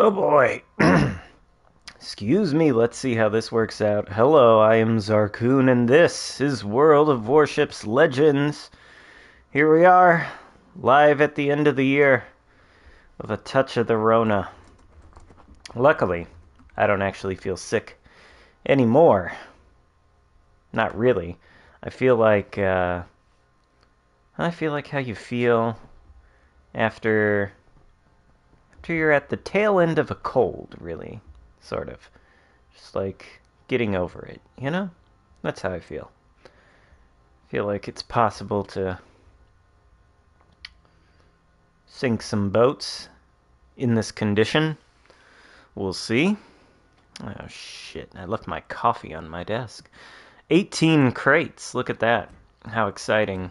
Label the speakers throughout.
Speaker 1: Oh boy. Excuse me, let's see how this works out. Hello, I am Xarkun, and this is World of Warships Legends. Here we are, live at the end of the year, with a touch of the Rona. Luckily, I don't actually feel sick anymore. Not really. I feel like how you feel after you're at the tail end of a cold, really. Sort of. Just like getting over it, you know? That's how I feel. I feel like it's possible to sink some boats in this condition. We'll see. Oh shit, I left my coffee on my desk. 18 crates, look at that. How exciting.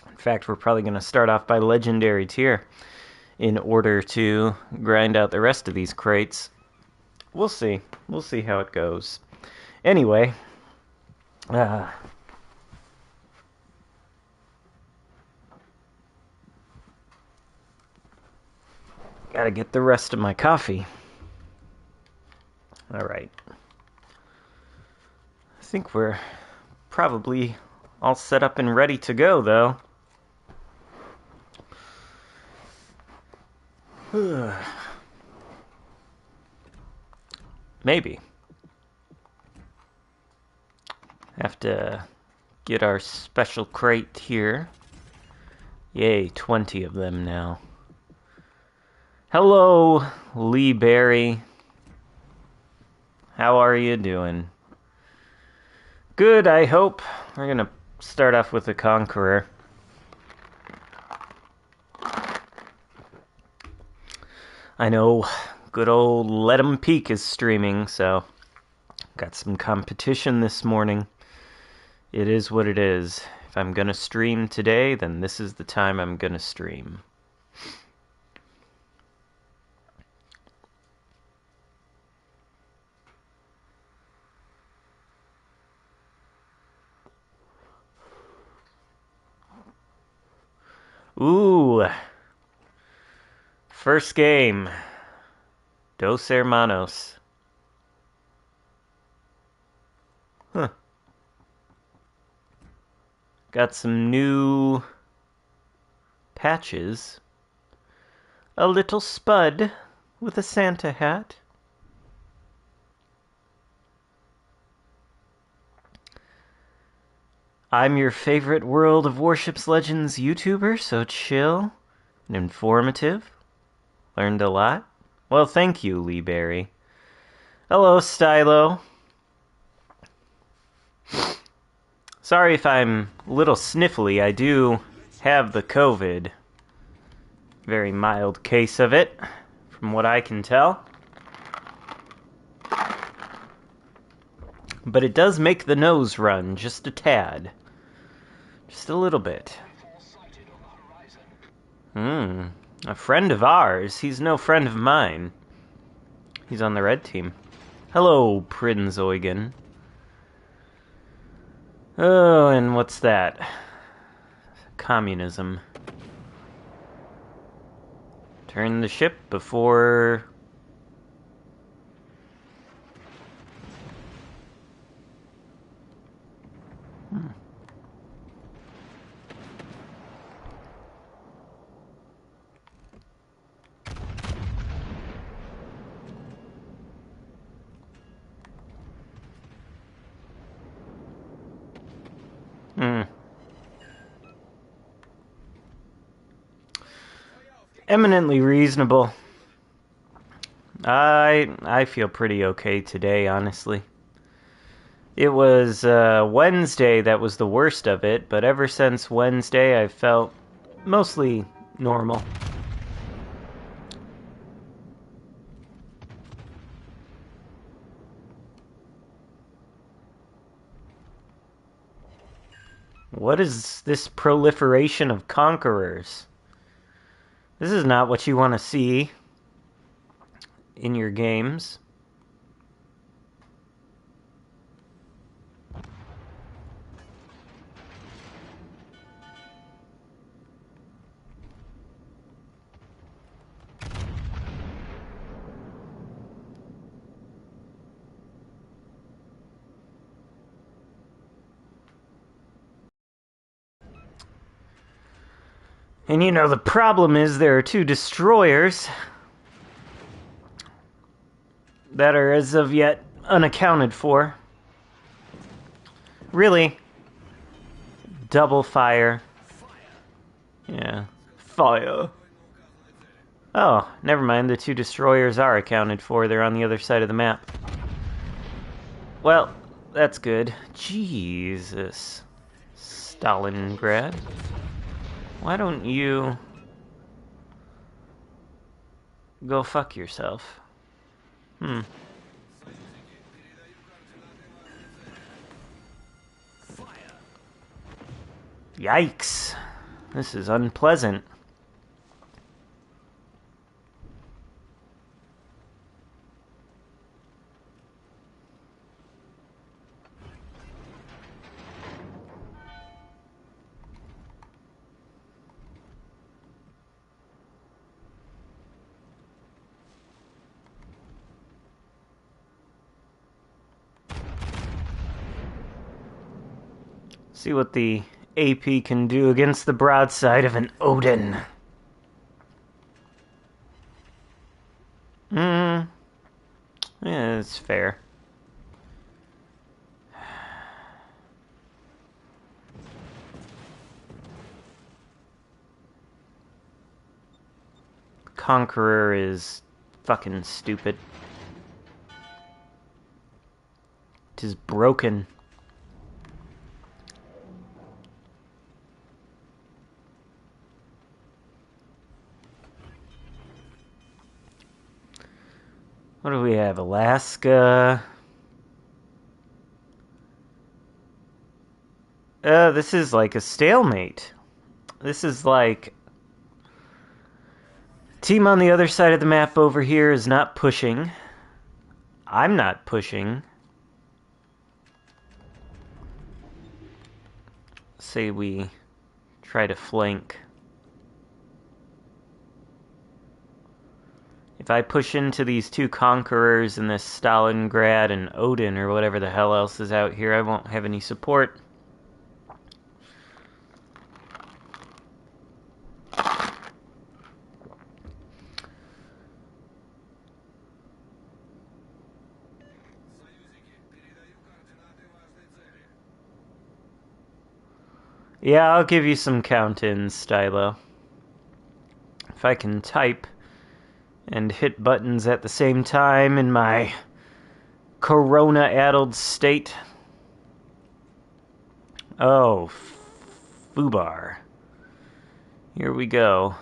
Speaker 1: In fact, we're probably going to start off by Legendary tier in order to grind out the rest of these crates. We'll see. We'll see how it goes. Anyway, gotta get the rest of my coffee. Alright. I think we're probably all set up and ready to go, though. Maybe. Have to get our special crate here. Yay, 20 of them now. Hello, Lee Berry. How are you doing? Good, I hope. We're gonna start off with the Conqueror. I know good old Let 'em Peek is streaming, so got some competition this morning. It is what it is. If I'm gonna stream today, then this is the time I'm gonna stream. Ooh. First game. Dos Hermanos. Huh. Got some new patches. A little Spud with a Santa hat. I'm your favorite World of Warships Legends YouTuber, so chill and informative. Learned a lot. Well, thank you, Lee Berry. Hello, Stylo. Sorry if I'm a little sniffly. I do have the COVID. Very mild case of it, from what I can tell. But it does make the nose run just a tad. Just a little bit. A friend of ours. He's no friend of mine. He's on the red team. Hello, Prinz Eugen. Oh, and what's that? Communism. Turn the ship before... Eminently reasonable. I feel pretty okay today, honestly. It was Wednesday that was the worst of it, but ever since Wednesday I felt mostly normal. What is this proliferation of conquerors? This is not what you want to see in your games. And you know, the problem is there are 2 destroyers that are as of yet unaccounted for. Really? Double fire. Yeah. Fire. Oh, never mind. The 2 destroyers are accounted for. They're on the other side of the map. Well, that's good. Jesus. Stalingrad. Why don't you go fuck yourself? Yikes. This is unpleasant. See what the AP can do against the broadside of an Odin. Yeah, it's fair. Conqueror is fucking stupid. It is broken. What do we have? Alaska. This is like a stalemate. This is like... Team on the other side of the map over here is not pushing. I'm not pushing. Say we try to flank. If I push into these 2 conquerors and this Stalingrad and Odin or whatever the hell else is out here, I won't have any support. Yeah, I'll give you some count-ins, Stylo. If I can type and hit buttons at the same time in my corona-addled state. Oh, foobar. Here we go.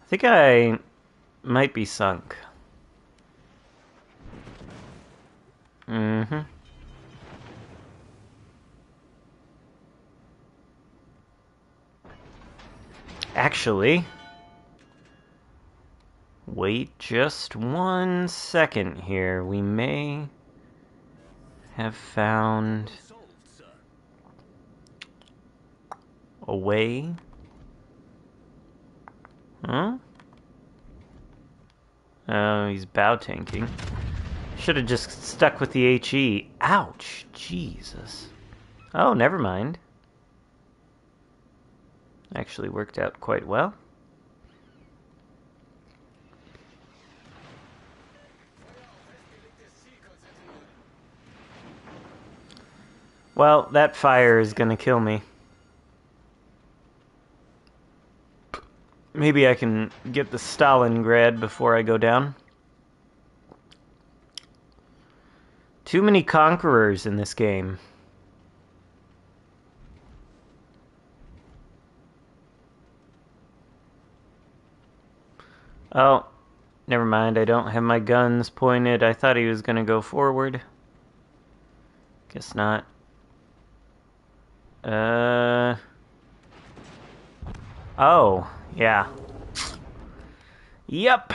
Speaker 1: I think I might be sunk. Actually, wait just 1 second here. We may have found a way. Huh? Oh, he's bow tanking. Should have just stuck with the HE. Ouch! Jesus. Oh, never mind. Actually worked out quite well. Well, that fire is gonna kill me. Maybe I can get the Stalingrad before I go down. Too many conquerors in this game. Oh, never mind. I don't have my guns pointed. I thought he was gonna go forward. Guess not. Oh, yeah. Yep.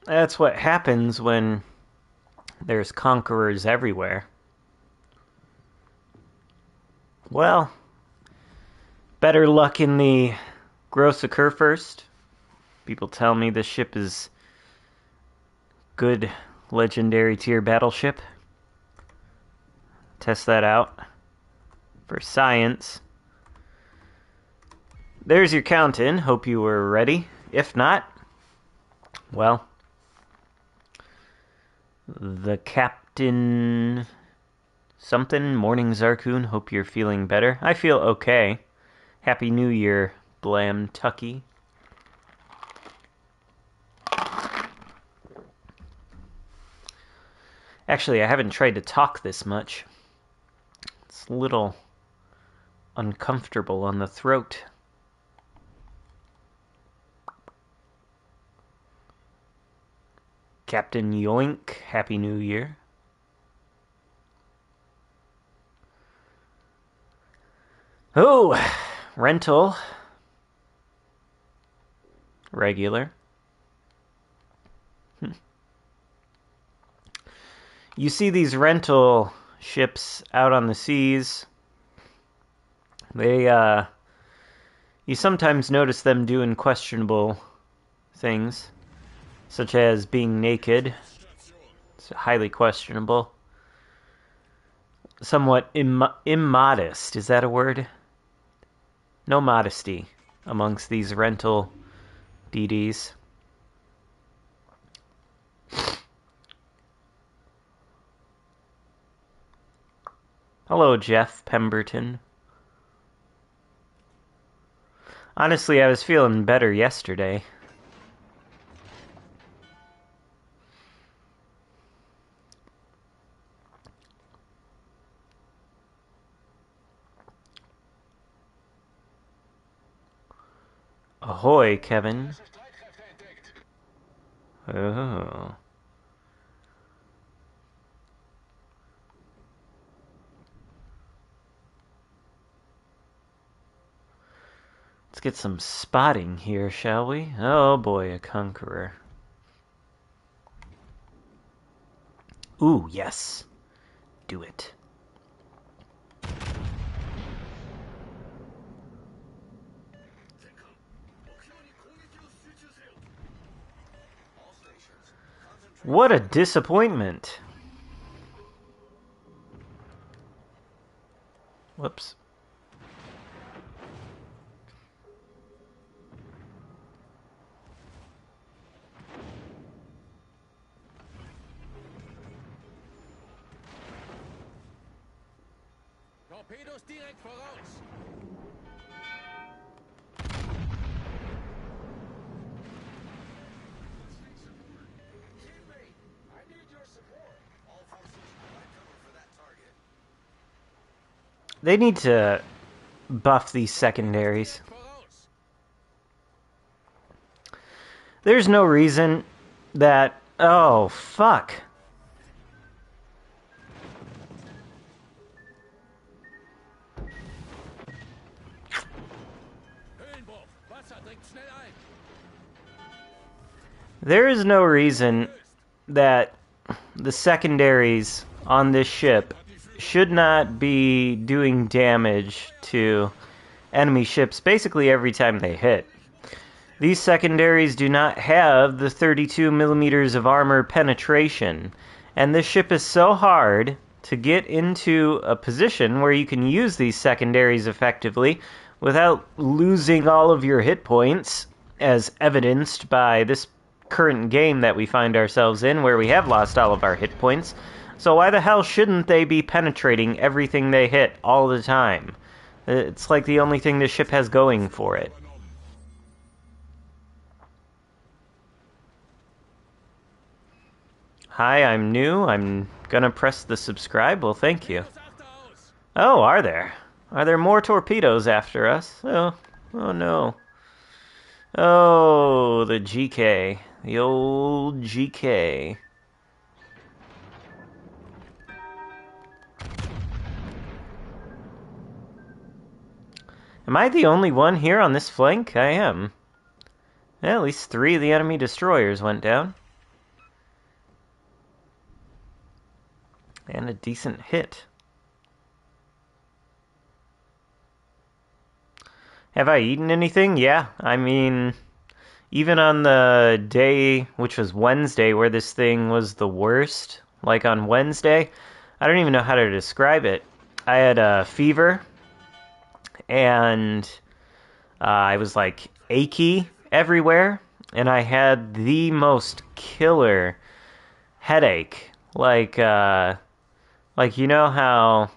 Speaker 1: That's what happens when there's conquerors everywhere. Well, better luck in the gross occur first. People tell me this ship is good legendary tier battleship. Test that out for science. There's your count-in. Hope you were ready. If not, well, the captain something, morning Xarkun. Hope you're feeling better. I feel okay. Happy New Year, Blam Tucky. Actually, I haven't tried to talk this much. It's a little uncomfortable on the throat. Captain Yoink, Happy New Year. Oh, rental. Regular. You see these rental ships out on the seas. You sometimes notice them doing questionable things, such as being naked. It's highly questionable. Somewhat immodest. Is that a word? No modesty amongst these rental DDs. Hello, Jeff Pemberton. Honestly, I was feeling better yesterday. Ahoy, Kevin. Oh. Let's get some spotting here, shall we? Oh boy, a conqueror. Ooh, yes. Do it. What a disappointment. Whoops.
Speaker 2: Torpedos direkt voraus.
Speaker 1: They need to buff these secondaries. There's no reason that... Oh, fuck. There is no reason that the secondaries on this ship should not be doing damage to enemy ships basically every time they hit. These secondaries do not have the 32 millimeters of armor penetration, and this ship is so hard to get into a position where you can use these secondaries effectively without losing all of your hit points, as evidenced by this current game that we find ourselves in, where we have lost all of our hit points. So why the hell shouldn't they be penetrating everything they hit all the time? It's like the only thing this ship has going for it. Hi, I'm new. I'm gonna press the subscribe. Well, thank you. Oh, are there? Are there more torpedoes after us? Oh no. Oh, the GK. The old GK. Am I the only one here on this flank? I am. Yeah, at least 3 of the enemy destroyers went down. And a decent hit. Have I eaten anything? Yeah. I mean, even on the day, which was Wednesday, where this thing was the worst, like on Wednesday, I don't even know how to describe it. I had a fever, and I was like achy everywhere, and I had the most killer headache. Like you know how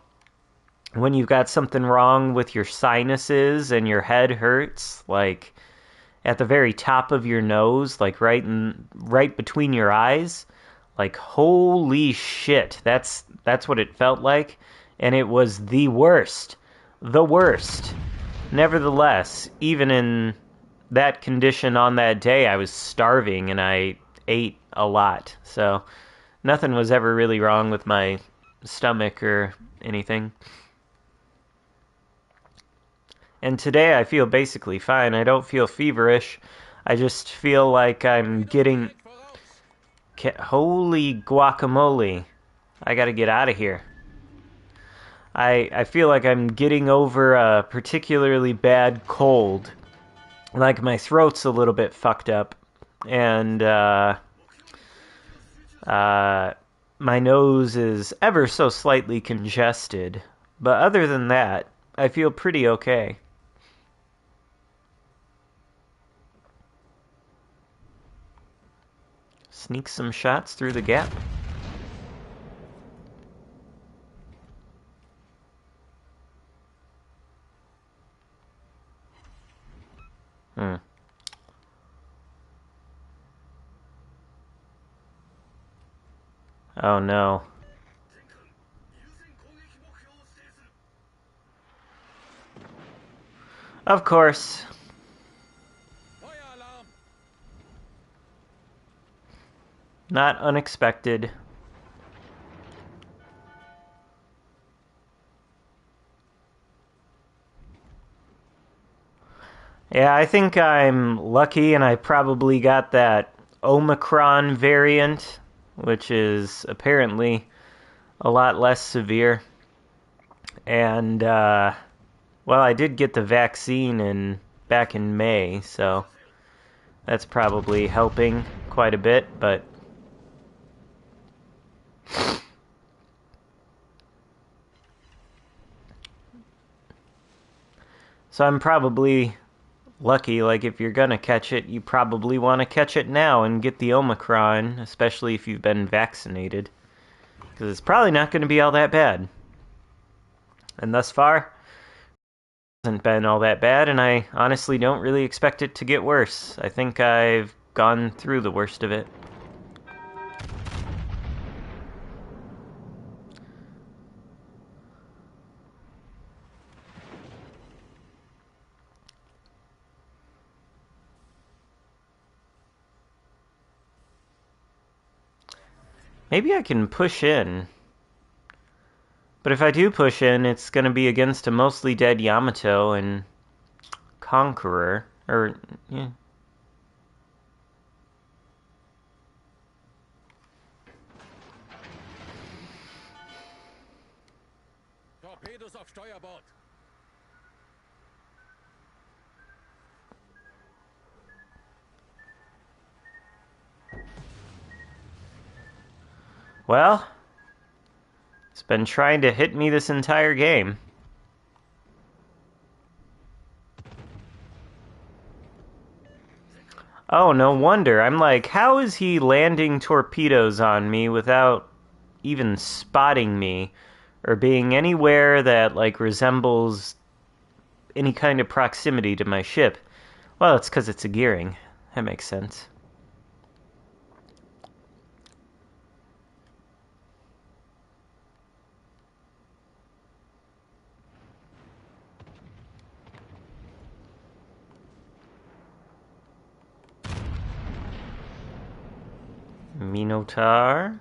Speaker 1: when you've got something wrong with your sinuses and your head hurts, like at the very top of your nose, like right between your eyes. Like holy shit, that's what it felt like, and it was the worst, the worst. Nevertheless, even in that condition on that day, I was starving and I ate a lot, so nothing was ever really wrong with my stomach or anything. And today I feel basically fine. I don't feel feverish. I just feel like I'm getting...
Speaker 2: Direkt voraus.
Speaker 1: Holy guacamole. I gotta get out of here. I feel like I'm getting over a particularly bad cold. Like my throat's a little bit fucked up. And, my nose is ever so slightly congested. But other than that, I feel pretty okay. Sneak some shots through the gap. Hmm. Oh no. Of course.
Speaker 2: Feueralarm.
Speaker 1: Not unexpected. Yeah, I think I'm lucky and I probably got that Omicron variant, which is apparently a lot less severe. And, well, I did get the vaccine back in May, so that's probably helping quite a bit, but so I'm probably lucky. Like, if you're gonna catch it, you probably want to catch it now and get the Omicron, especially if you've been vaccinated, because it's probably not going to be all that bad. And thus far, it hasn't been all that bad, and I honestly don't really expect it to get worse. I think I've gone through the worst of it. Maybe I can push in. But if I do push in, it's going to be against a mostly dead Yamato and Conqueror. Or, yeah.
Speaker 2: Torpedos auf Steuerbord.
Speaker 1: Well, it's been trying to hit me this entire game. Oh, no wonder. I'm like, how is he landing torpedoes on me without even spotting me or being anywhere that, like, resembles any kind of proximity to my ship? Well, it's because it's a gearing. That makes sense. Minotaur.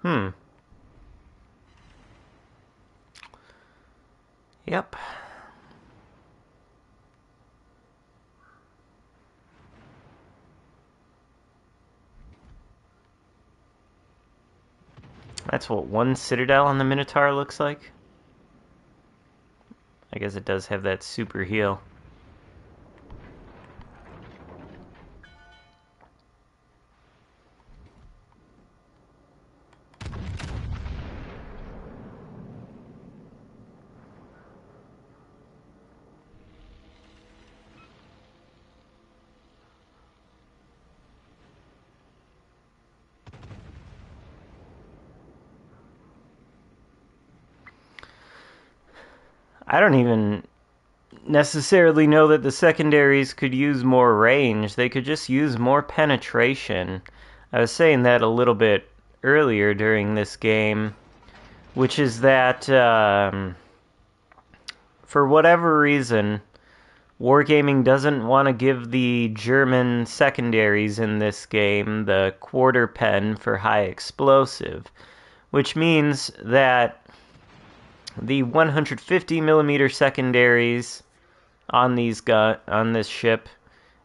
Speaker 1: Hmm. Yep. That's what one Citadel on the Minotaur looks like. I guess it does have that super heal. I don't even necessarily know that the secondaries could use more range. They could just use more penetration. I was saying that a little bit earlier during this game, which is that for whatever reason, Wargaming doesn't want to give the German secondaries in this game the quarter pen for high explosive, which means that the 150 millimeter secondaries on this ship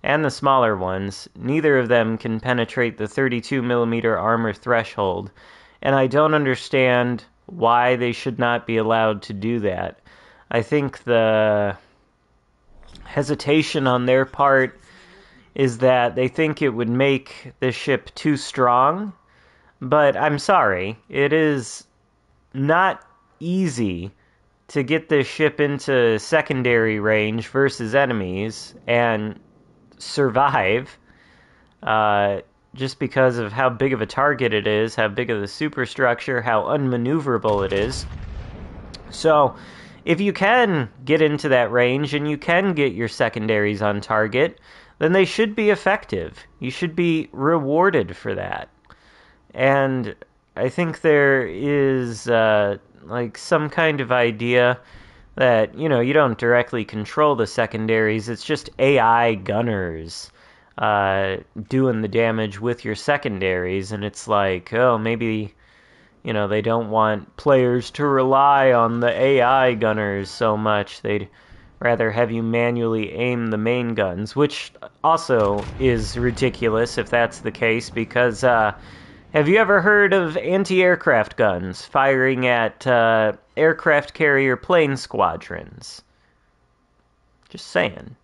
Speaker 1: and the smaller ones, neither of them can penetrate the 32 millimeter armor threshold, and I don't understand why they should not be allowed to do that. I think the hesitation on their part is that they think it would make the ship too strong, but I'm sorry, it is not easy to get this ship into secondary range versus enemies and survive, just because of how big of a target it is, how big of the superstructure, how unmaneuverable it is. So, if you can get into that range and you can get your secondaries on target, then they should be effective. You should be rewarded for that. And I think there is like some kind of idea that, you know, you don't directly control the secondaries. It's just AI gunners doing the damage with your secondaries. And it's like, oh, maybe, you know, they don't want players to rely on the AI gunners so much. They'd rather have you manually aim the main guns, which also is ridiculous if that's the case, because have you ever heard of anti-aircraft guns firing at aircraft carrier plane squadrons? Just saying.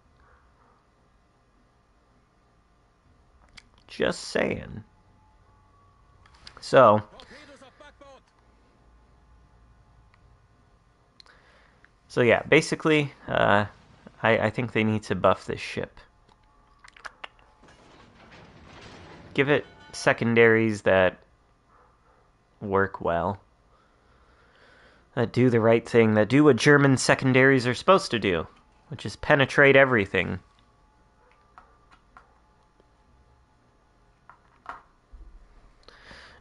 Speaker 1: Just saying. So, yeah, basically, I think they need to buff this ship. Give it secondaries that work well, that do the right thing, that do what German secondaries are supposed to do, which is penetrate everything.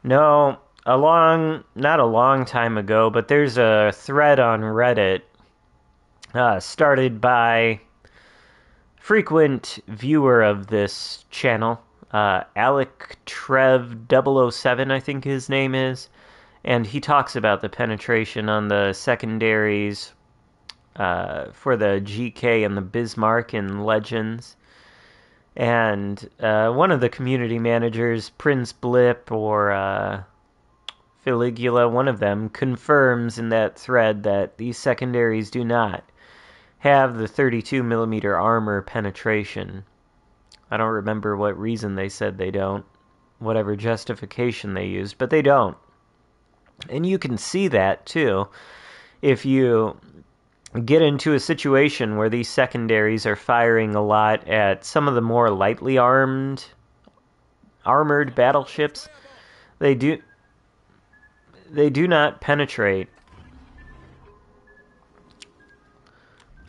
Speaker 1: No, not a long time ago, but there's a thread on Reddit started by frequent viewer of this channel, Alec Trev 007, I think his name is, and he talks about the penetration on the secondaries for the GK and the Bismarck in Legends. And one of the community managers, Prince Blip or Filigula, one of them, confirms in that thread that these secondaries do not have the 32 millimeter armor penetration. I don't remember what reason they said they don't, whatever justification they used, but they don't. And you can see that too if you get into a situation where these secondaries are firing a lot at some of the more lightly armored battleships. They do not penetrate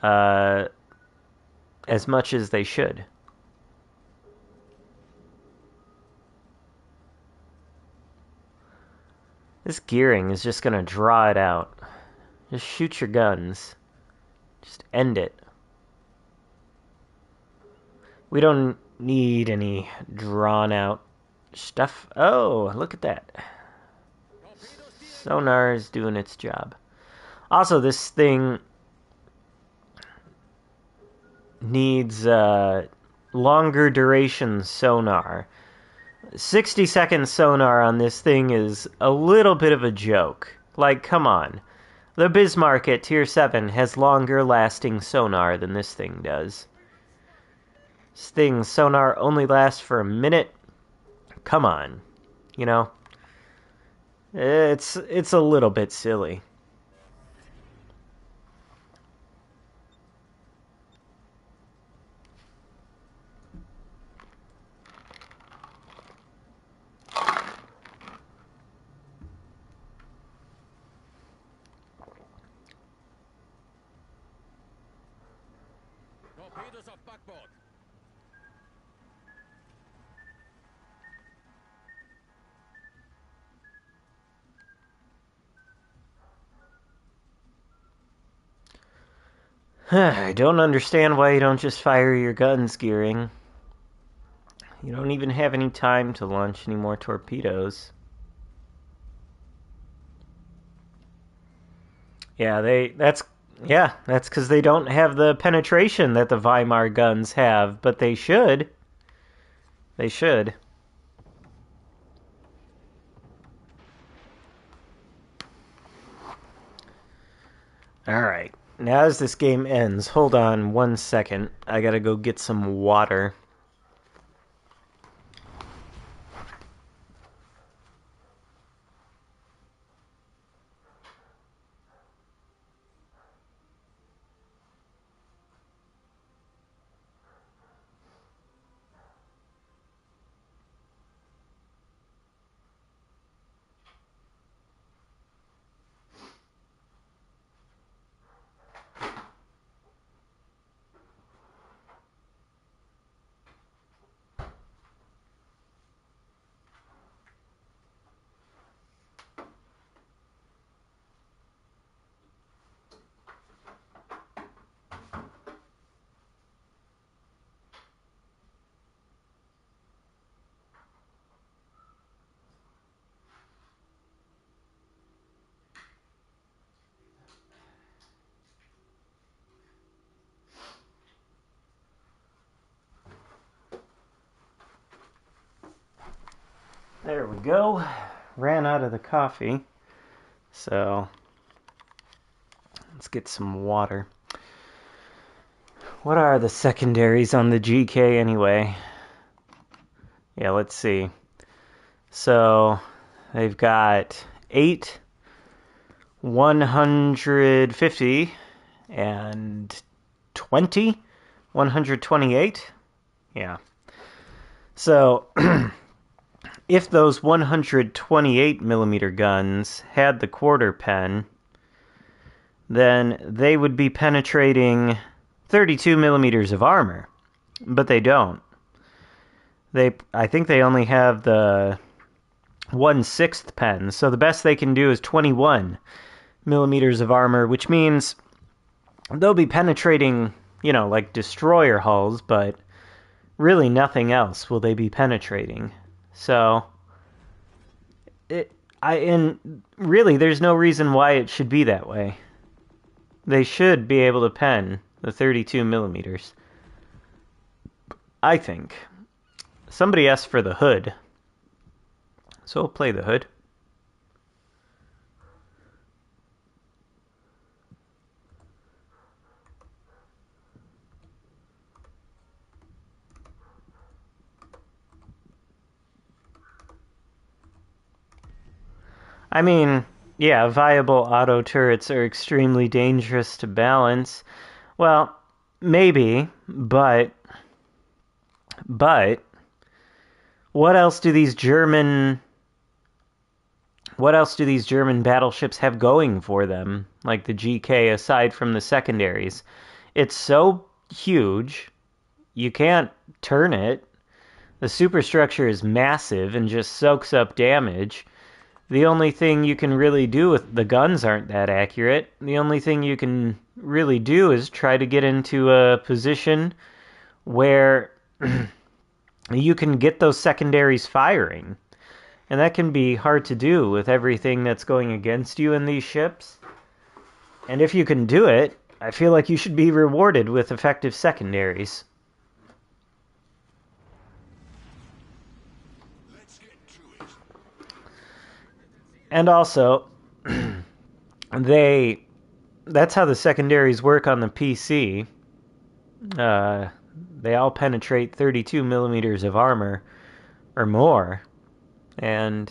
Speaker 1: as much as they should. This gearing is just going to draw it out. Just shoot your guns. Just end it. We don't need any drawn out stuff. Oh, look at that. Sonar is doing its job. Also, this thing needs longer duration sonar. 60-second sonar on this thing is a little bit of a joke. Like, come on. The Bismarck at Tier 7 has longer lasting sonar than this thing does. This thing's sonar only lasts for a minute. Come on. You know? It's a little bit silly.
Speaker 2: Torpedoes auf Backbord.
Speaker 1: I don't understand why you don't just fire your guns, Gearing. You don't even have any time to launch any more torpedoes. That's because they don't have the penetration that the Weimar guns have, but they should. They should. Alright. Now as this game ends, hold on 1 second. I gotta go get some water. There we go. Ran out of the coffee. So, let's get some water. What are the secondaries on the GK anyway? Yeah, let's see. So, they've got 8, 150, and 20, 128. Yeah. So, if those 128 millimeter guns had the quarter pen, then they would be penetrating 32 millimeters of armor, but they don't. I think they only have the 1/6 pen, so the best they can do is 21 millimeters of armor, which means they'll be penetrating, like destroyer hulls, but really nothing else will they be penetrating. So, really, there's no reason why it should be that way. They should be able to pen the 32 millimeters. I think. Somebody asked for the hood, so we'll play the hood. I mean, yeah, viable auto turrets are extremely dangerous to balance. Well, maybe, but what else do these German battleships have going for them, like the GK, aside from the secondaries? It's so huge, you can't turn it. The superstructure is massive and just soaks up damage. The only thing you can really do with the guns aren't that accurate. The only thing you can really do is try to get into a position where you can get those secondaries firing. And that can be hard to do with everything that's going against you in these ships. And if you can do it, I feel like you should be rewarded with effective secondaries. And also, That's how the secondaries work on the PC. Uh, they all penetrate 32 millimeters of armor or more, and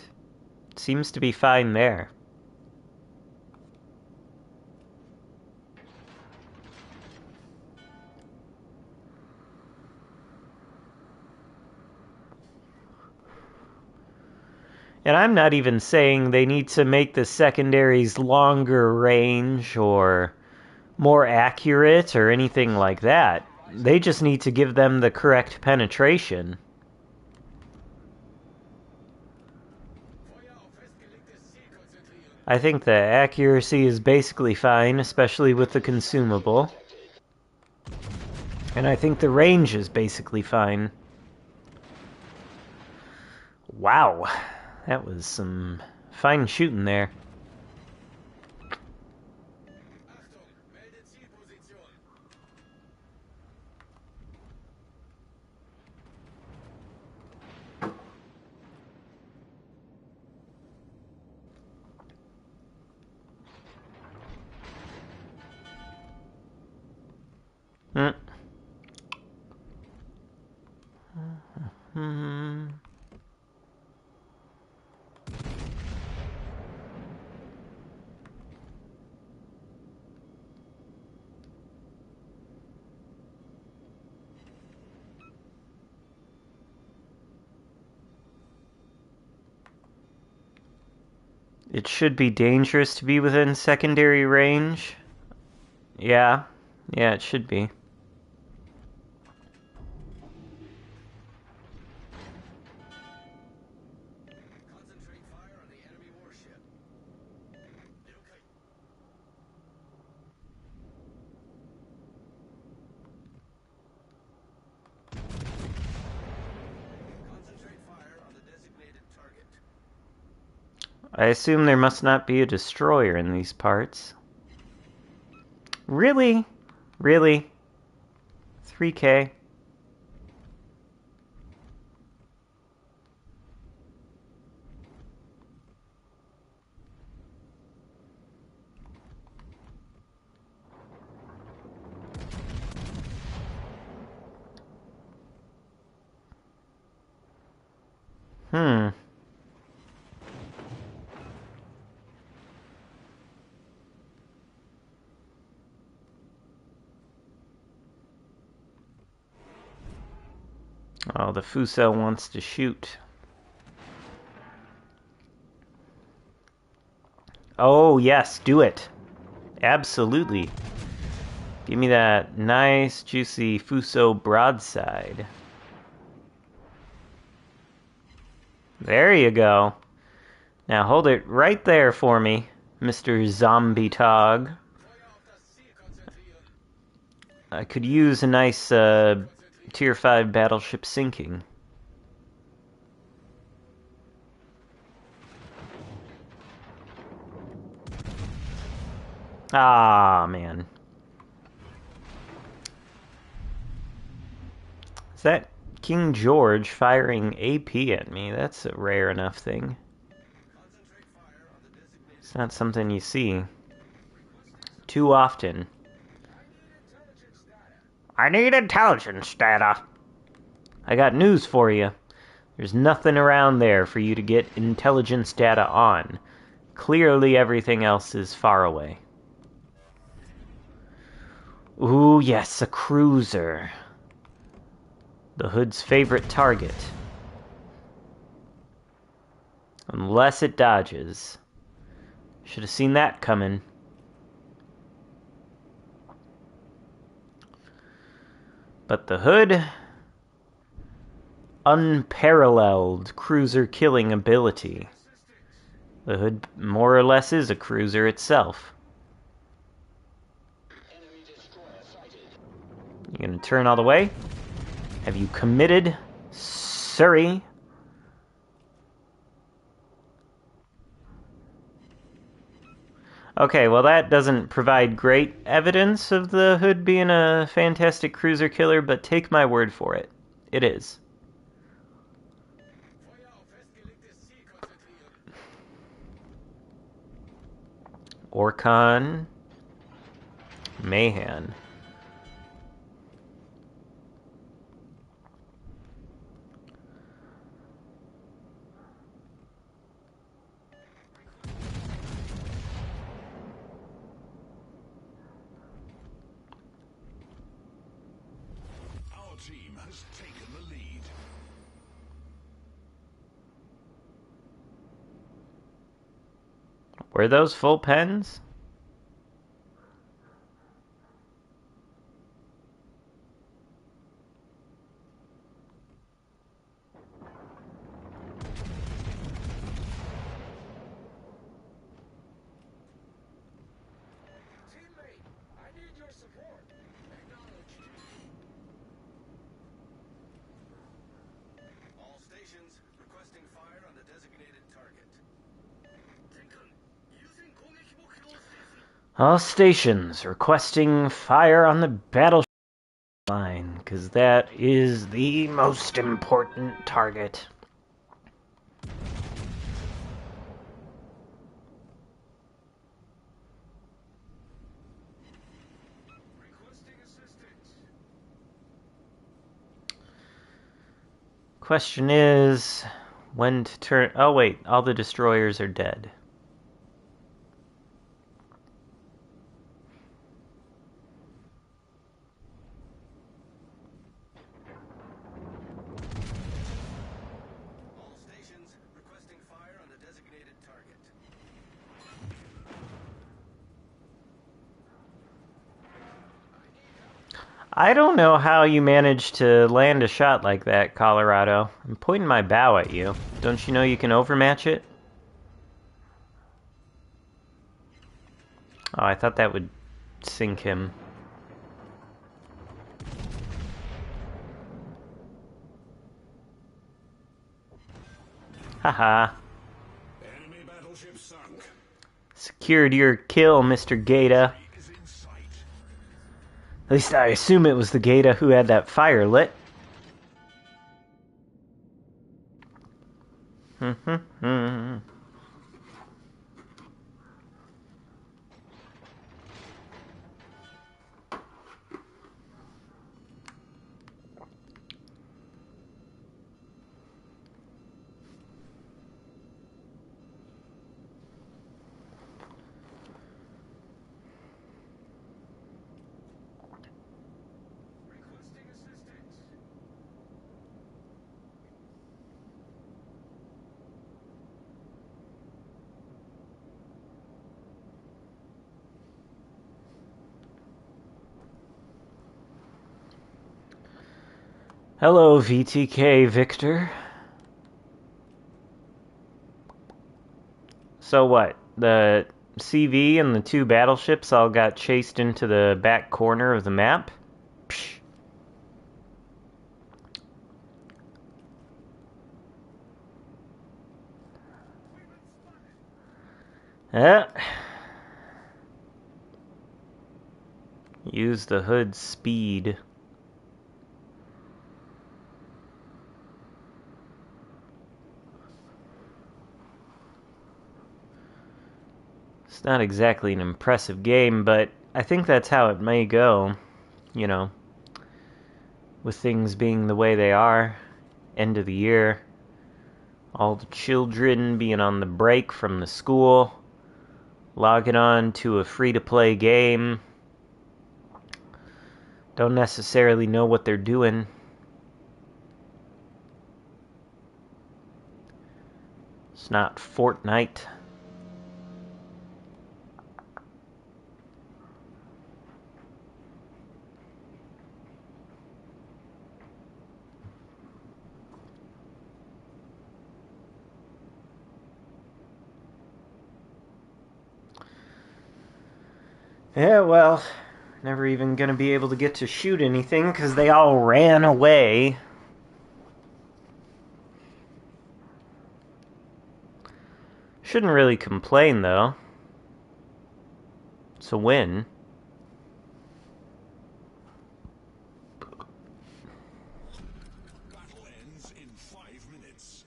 Speaker 1: seems to be fine there. And I'm not even saying they need to make the secondaries longer range or more accurate or anything like that. They just need to give them the correct penetration. I think the accuracy is basically fine, especially with the consumable. And I think the range is basically fine. Wow, that was some fine shooting there. Hmm. It should be dangerous to be within secondary range. Yeah, it should be.
Speaker 2: Concentrate fire on the enemy warship. Concentrate fire on the designated target.
Speaker 1: I assume there must not be a destroyer in these parts. Really? Really? 3K? Hmm. Oh, the Fuso wants to shoot. Oh, yes, do it. Absolutely. Give me that nice, juicy Fuso broadside. There you go. Now hold it right there for me, Mr. Zombie Tog. I could use a nice Tier 5 battleship sinking. Ah, man. Is that King George firing AP at me? That's a rare enough thing. It's not something you see too often. I need intelligence data. I got news for you. There's nothing around there for you to get intelligence data on. Clearly everything else is far away. Ooh, yes, a cruiser. The Hood's favorite target. Unless it dodges. Should have seen that coming. But the Hood... unparalleled cruiser killing ability. The Hood more or less is a cruiser itself. You gonna turn all the way? Have you committed, Surrey? Okay, well that doesn't provide great evidence of the Hood being a fantastic cruiser killer, but take my word for it. It is. Orkan. Mahan.
Speaker 2: Our team has taken the lead.
Speaker 1: Were those full pens?
Speaker 2: Teammate, I need your support. Acknowledged. All stations requesting fire on the designated target. Tenkan, using 攻撃目標station.
Speaker 1: All stations requesting fire on the battleship line, because that is the most important target.
Speaker 2: Requesting assistance.
Speaker 1: Question is, when to turn... Oh wait, all the destroyers are dead.
Speaker 2: All stations requesting fire on the designated target.
Speaker 1: I don't know how you managed to land a shot like that, Colorado. I'm pointing my bow at you. Don't you know you can overmatch it? Oh, I thought that would sink him. Haha.
Speaker 2: Enemy battleship sunk.
Speaker 1: Secured your kill, Mr. Gata.
Speaker 2: Is in sight.
Speaker 1: At least I assume it was the Gata who had that fire lit.
Speaker 2: Requesting assistance.
Speaker 1: Hello, VTK Victor. So what? The CV and the two battleships all got chased into the back corner of the map? Psh. Eh. Use the hood speed. It's not exactly an impressive game, but I think that's how it may go, you know, with things being the way they are, end of the year, all the children being on the break from the school, logging on to a free-to-play game, don't necessarily know what they're doing. It's not Fortnite. Yeah, well, never even gonna be able to get to shoot anything because they all ran away. Shouldn't really complain, though. It's a win.
Speaker 2: Battle ends in 5 minutes.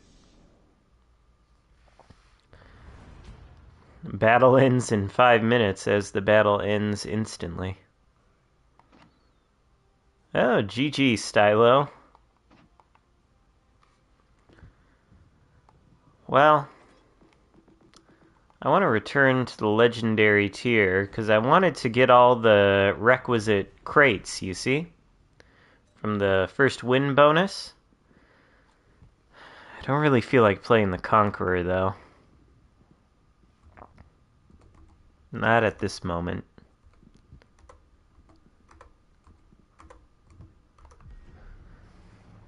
Speaker 1: Battle ends in 5 minutes as the battle ends instantly. Oh, GG, Stylo. Well, I want to return to the legendary tier because I wanted to get all the requisite crates, you see? From the first win bonus. I don't really feel like playing the Conqueror, though. Not at this moment.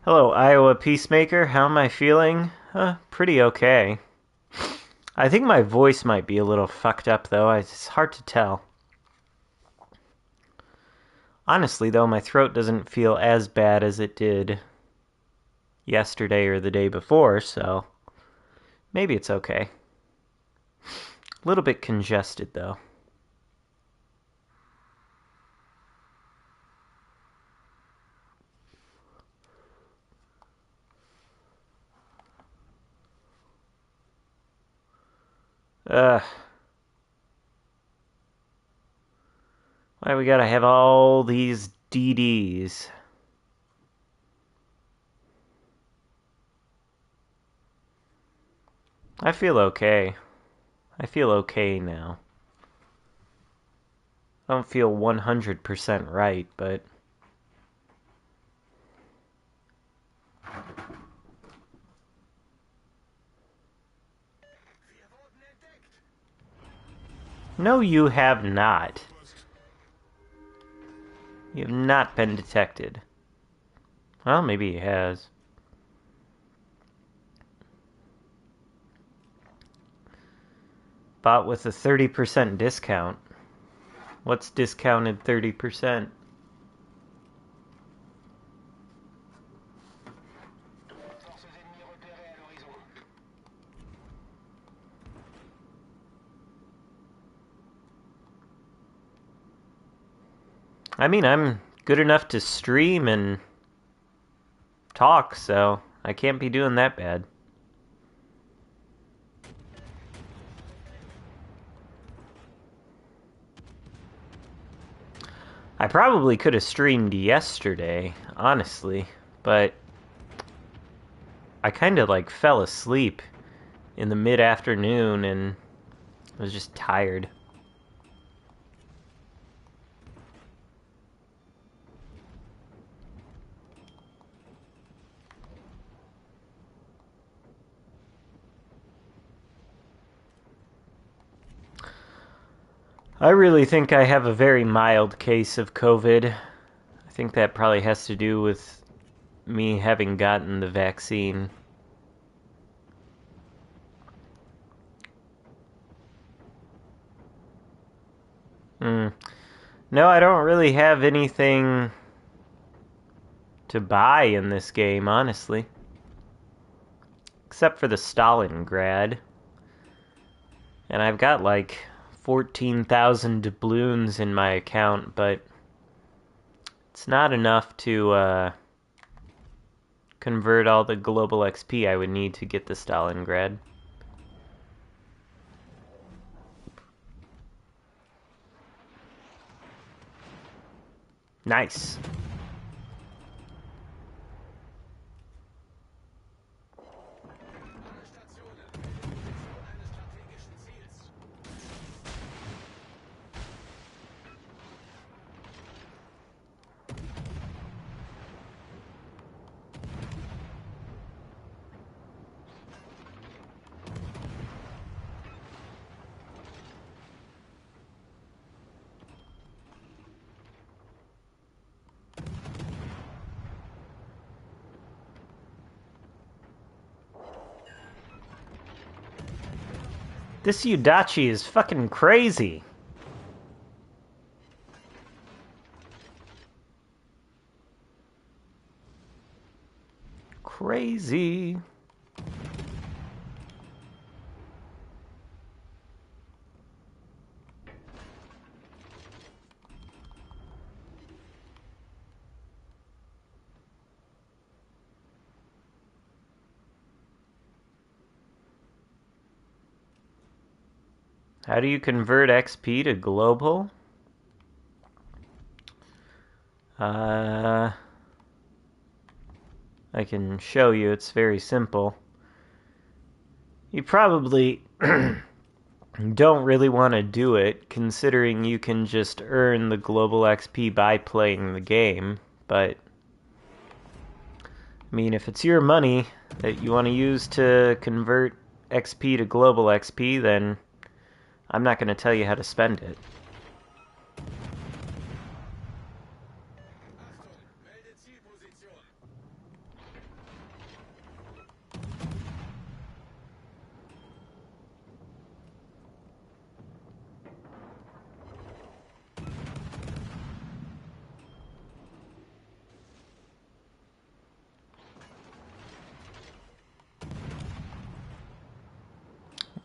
Speaker 1: Hello, Iowa Peacemaker. How am I feeling? Pretty okay. I think my voice might be a little fucked up, though. It's hard to tell. Honestly, though, my throat doesn't feel as bad as it did yesterday or the day before, so maybe it's okay. A little bit congested, though. Why we gotta have all these DDs? I feel okay. I feel okay now. I don't feel 100% right, but no, you have not. You have not been detected. Well, maybe he has. Bought with a 30% discount. What's discounted 30%? I mean, I'm good enough to stream and talk, so I can't be doing that bad. I probably could have streamed yesterday, honestly, but I kind of like fell asleep in the mid-afternoon and was just tired. I really think I have a very mild case of COVID. I think that probably has to do with me having gotten the vaccine. No, I don't really have anything to buy in this game, honestly. Except for the Stalingrad. And I've got like 14,000 doubloons in my account, but it's not enough to convert all the global XP I would need to get the Stalingrad. Nice. This Udachi is fucking crazy. Crazy. How do you convert XP to global? I can show you. It's very simple. You probably don't really want to do it, considering you can just earn the global XP by playing the game, but I mean, if it's your money that you want to use to convert XP to global XP, then I'm not going to tell you how to spend it.
Speaker 2: Achtung, melde Zielposition.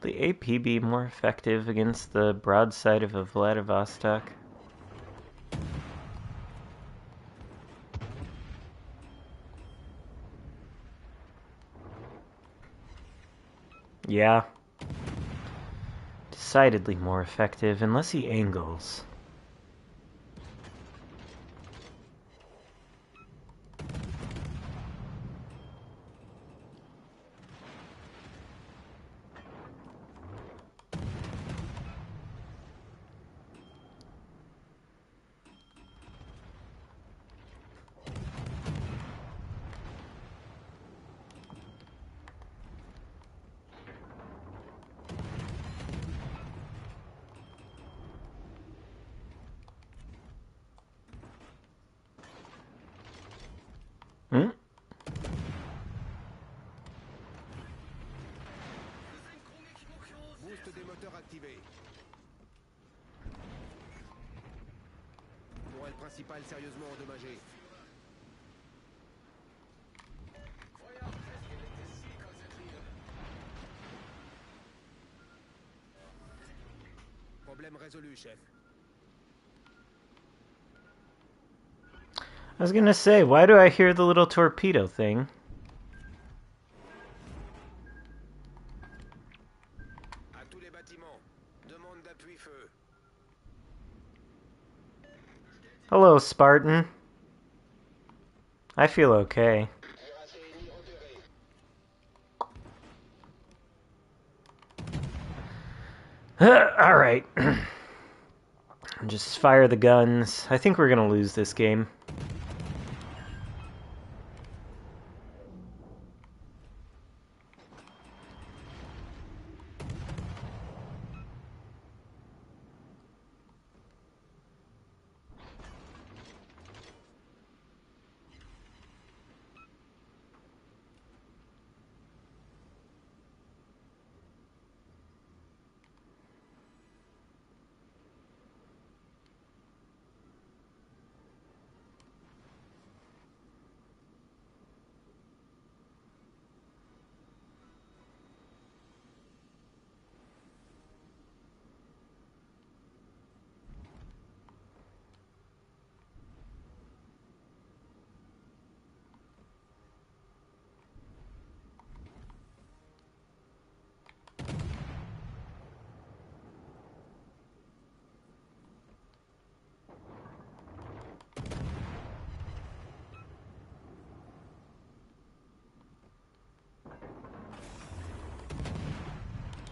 Speaker 1: Will the AP be more effective against the broadside of a Vladivostok? Yeah. Decidedly more effective, unless he angles. Hmm?
Speaker 2: Boost des moteurs activé. Tourelle principale sérieusement endommagée. Feuer auf festgelegtes Ziel konzentrieren. Problème résolu, chef.
Speaker 1: I was gonna say, why do I hear the little torpedo thing?
Speaker 2: À tous les bâtiments. Demande d'appui-feu.
Speaker 1: Hello, Spartan. I feel okay. Alright. Just fire the guns. I think we're gonna lose this game.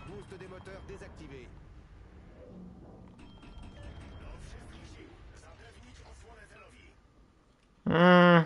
Speaker 2: Boost des moteurs désactivé.
Speaker 1: Hmm.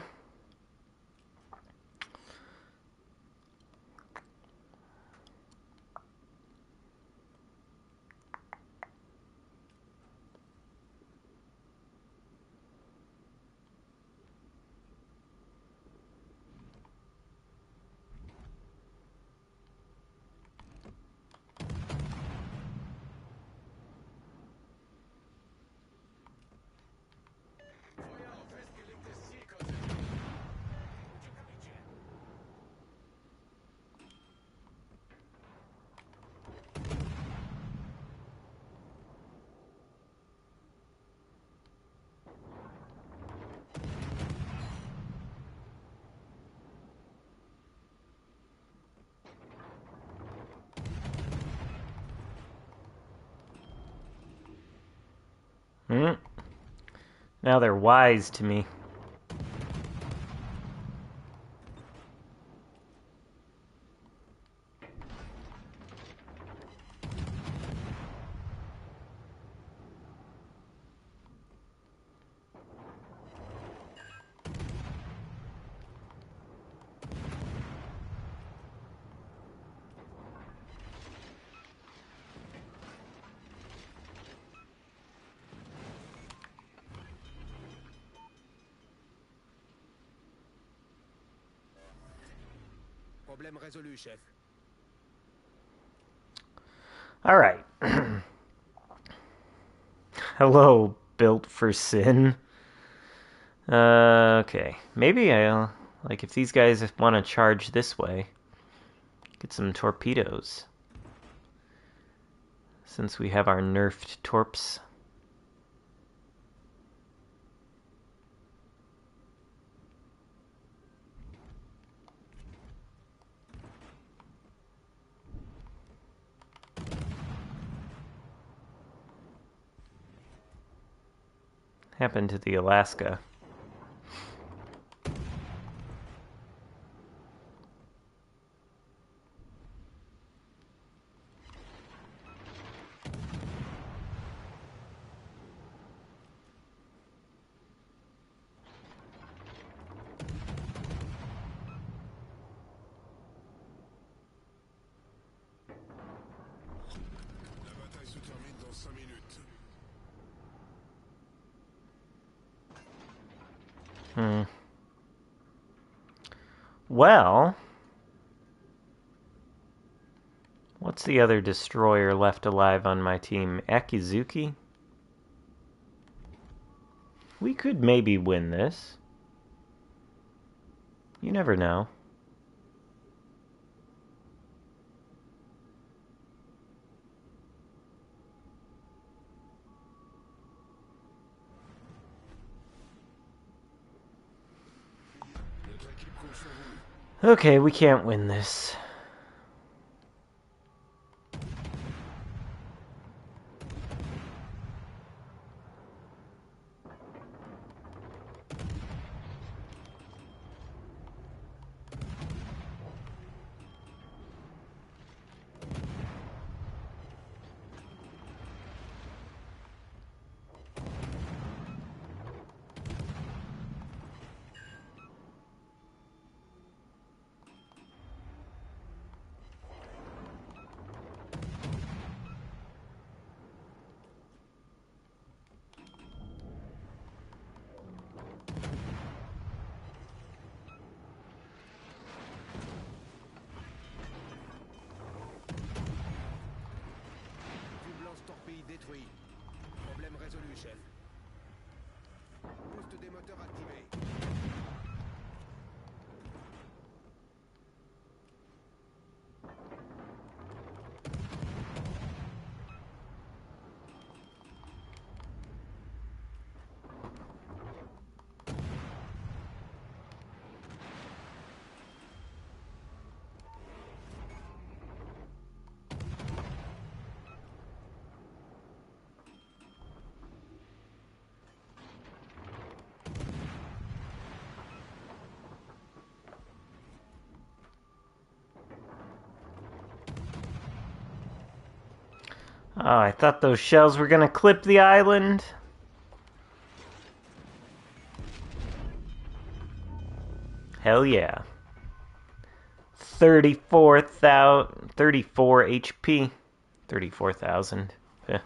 Speaker 1: Now they're wise to me.
Speaker 2: Problème résolu, chef.
Speaker 1: All right. Hello, built for sin. Okay. Maybe I'll... Like, if these guys want to charge this way, get some torpedoes. Since we have our nerfed torps. Happened to the Alaska.
Speaker 2: La bataille se termine dans 5 minutes.
Speaker 1: Well... What's the other destroyer left alive on my team? Akizuki? We could maybe win this. You never know.
Speaker 2: Notre équipe compte sur vous.
Speaker 1: Okay, we can't win this.
Speaker 2: Tube lance-torpille détruit. Problème résolu, chef. Boost des moteurs activé.
Speaker 1: Oh, I thought those shells were gonna clip the island. Hell yeah. 34 HP. 34,000. Eh.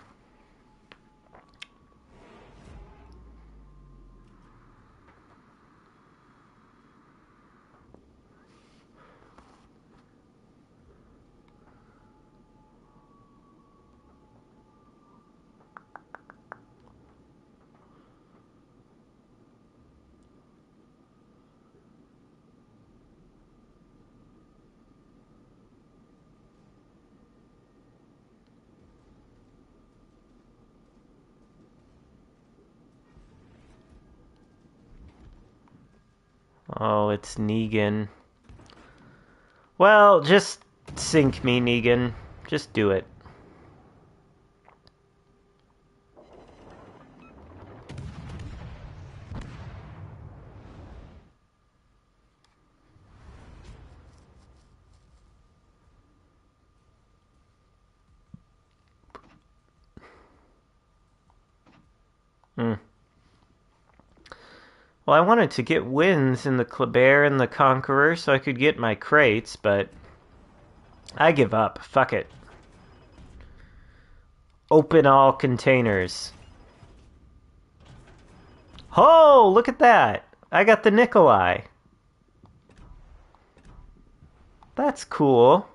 Speaker 1: Oh, it's Negan. Well, just sink me, Negan. Just do it. Hmm. Well, I wanted to get wins in the Kleber and the Conqueror so I could get my crates, but I give up. Fuck it. Open all containers. Oh, look at that! I got the Nikolai. That's cool.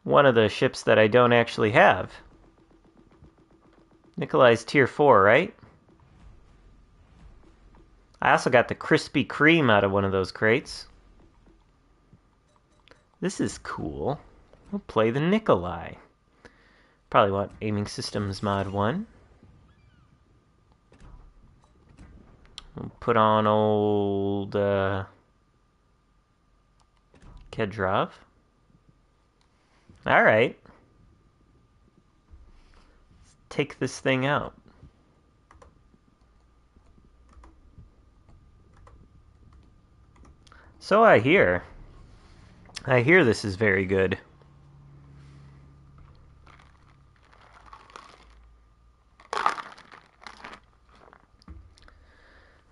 Speaker 1: One of the ships that I don't actually have. Nikolai's tier 4, right? I also got the Krispy Kreme out of one of those crates. This is cool. We'll play the Nikolai. Probably want Aiming Systems Mod 1. We'll put on old Kedrov. Alright. Let's take this thing out. So I hear. I hear this is very good.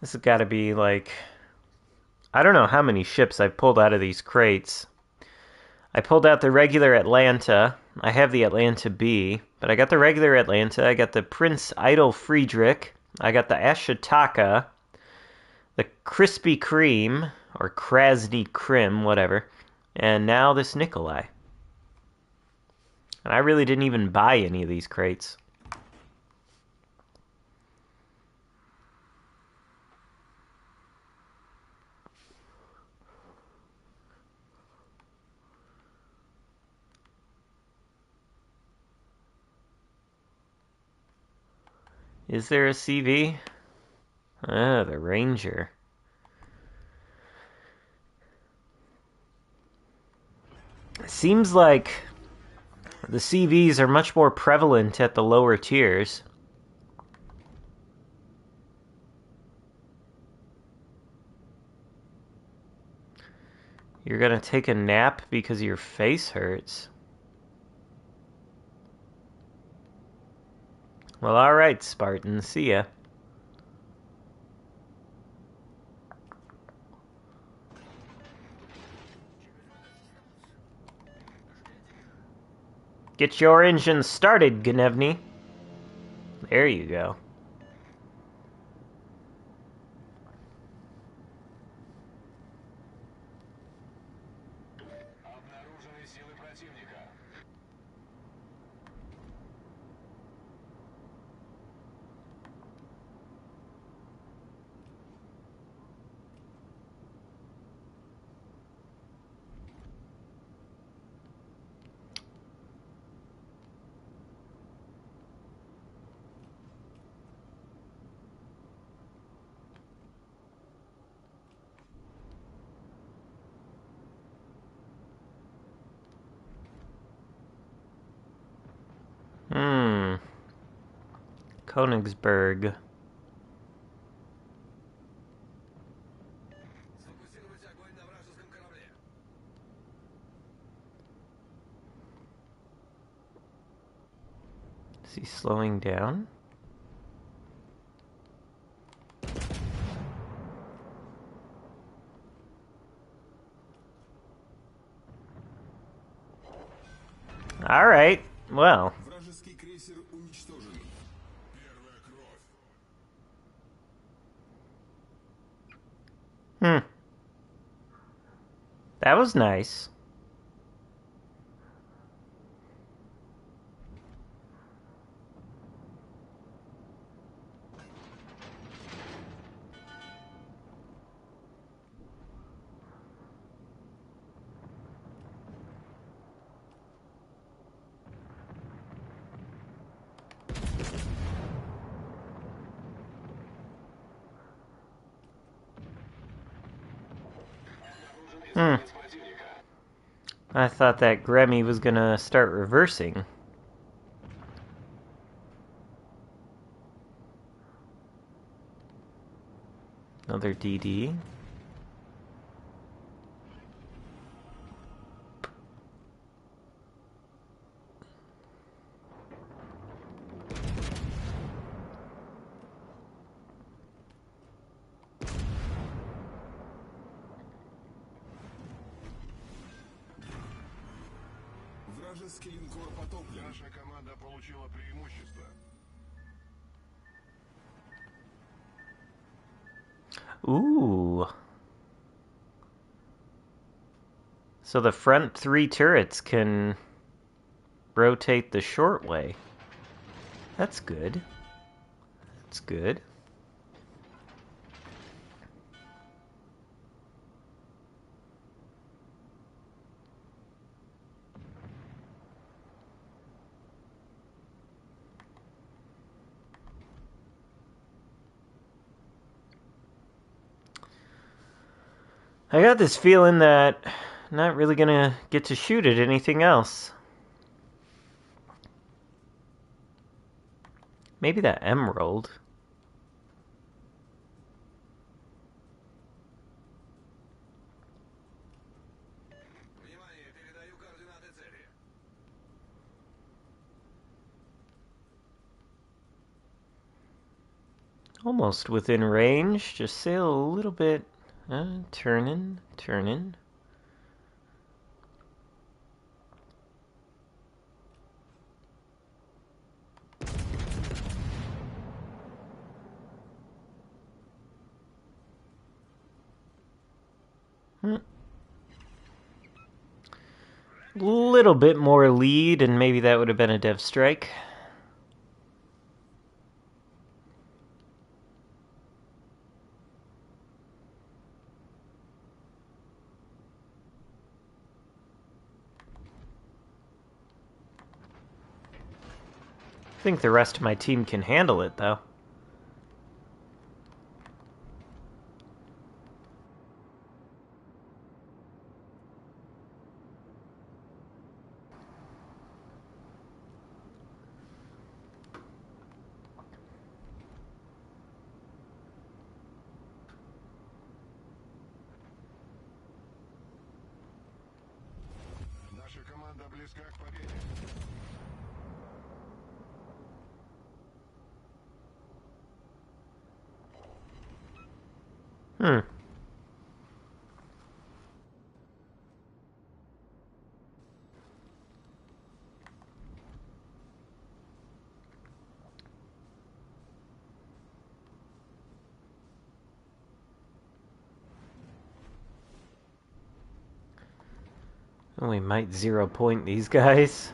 Speaker 1: This has got to be like... I don't know how many ships I've pulled out of these crates. I pulled out the regular Atlanta. I have the Atlanta B, but I got the regular Atlanta. I got the Prince Idol Friedrich. I got the Ashitaka. The Krispy Kreme, or Krasny Krim, whatever. And now this Nikolai. And I really didn't even buy any of these crates. Is there a CV? Ah, the Ranger. It seems like the CVs are much more prevalent at the lower tiers. You're gonna take a nap because your face hurts. Well, alright, Spartan. See ya. Get your engine started, Gnevny. There you go.
Speaker 2: Обнаружены силы противника.
Speaker 1: Königsberg.
Speaker 2: Сфокусировать огонь на вражеском корабле.
Speaker 1: Is he slowing down? Alright, well.
Speaker 2: Вражеский крейсер уничтожен. Первая кровь.
Speaker 1: That was nice. I thought that Gremmy was gonna start reversing. Another DD.
Speaker 2: Вражеский линкор потоплен. Наша команда получила преимущество.
Speaker 1: Ooh. So the front 3 turrets can rotate the short way. That's good. That's good. I got this feeling that I'm not really gonna get to shoot at anything else. Maybe that emerald. Almost within range. Just sail a little bit. Turning. Little bit more lead, and maybe that would have been a dev strike. I think the rest of my team can handle it, though.
Speaker 2: Наша команда близка к победе.
Speaker 1: We might 0-point these guys.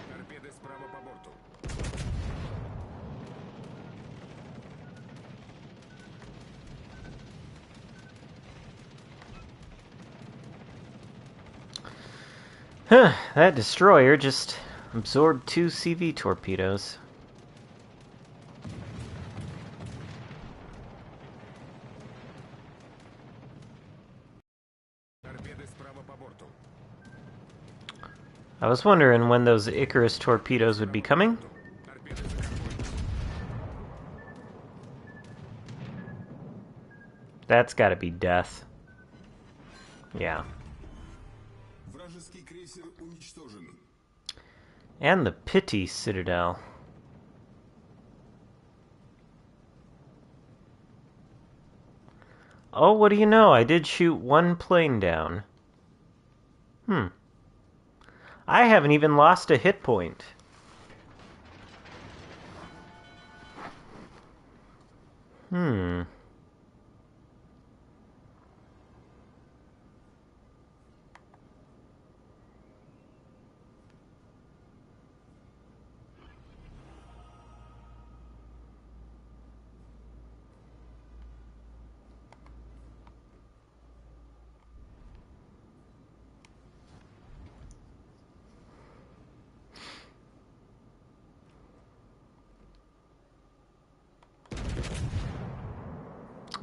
Speaker 2: Торпеды справа по борту.
Speaker 1: Huh, that destroyer just absorbed 2 CV torpedoes.
Speaker 2: Торпеды справа по борту.
Speaker 1: I was wondering when those Icarus torpedoes would be coming.
Speaker 2: Торпеды за кормой.
Speaker 1: That's gotta be death. Yeah.
Speaker 2: Вражеский крейсер уничтожен.
Speaker 1: And the Pity Citadel. Oh, what do you know? I did shoot 1 plane down. I haven't even lost a hit point.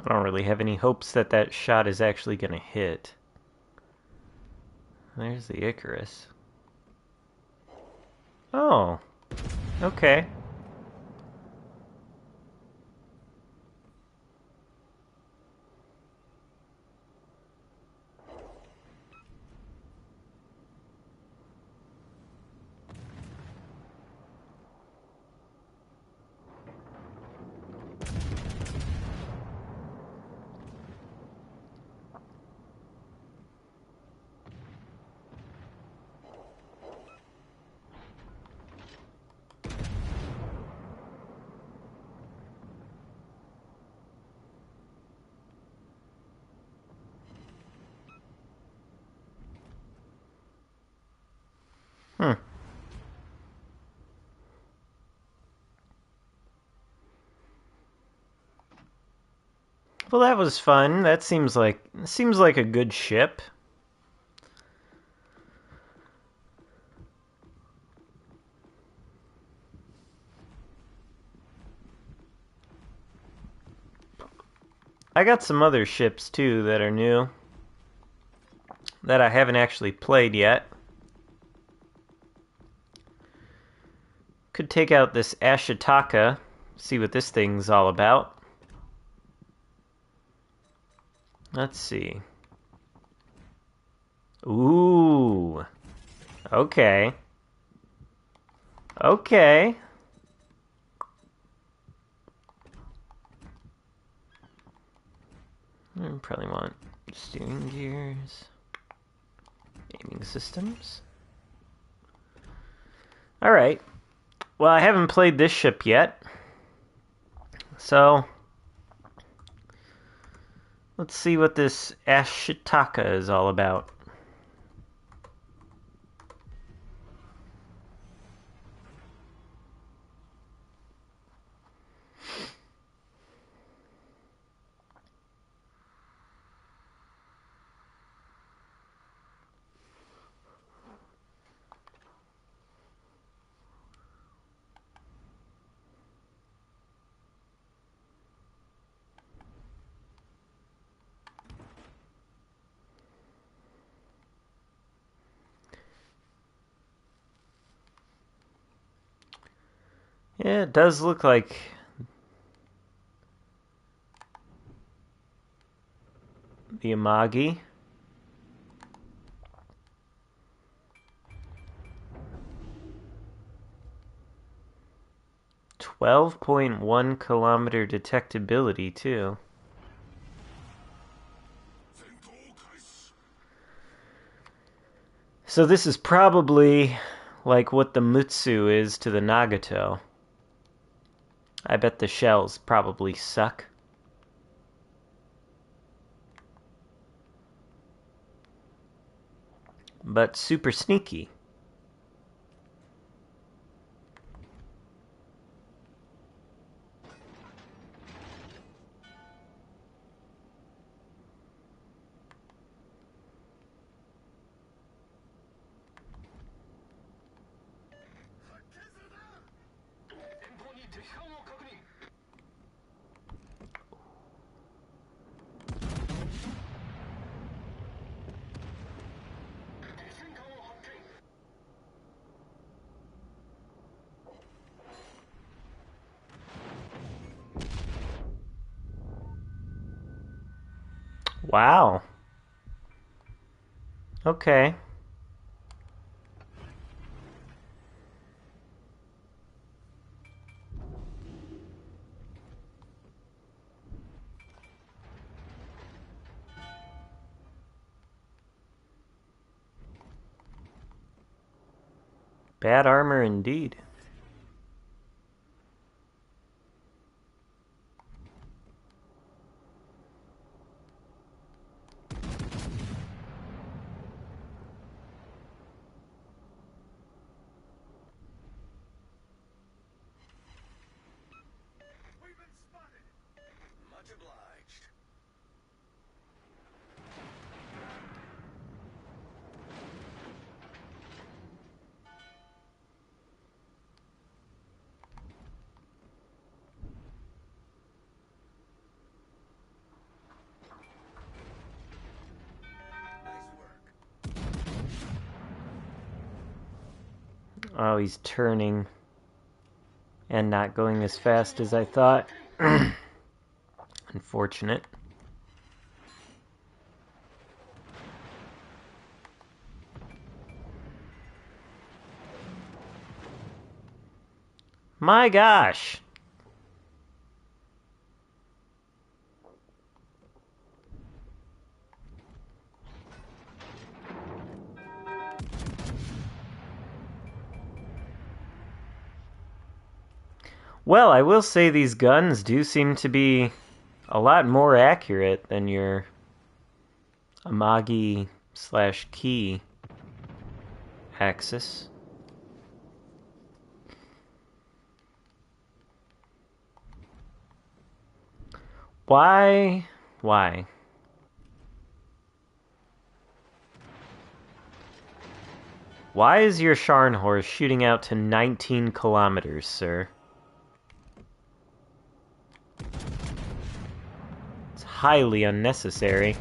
Speaker 1: I don't really have any hopes that that shot is actually going to hit. There's the Icarus. Oh, okay. Hmm. Well, that was fun. That seems like a good ship. I got some other ships too that are new that I haven't actually played yet. Could take out this Ashitaka, see what this thing's all about. Let's see. Ooh. Okay. Okay. I probably want steering gears. Aiming systems. Alright. Well, I haven't played this ship yet. So, let's see what this Ashitaka is all about. Yeah, it does look like the Amagi. .1 kilometer detectability too. So this is probably like what the Mutsu is to the Nagato. I bet the shells probably suck. But super sneaky. Wow. Okay. Bad armor indeed.
Speaker 2: We've been spotted. Much obliged. Nice work.
Speaker 1: Oh, he's turning. And not going as fast as I thought. Unfortunate. My gosh! Well, I will say these guns do seem to be a lot more accurate than your Amagi/Key Axis. Why? Why? Why is your Scharnhorst shooting out to 19 kilometers, sir? It's highly unnecessary.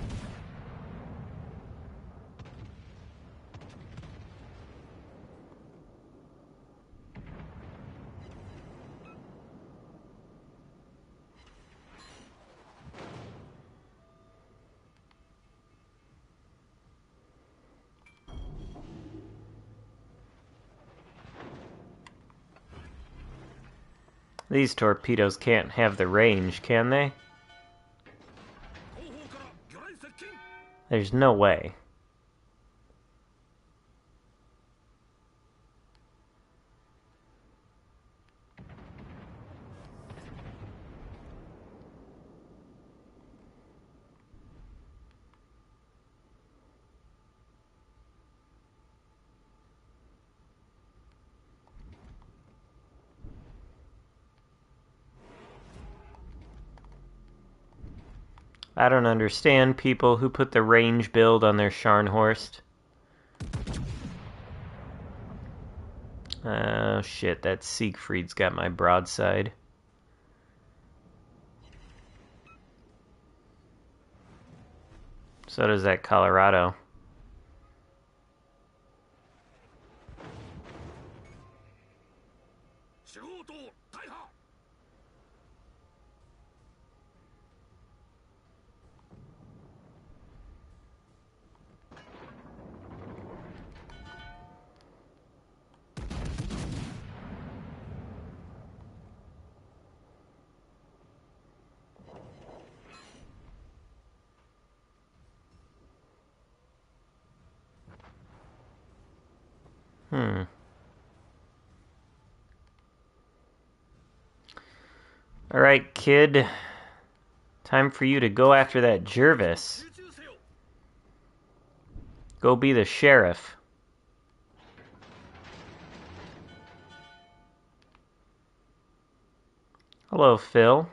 Speaker 1: These torpedoes can't have the range, can they? There's no way. I don't understand people who put the range build on their Scharnhorst. Oh shit, that Siegfried's got my broadside. So does that Colorado. Alright, kid. Time for you to go after that Jervis. Go be the sheriff. Hello, Phil.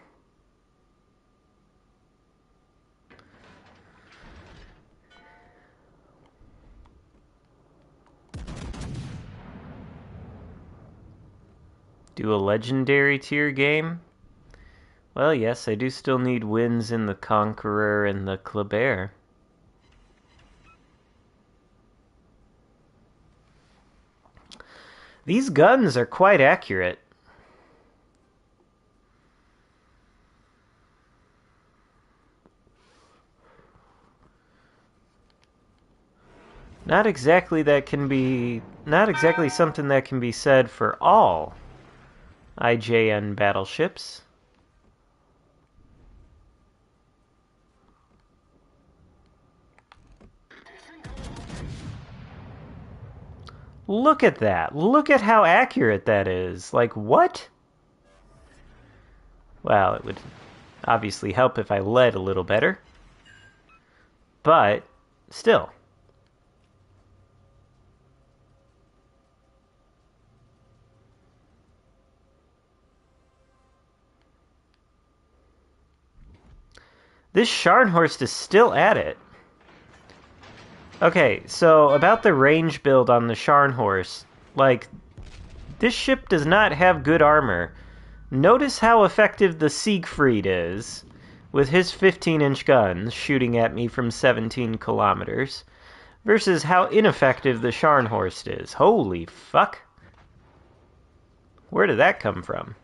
Speaker 1: Do a legendary tier game? Well, yes, I do still need wins in the Conqueror and the Kleber. These guns are quite accurate. Not exactly something that can be said for all IJN battleships. Look at that. Look at how accurate that is. Like, what? Well, it would obviously help if I led a little better. But, still. This Scharnhorst is still at it. Okay, so about the range build on the Scharnhorst. Like, this ship does not have good armor. Notice how effective the Siegfried is, with his 15-inch guns shooting at me from 17 kilometers, versus how ineffective the Scharnhorst is. Holy fuck. Where did that come from?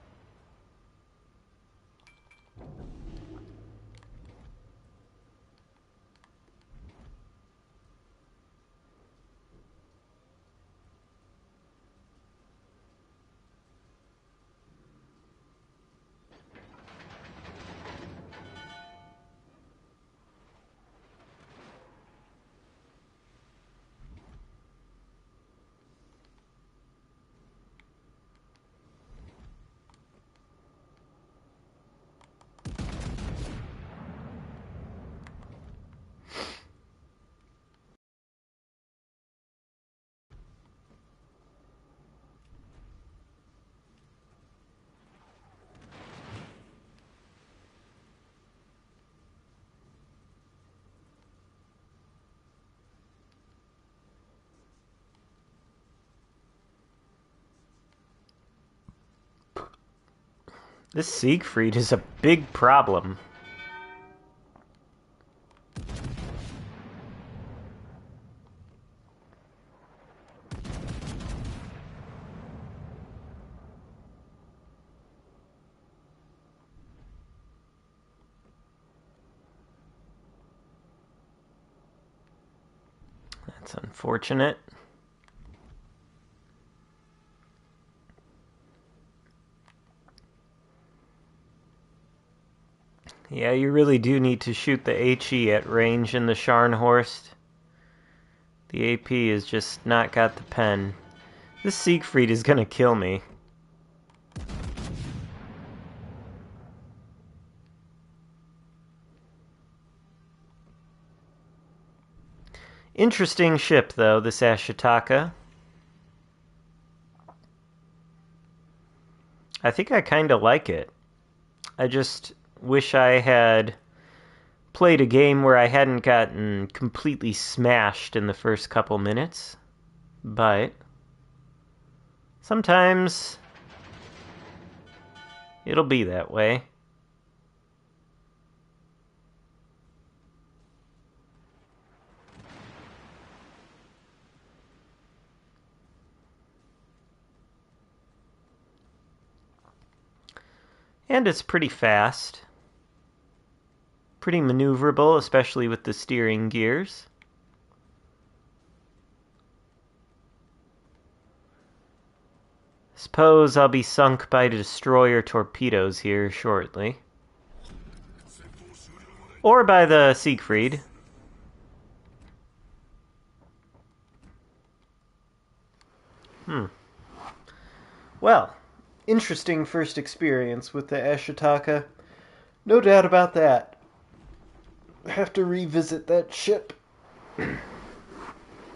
Speaker 1: This Siegfried is a big problem. That's unfortunate. Yeah, you really do need to shoot the HE at range in the Scharnhorst. The AP has just not got the pen. This Siegfried is gonna kill me. Interesting ship, though, this Ashitaka. I think I kinda like it. I just wish I had played a game where I hadn't gotten completely smashed in the first couple minutes. But sometimes it'll be that way. And it's pretty fast. Pretty maneuverable, especially with the steering gears. Suppose I'll be sunk by destroyer torpedoes here shortly. Or by the Siegfried. Well, interesting first experience with the Ashitaka. No doubt about that. Have to revisit that ship.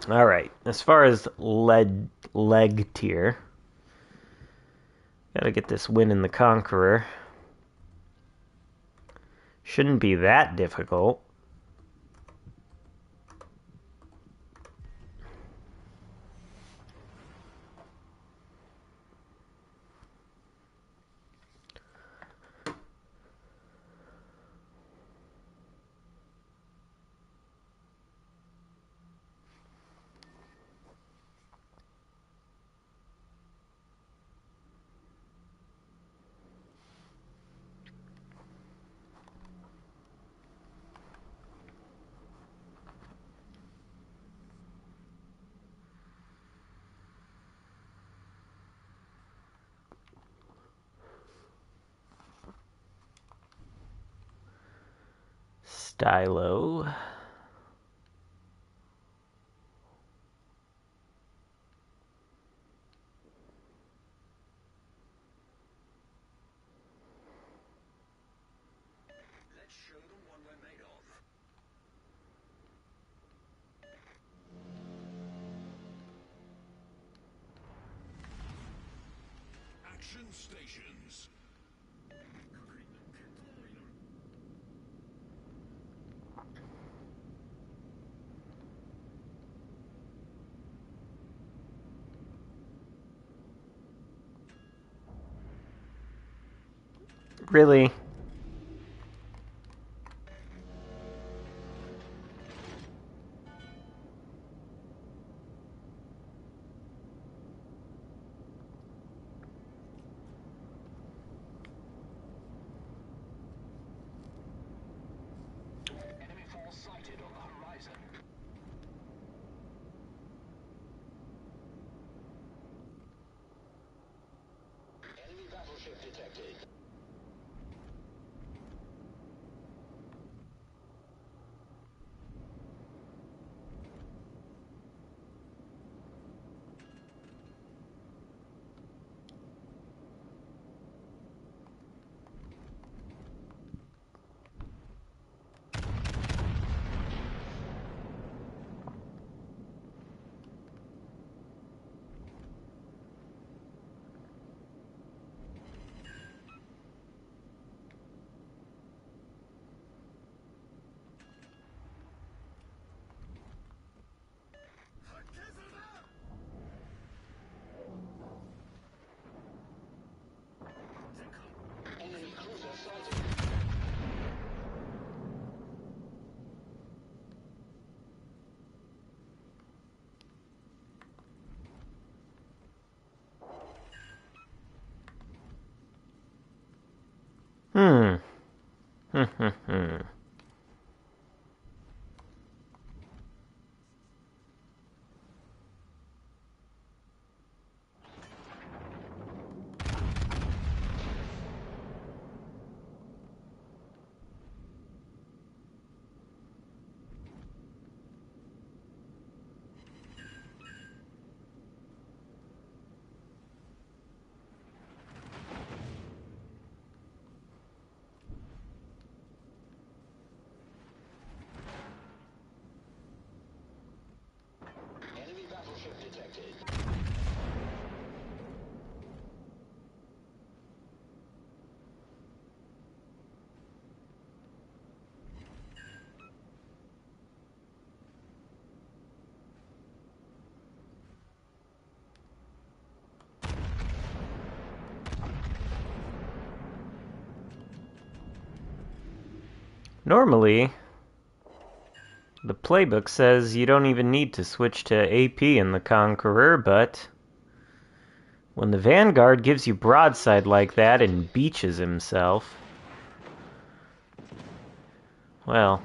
Speaker 1: Alright, as far as leg tier, gotta get this win in the Conqueror. Shouldn't be that difficult. Stylo.
Speaker 2: Let's show them what we're made of. Action stations.
Speaker 1: Really? Hmm.
Speaker 3: Enemy battleship detected.
Speaker 1: Normally, the playbook says you don't even need to switch to AP in the Conqueror, but when the Vanguard gives you broadside like that and beaches himself, well,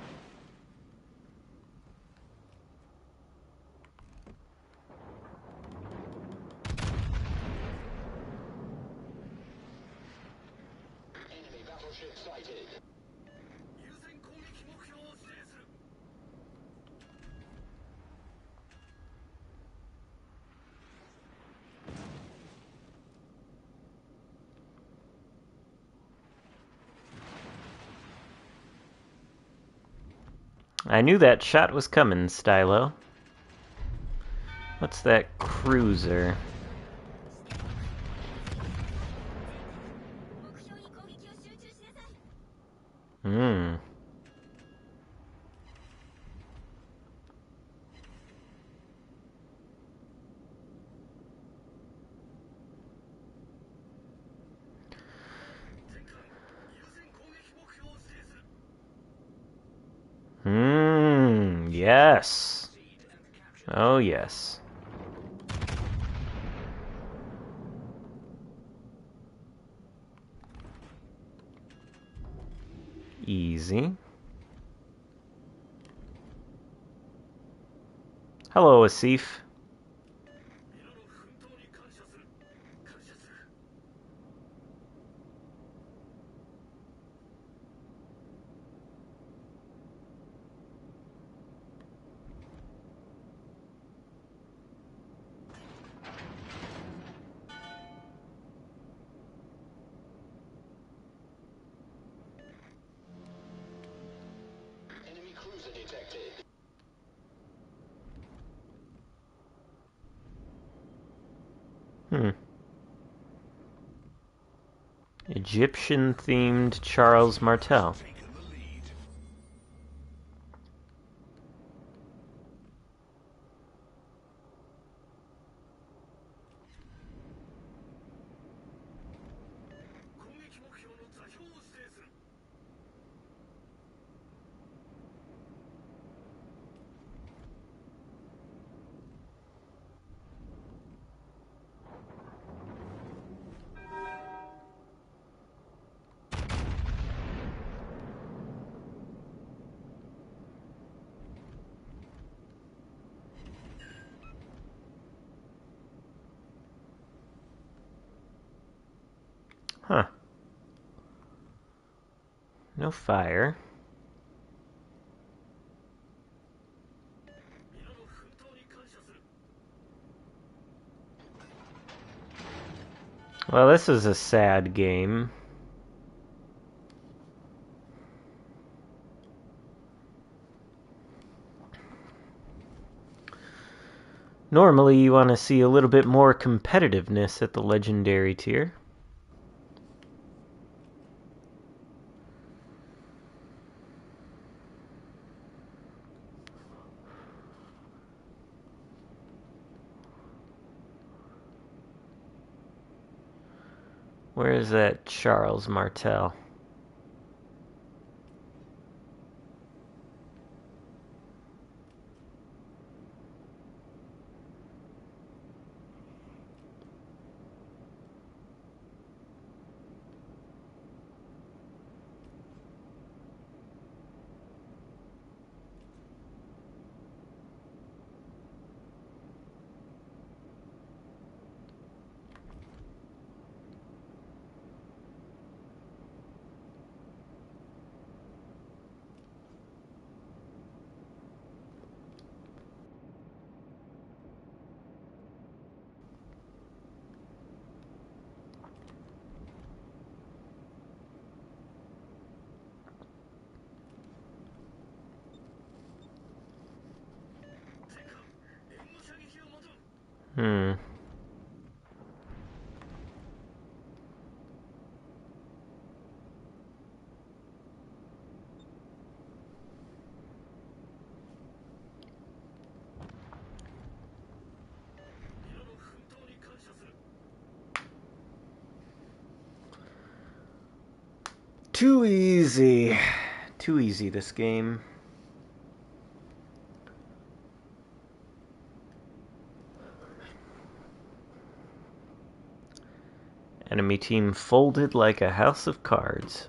Speaker 3: Enemy battleship sighted.
Speaker 1: I knew that shot was coming, Stylo. What's that cruiser? Hmm. Yes. Oh, yes. Easy. Hello, Asif.
Speaker 3: Enemy cruiser detected.
Speaker 1: Egyptian-themed Charles Martel.
Speaker 2: Taken the lead.
Speaker 1: Huh. No fire. Well, this is a sad game. Normally, you want to see a little bit more competitiveness at the legendary tier. Where is that Charles Martel? Hmm. Too easy. Too easy, this game. Enemy team folded like a house of cards.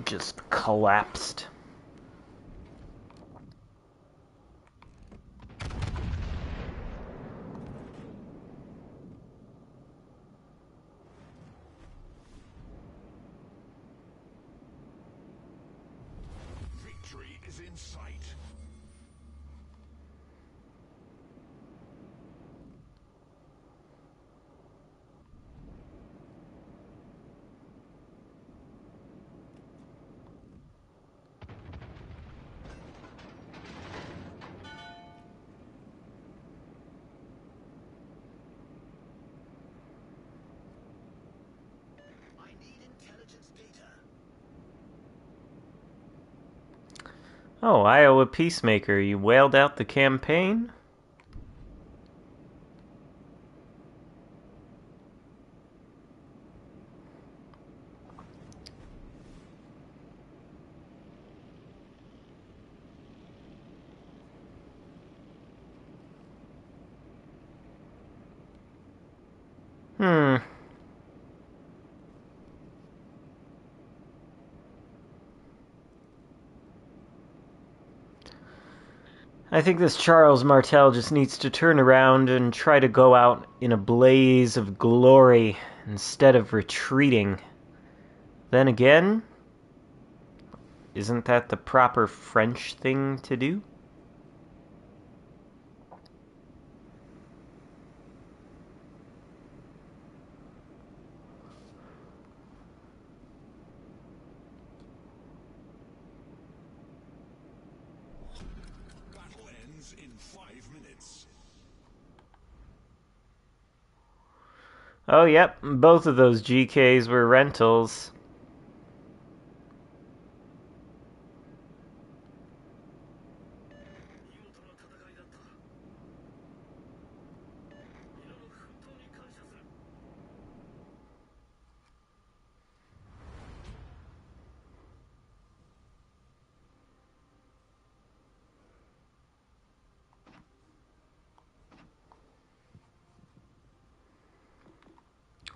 Speaker 1: Just collapsed.
Speaker 2: Victory is in sight.
Speaker 3: I need intelligence data.
Speaker 1: Oh, Iowa Peacemaker, you wailed out the campaign? Hmm. I think this Charles Martel just needs to turn around and try to go out in a blaze of glory instead of retreating. Then again, isn't that the proper French thing to do?
Speaker 2: Battle ends in 5 minutes.
Speaker 1: Oh, yep, both of those GKs were rentals.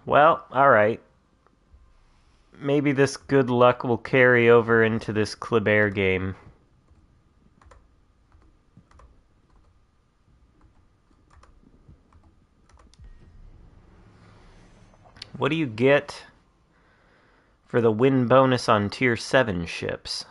Speaker 1: Well, alright. Maybe this good luck will carry over into this Kleber game. What do you get for the win bonus on Tier 7 ships?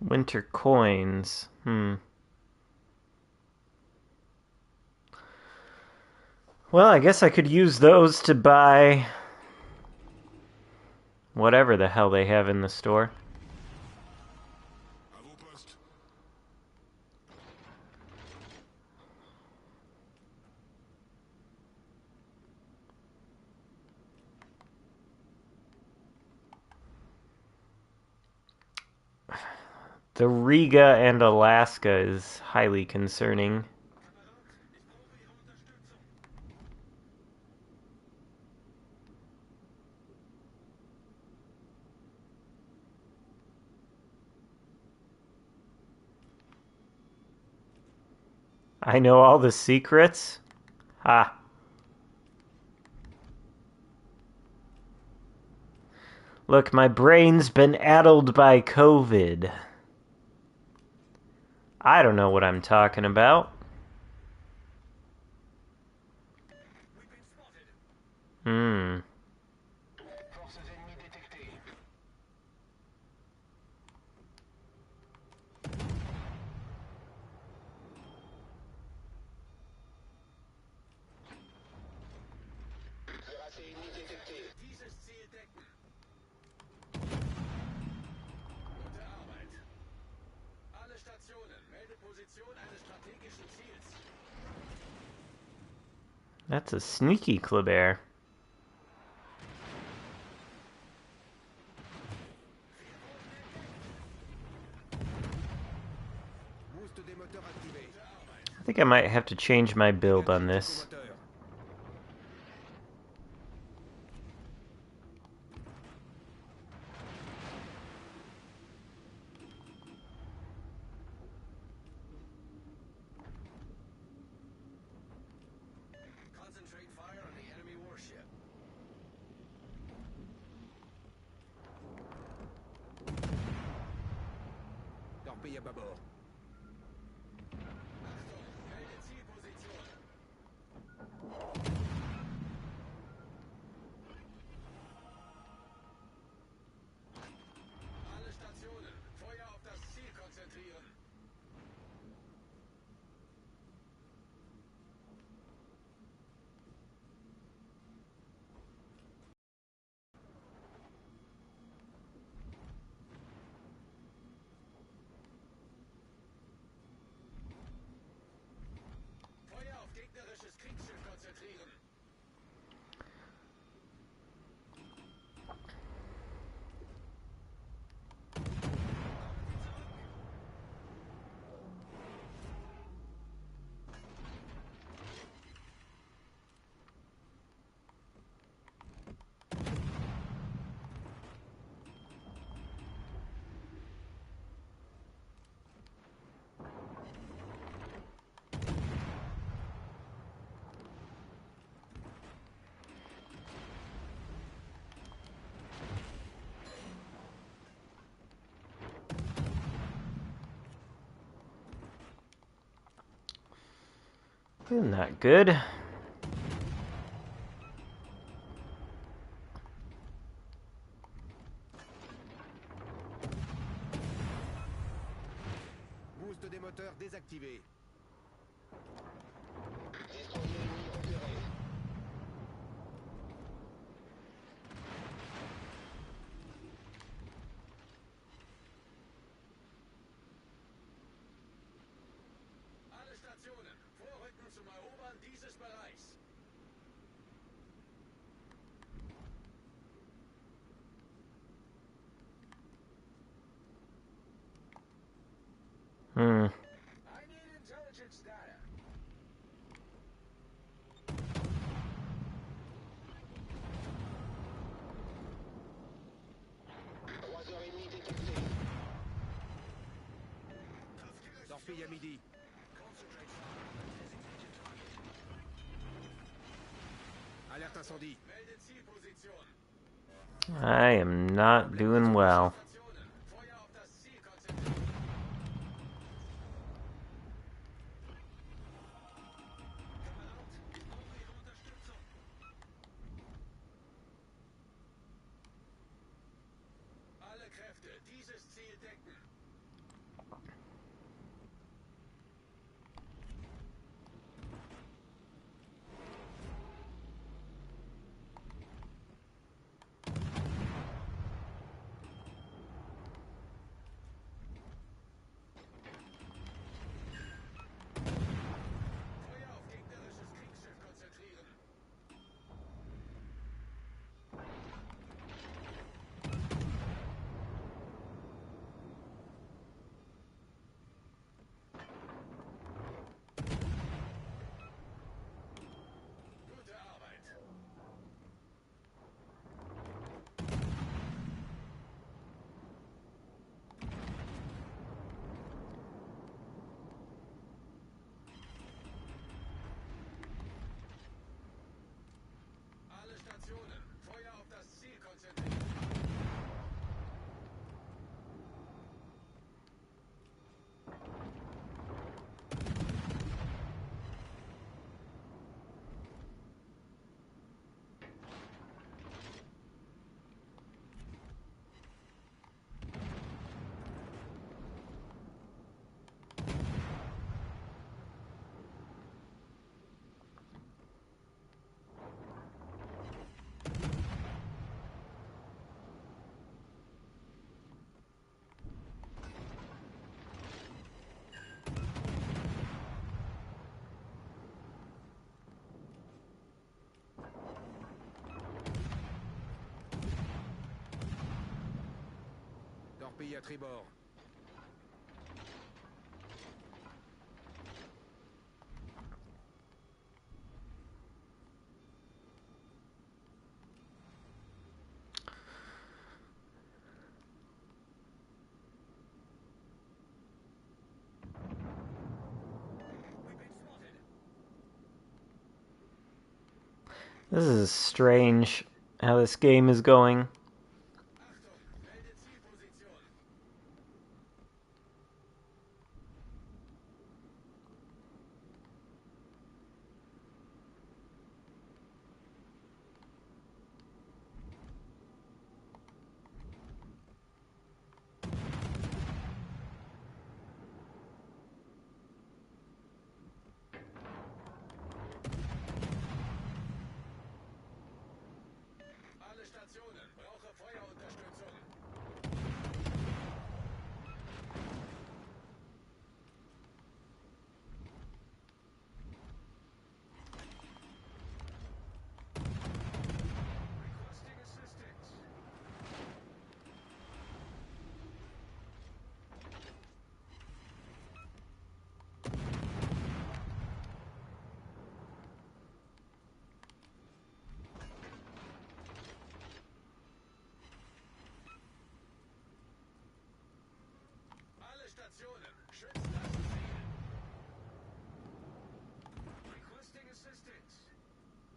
Speaker 1: Winter coins. Well, I guess I could use those to buy whatever the hell they have in the store.
Speaker 2: À vos postes.
Speaker 1: The Riga and Alaska is highly concerning. I know all the secrets? Ha. Look, my brain's been addled by COVID. I don't know what I'm talking about.
Speaker 2: We've been spotted.
Speaker 3: Forces ennemies détectées. Cuirassé ennemi détecté.
Speaker 2: Dieses Ziel decken. Gute Arbeit. Alle Stationen, melde Position eines strategischen Ziels.
Speaker 1: That's a sneaky Kleber.
Speaker 2: Boost des moteurs activé.
Speaker 1: I think I might have to change my build on this.
Speaker 2: Concentrate fire on the enemy warship.
Speaker 4: Torpille à bâbord.
Speaker 2: Achtung, melde Zielposition. Alle Stationen, Feuer auf das Ziel konzentrieren. Feuer auf gegnerisches Kriegsschiff konzentrieren.
Speaker 1: Isn't that good?
Speaker 4: Boost des moteurs désactivé.
Speaker 3: Destroyer ennemi repéré.
Speaker 2: Alle Stationen, vorrücken zum Erobern dieses Bereichs.
Speaker 4: Torpille à midi.
Speaker 2: Concentrate fire on the designated target.
Speaker 4: Alerte incendie.
Speaker 2: Melde Zielposition.
Speaker 1: I am not doing well.
Speaker 2: Stationen. Feuer auf das Ziel konzentrieren. Out. Ich brauche Ihre Unterstützung. Alle Kräfte, dieses Ziel decken. Feuer auf gegnerisches Kriegsschiff konzentrieren. Gute Arbeit. Alle Stationen. Feuer auf das Ziel konzentrieren.
Speaker 4: Torpille à tribord.
Speaker 2: We've been spotted.
Speaker 1: This is strange how this game is going.
Speaker 2: Achtung, melde Zielposition. Alle Stationen. Brauche Feuerunterstützung. Requesting assistance. Alle Stationen. Schützt das Ziel. Requesting assistance.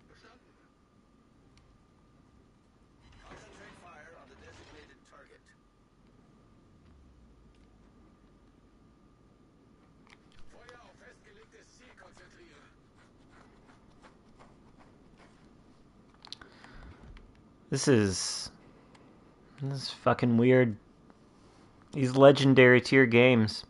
Speaker 2: Verstanden. Concentrate fire on the designated target. Feuer auf festgelegtes Ziel konzentrieren.
Speaker 1: This is fucking weird. These legendary tier games.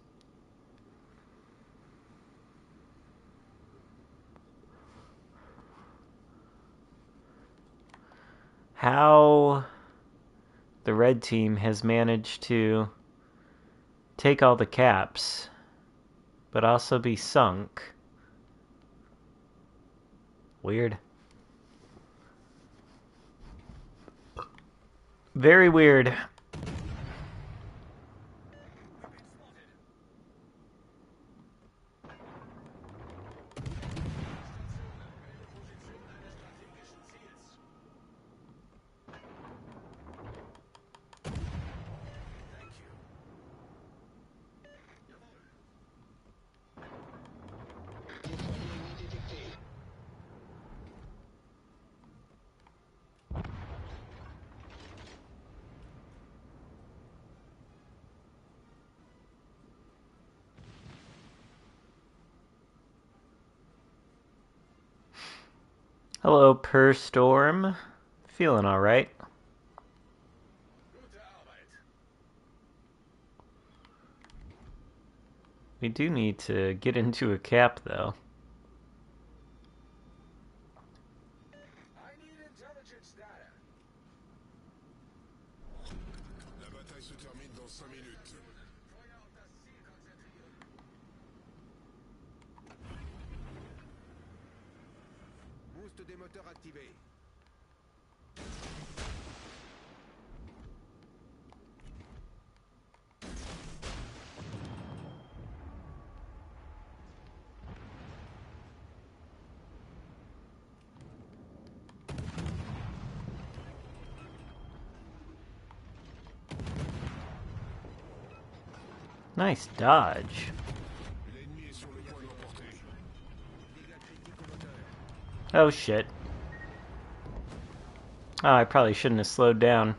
Speaker 1: How the red team has managed to take all the caps, but also be sunk. Weird. Very weird.
Speaker 2: We've been spotted. Stationen. Melde Position eines strategischen Ziels. Thank you. Jawohl.
Speaker 1: Hello, Per Storm. Feeling alright.
Speaker 2: Gute Arbeit.
Speaker 1: We do need to get into a cap, though.
Speaker 2: I need intelligence data.
Speaker 4: La bataille se termine dans 5 minutes.
Speaker 2: Feuer auf das Ziel konzentrieren.
Speaker 4: Boost des moteurs activé.
Speaker 1: Nice dodge.
Speaker 4: L'ennemi est sur le point de l'emporter. Dégâts critiques au moteur.
Speaker 1: Oh shit. Oh, I probably shouldn't have slowed down.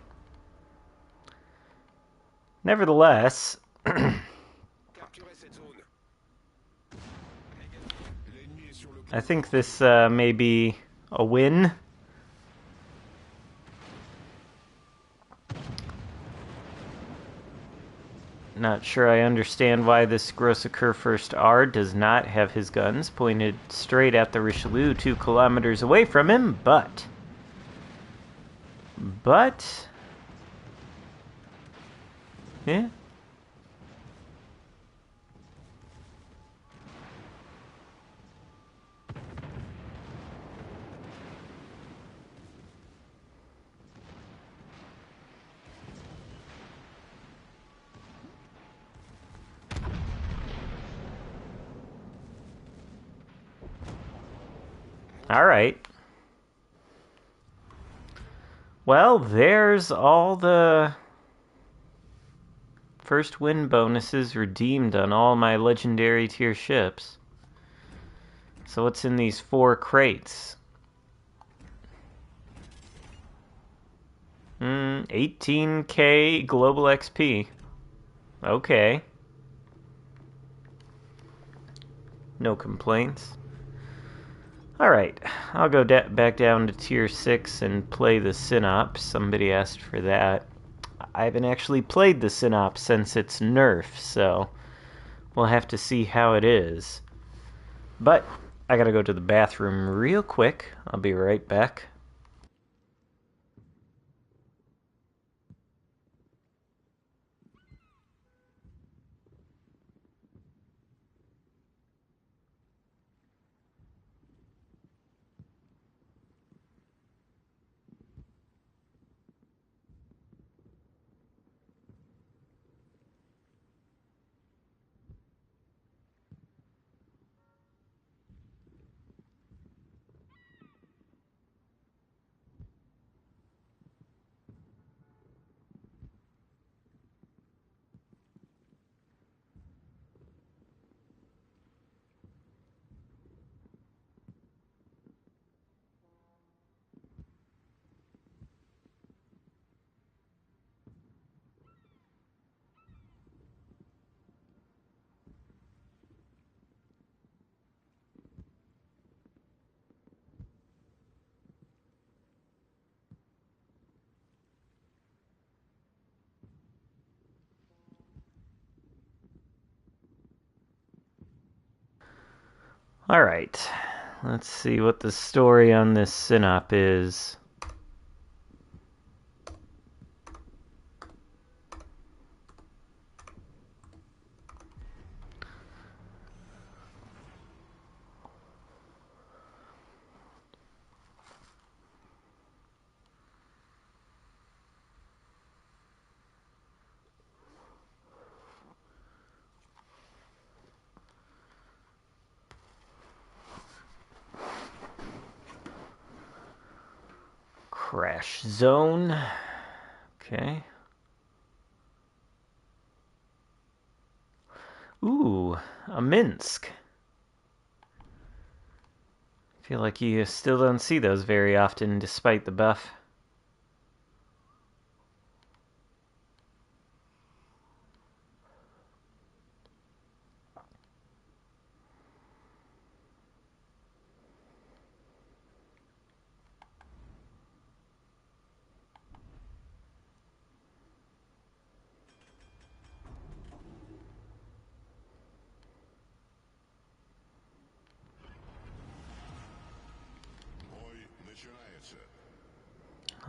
Speaker 1: Nevertheless,
Speaker 4: Capturez cette zone. L'ennemi est sur le point
Speaker 1: I
Speaker 4: de
Speaker 1: think
Speaker 4: l'emporter.
Speaker 1: this may be a win. Not sure I understand why this Grossaker First R does not have his guns pointed straight at the Richelieu 2 kilometers away from him, but... Yeah. Alright. Well, there's all the first win bonuses redeemed on all my legendary tier ships. So what's in these 4 crates? 18k global XP. Okay. No complaints. Alright, I'll go back down to tier 6 and play the Sinop. Somebody asked for that. I haven't actually played the Sinop since its nerf, so we'll have to see how it is. But I gotta go to the bathroom real quick. I'll be right back. Alright, let's see what the story on this Sinop is. Crash zone. Okay. Ooh, a Minsk. Feel like you still don't see those very often despite the buff.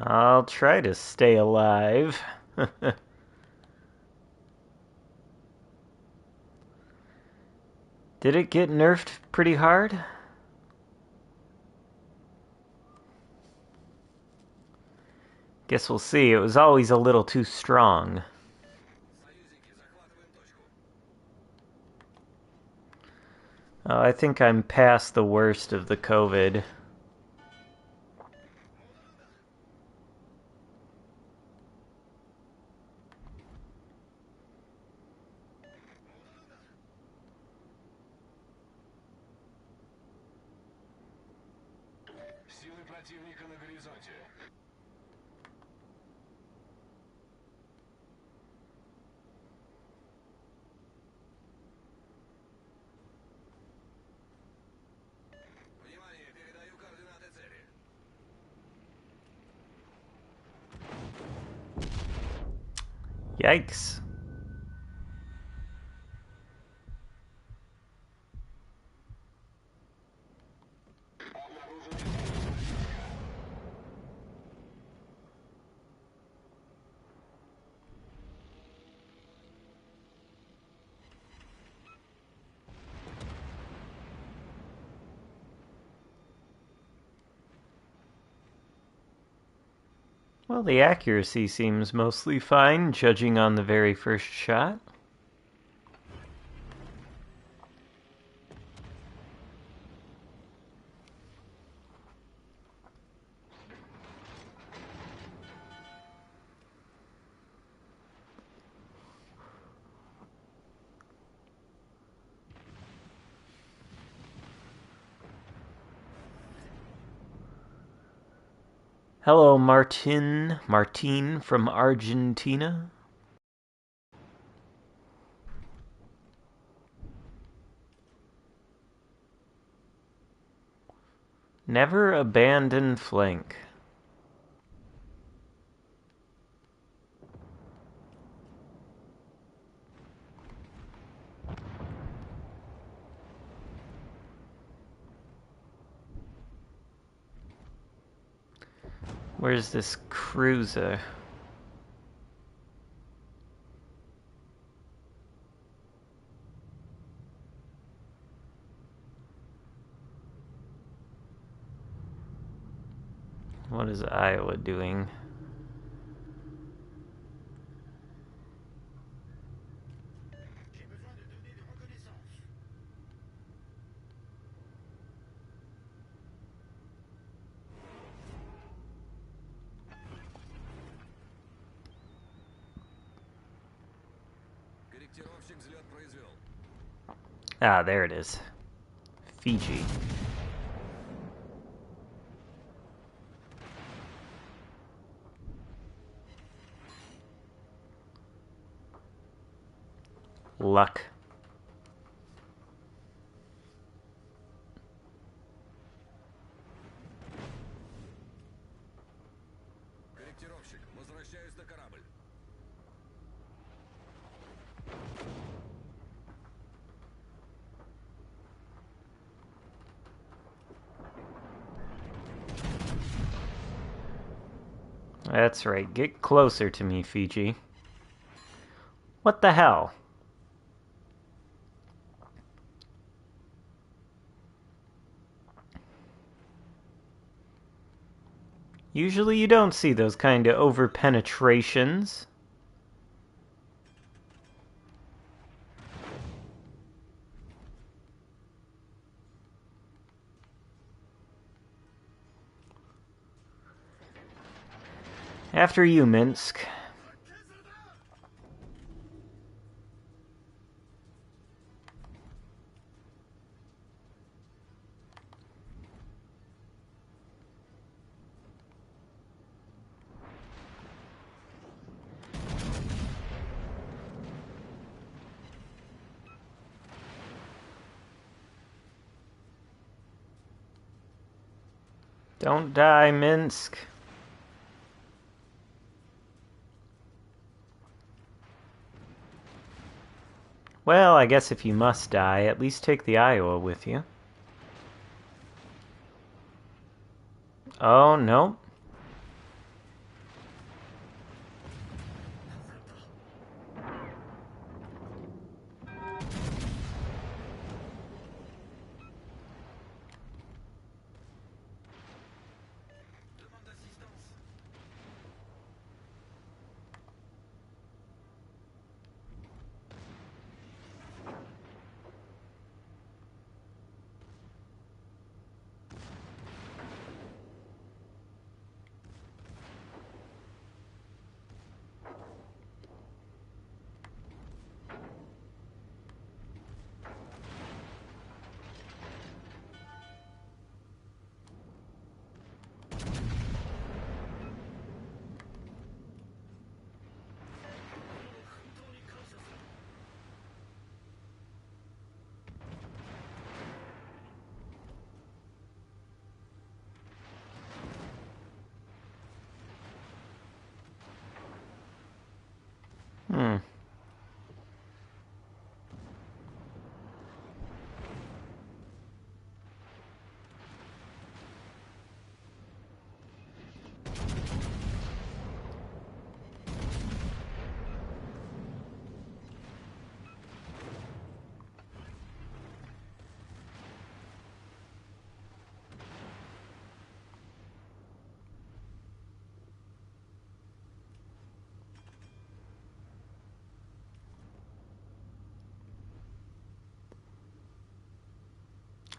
Speaker 1: I'll try to stay alive. Did it get nerfed pretty hard? Guess we'll see. It was always a little too strong. Oh, I think I'm past the worst of the COVID.
Speaker 3: Силы противника на горизонте.
Speaker 2: Внимание, передаю координаты цели.
Speaker 1: Yikes. Well, the accuracy seems mostly fine, judging on the very first shot. Hello, Martin from Argentina. Never abandon flank. Where's this cruiser? What is Iowa doing?
Speaker 4: J'ai besoin de données de reconnaissance.
Speaker 2: Корректировщик взлет произвел.
Speaker 1: Ah, there it is. Fiji. Luck.
Speaker 2: Корректировщик, возвращаюсь на корабль.
Speaker 1: That's right. Get closer to me, Fiji. What the hell? Usually you don't see those kind of over-penetrations. After you, Minsk. Don't die, Minsk. Well, I guess if you must die, at least take the Iowa with you. Oh, no.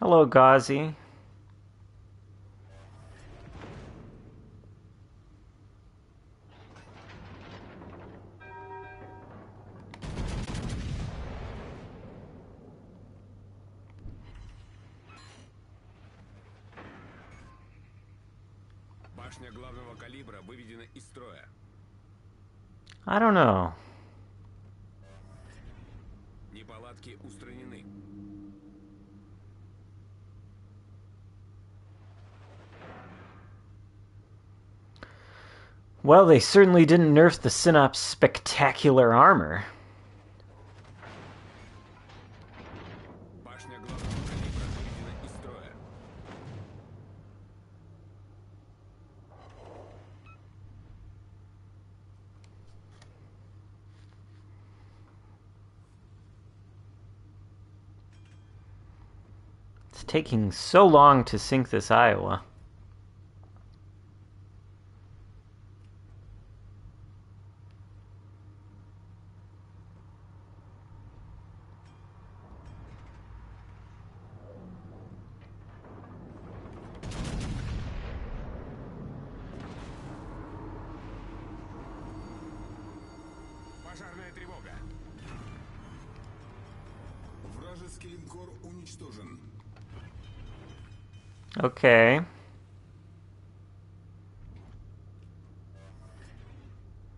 Speaker 1: Hello, Ghazi.
Speaker 3: Башня главного калибра выведена из строя.
Speaker 1: I don't know.
Speaker 3: Неполадки устранены.
Speaker 1: Well, they certainly didn't nerf the Sinop's spectacular armor.
Speaker 3: Башня главного калибра выведена из строя.
Speaker 1: It's taking so long to sink this Iowa.
Speaker 3: Пожарная тревога.
Speaker 4: Вражеский линкор уничтожен.
Speaker 1: Okay.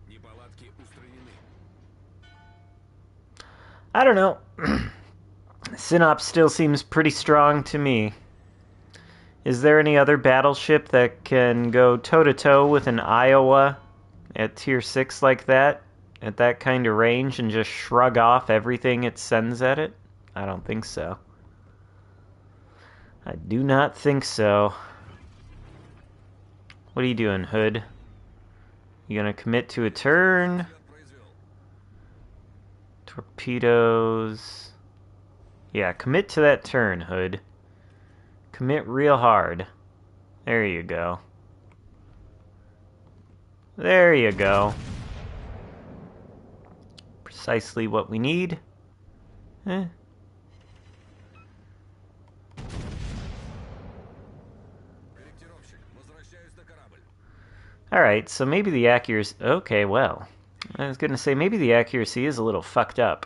Speaker 3: Неполадки устранены.
Speaker 1: I don't know. Sinop still seems pretty strong to me. Is there any other battleship that can go toe-to-toe with an Iowa at tier 6 like that? At that kind of range and just shrug off everything it sends at it? I don't think so. I do not think so. What are you doing, Hood? You gonna commit to a turn? Torpedoes. Yeah, commit to that turn, Hood. Commit real hard. There you go. There you go. Precisely what we need. Eh.
Speaker 2: Корректировщик, возвращаюсь на корабль.
Speaker 1: Alright, so maybe the accuracy... Okay, well. I was gonna say, maybe the accuracy is a little fucked up.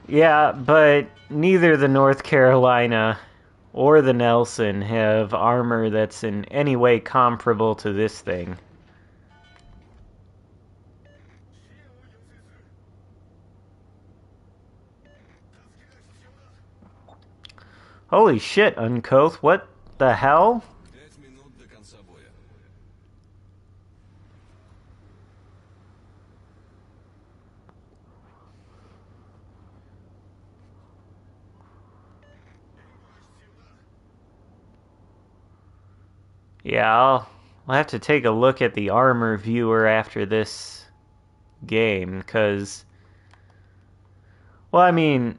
Speaker 1: Yeah, but neither the North Carolina or the Nelson have armor that's in any way comparable to this thing. Holy shit, Uncoth, what the hell?
Speaker 2: 5 минут до конца боя.
Speaker 1: Yeah, I'll have to take a look at the armor viewer after this game, because... Well, I mean,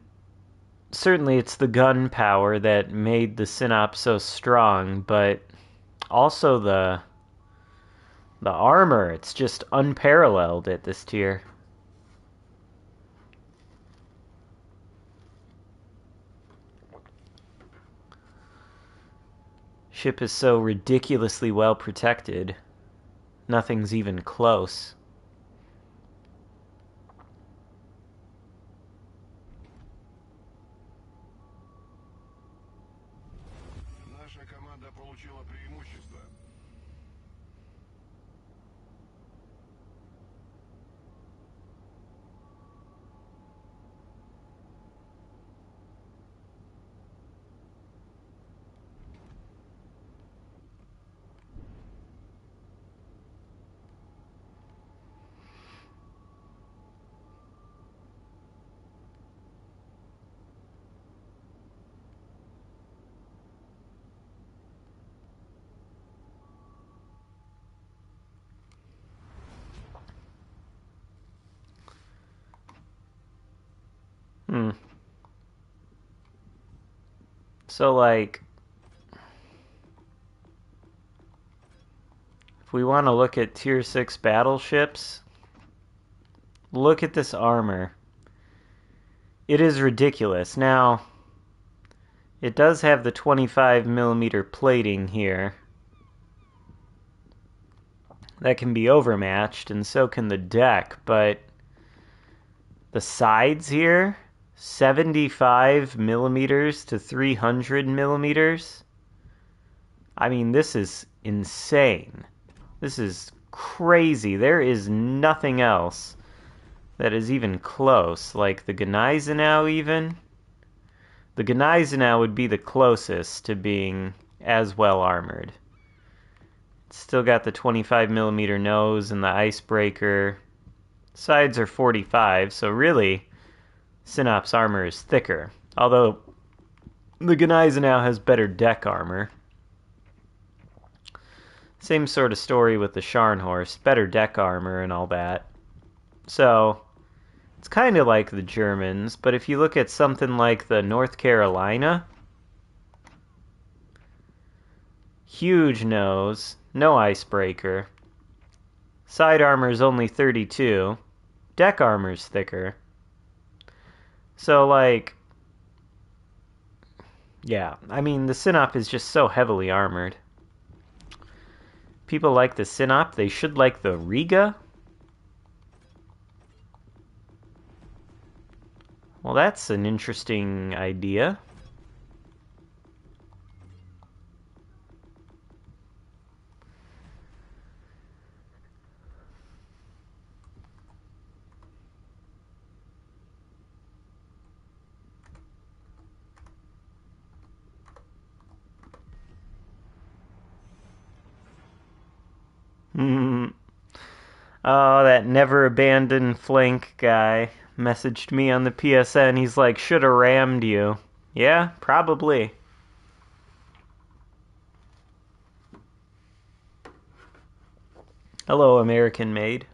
Speaker 1: certainly it's the gunpowder that made the Sinop so strong, but also the armor, it's just unparalleled at this tier. Ship is so ridiculously well protected. Nothing's even close.
Speaker 4: Наша команда получила преимущество.
Speaker 1: So, like... we want to look at tier 6 battleships, look at this armor. It is ridiculous. Now, it does have the 25mm plating here. That can be overmatched, and so can the deck, but the sides here, 75mm to 300mm. I mean, this is insane. This is crazy. There is nothing else that is even close. Like the Gneisenau even. The Gneisenau would be the closest to being as well armored. It's still got the 25mm nose and the icebreaker. Sides are 45, so really, Sinop's armor is thicker. Although, the Gneisenau has better deck armor. Same sort of story with the Scharnhorst, better deck armor and all that. So, it's kind of like the Germans, but if you look at something like the North Carolina, huge nose, no icebreaker, side armor is only 32, deck armor's thicker. So, like, yeah, I mean, the Sinop is just so heavily armored. People like the Sinop, they should like the Riga. Well, that's an interesting idea. Oh, that never abandoned flank guy messaged me on the PSN. He's like, shoulda rammed you. Yeah, probably. Hello, American Made.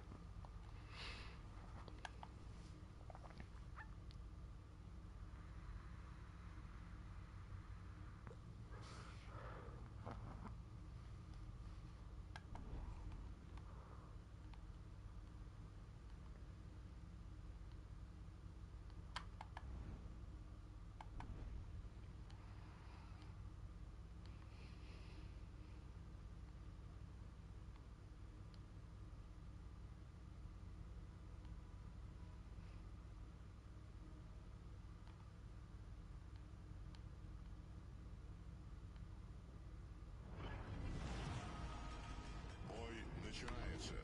Speaker 4: Бой начинается.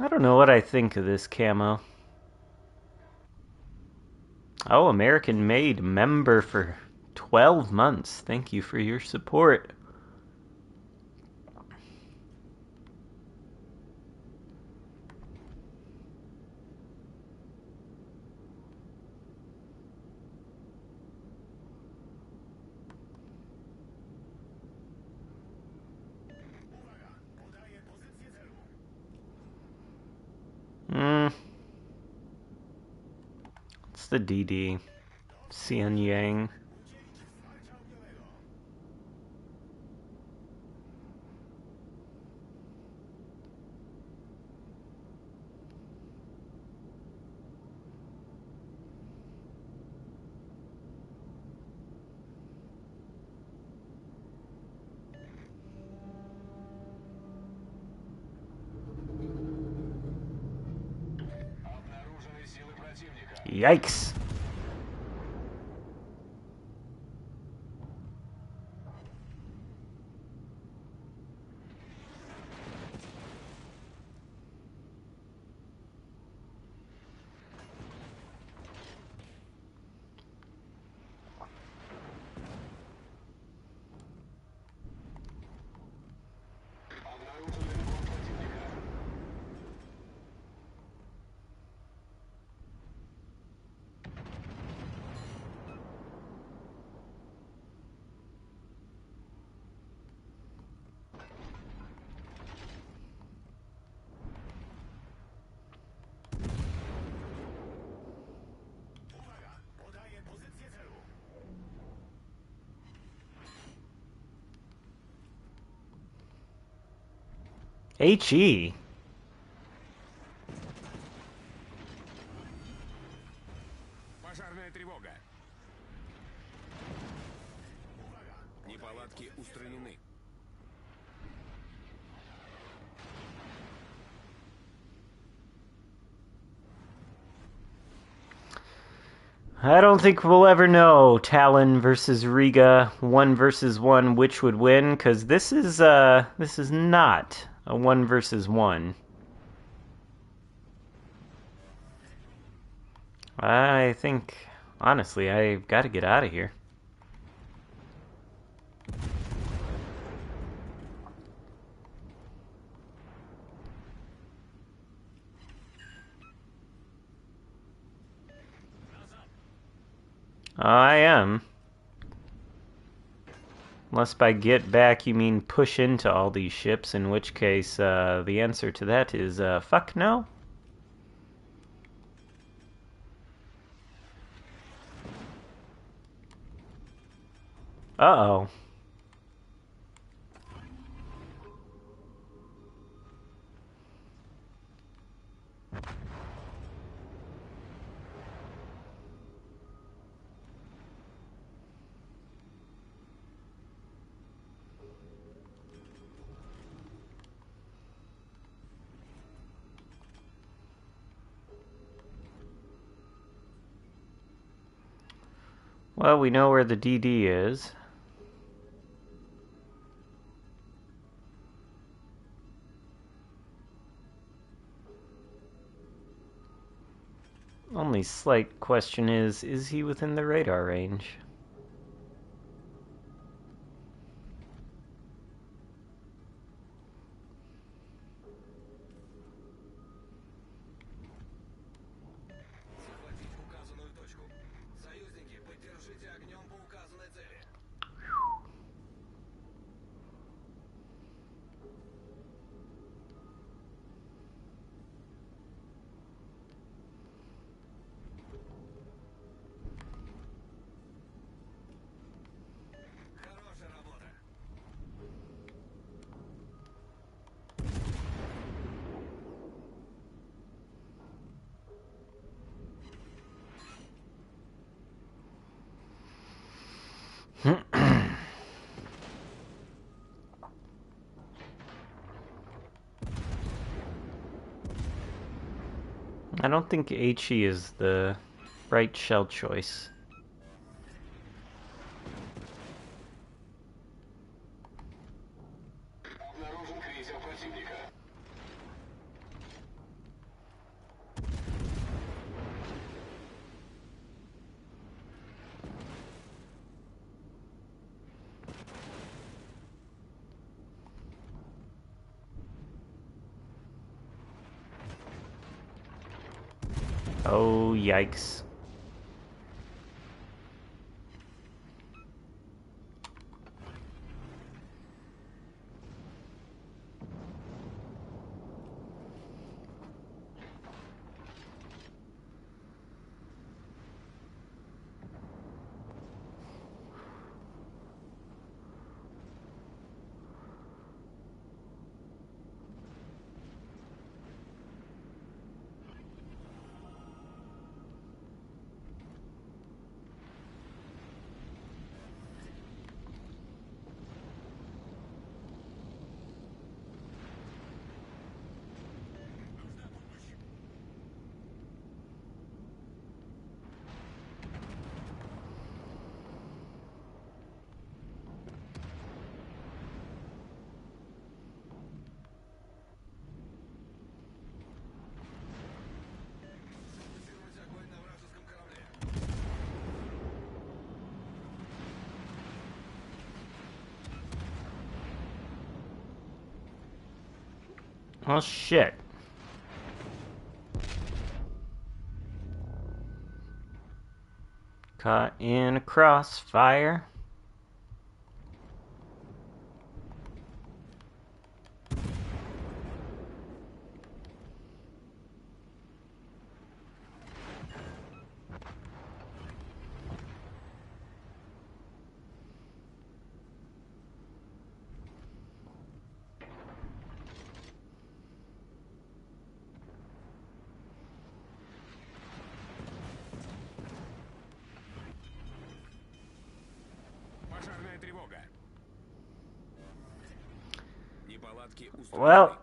Speaker 1: I don't know what I think of this camo. Oh, American Made member for 12 months. Thank you for your support.
Speaker 2: Podaję pozycję celu.
Speaker 1: It's the DD. Xian Yang.
Speaker 2: Udzielić wsparcia ognionego.
Speaker 4: Обнаружены силы противника.
Speaker 1: Yikes.
Speaker 4: Обнаружены ремонт противника.
Speaker 1: HE.
Speaker 3: Пожарная тревога. Неполадки устранены.
Speaker 1: I don't think we'll ever know Talon versus Riga 1 versus 1 which would win, because this is not a 1 versus 1. I think, honestly, I've got to get out of here. I am. Unless by get back you mean push into all these ships, in which case the answer to that is fuck no. Uh-oh. Well, we know where the DD is. Only slight question is he within the radar range?
Speaker 2: Захватить указанную точку. Союзники, поддержите огнем по указанной цели. Хорошая работа.
Speaker 1: I don't think HE is the right shell choice.
Speaker 4: Обнаружен крейсер противника.
Speaker 1: Oh, yikes.
Speaker 2: Фиксировать огонь на вражеском корабле.
Speaker 1: Oh, shit. Caught in a crossfire.
Speaker 3: тревога. Неполадки устранены.
Speaker 1: Well,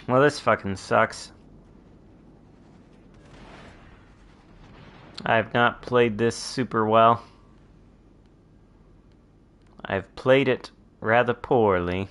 Speaker 1: well, this fucking sucks. I've not played this super well. I've played it rather poorly.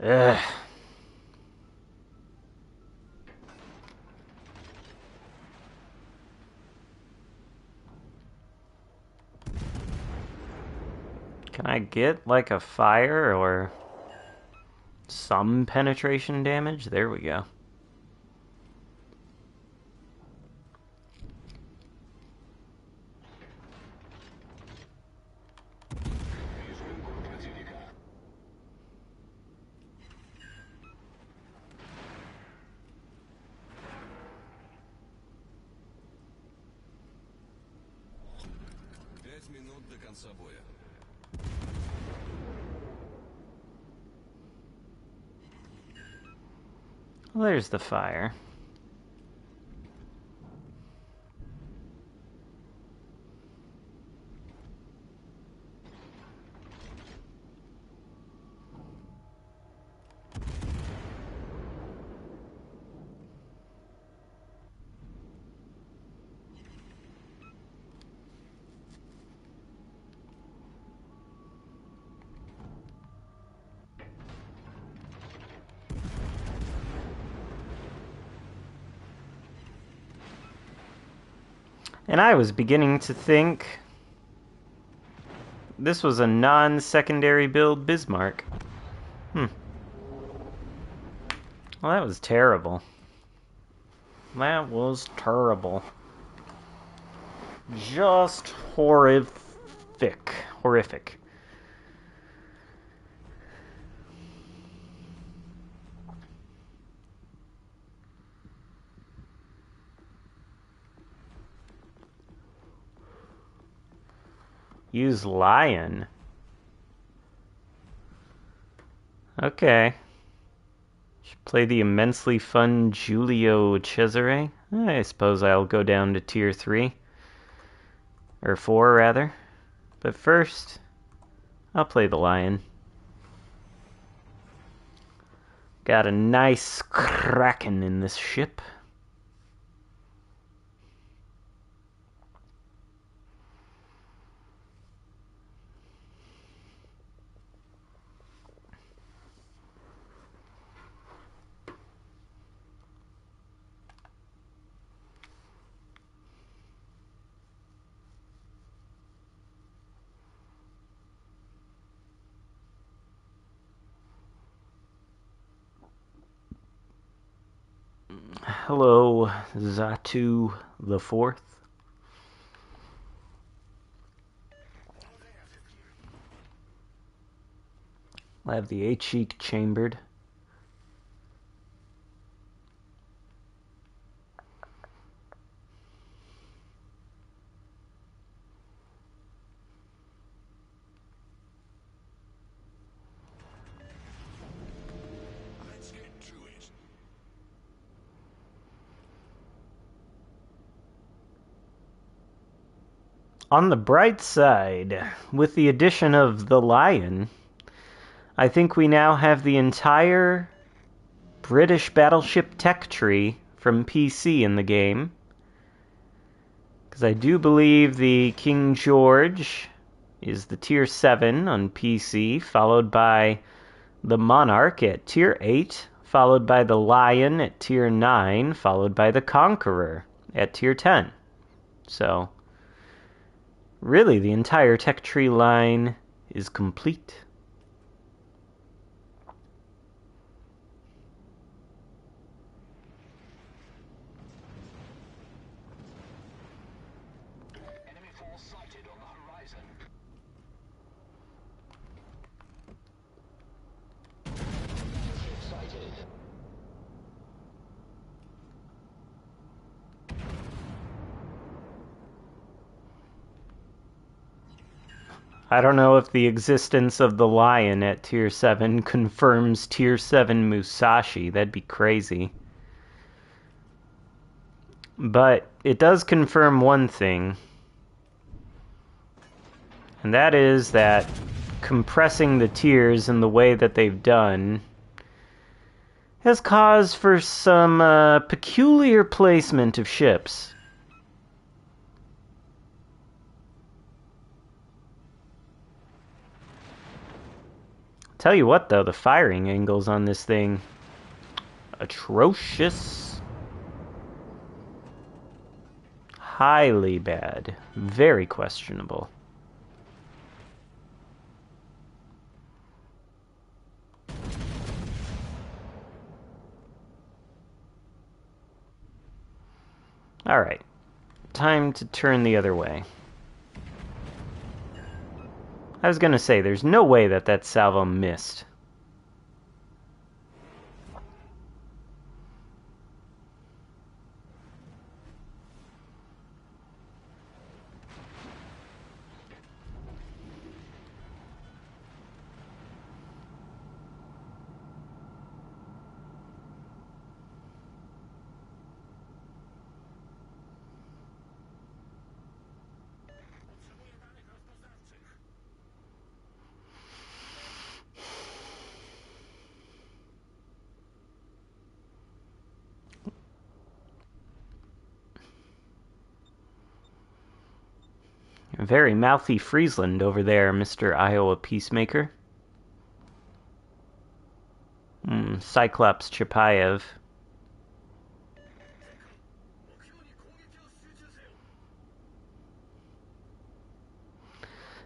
Speaker 1: Ugh. Can I get like a fire or some penetration damage? There we go.
Speaker 2: Минут до конца боя.
Speaker 1: Well, there's the fire. And I was beginning to think this was a non-secondary build Bismarck. Well, that was terrible. That was terrible. Just horrific. Horrific. Use lion. Okay. Should play the immensely fun Giulio Cesare. I suppose I'll go down to tier 3. Or 4, rather. But first, I'll play the lion. Got a nice Kraken in this ship. Hello, Zatu the Fourth. I'll have the A-cheek chambered.
Speaker 4: Let's get to it.
Speaker 1: On the bright side, with the addition of the Lion, I think we now have the entire British battleship tech tree from PC in the game. Because I do believe the King George is the tier 7 on PC, followed by the Monarch at tier 8, followed by the Lion at tier 9, followed by the Conqueror at tier 10. So, really, the entire tech tree line is complete.
Speaker 2: Enemy force sighted on the horizon. Battleship sighted.
Speaker 1: I don't know if the existence of the Lion at tier 7 confirms tier 7 Musashi. That'd be crazy. But it does confirm one thing, and that is that compressing the tiers in the way that they've done has caused for some peculiar placement of ships. Tell you what, though, the firing angles on this thing, atrocious. Highly bad. Very questionable. Alright. Time to turn the other way. I was gonna say, there's no way that that salvo missed.
Speaker 4: Potrzebuję danych rozpoznawczych.
Speaker 1: Very mouthy Friesland over there, Mr. Iowa Peacemaker. Cyclops Chapayev.
Speaker 2: 目標に攻撃を集中せよ。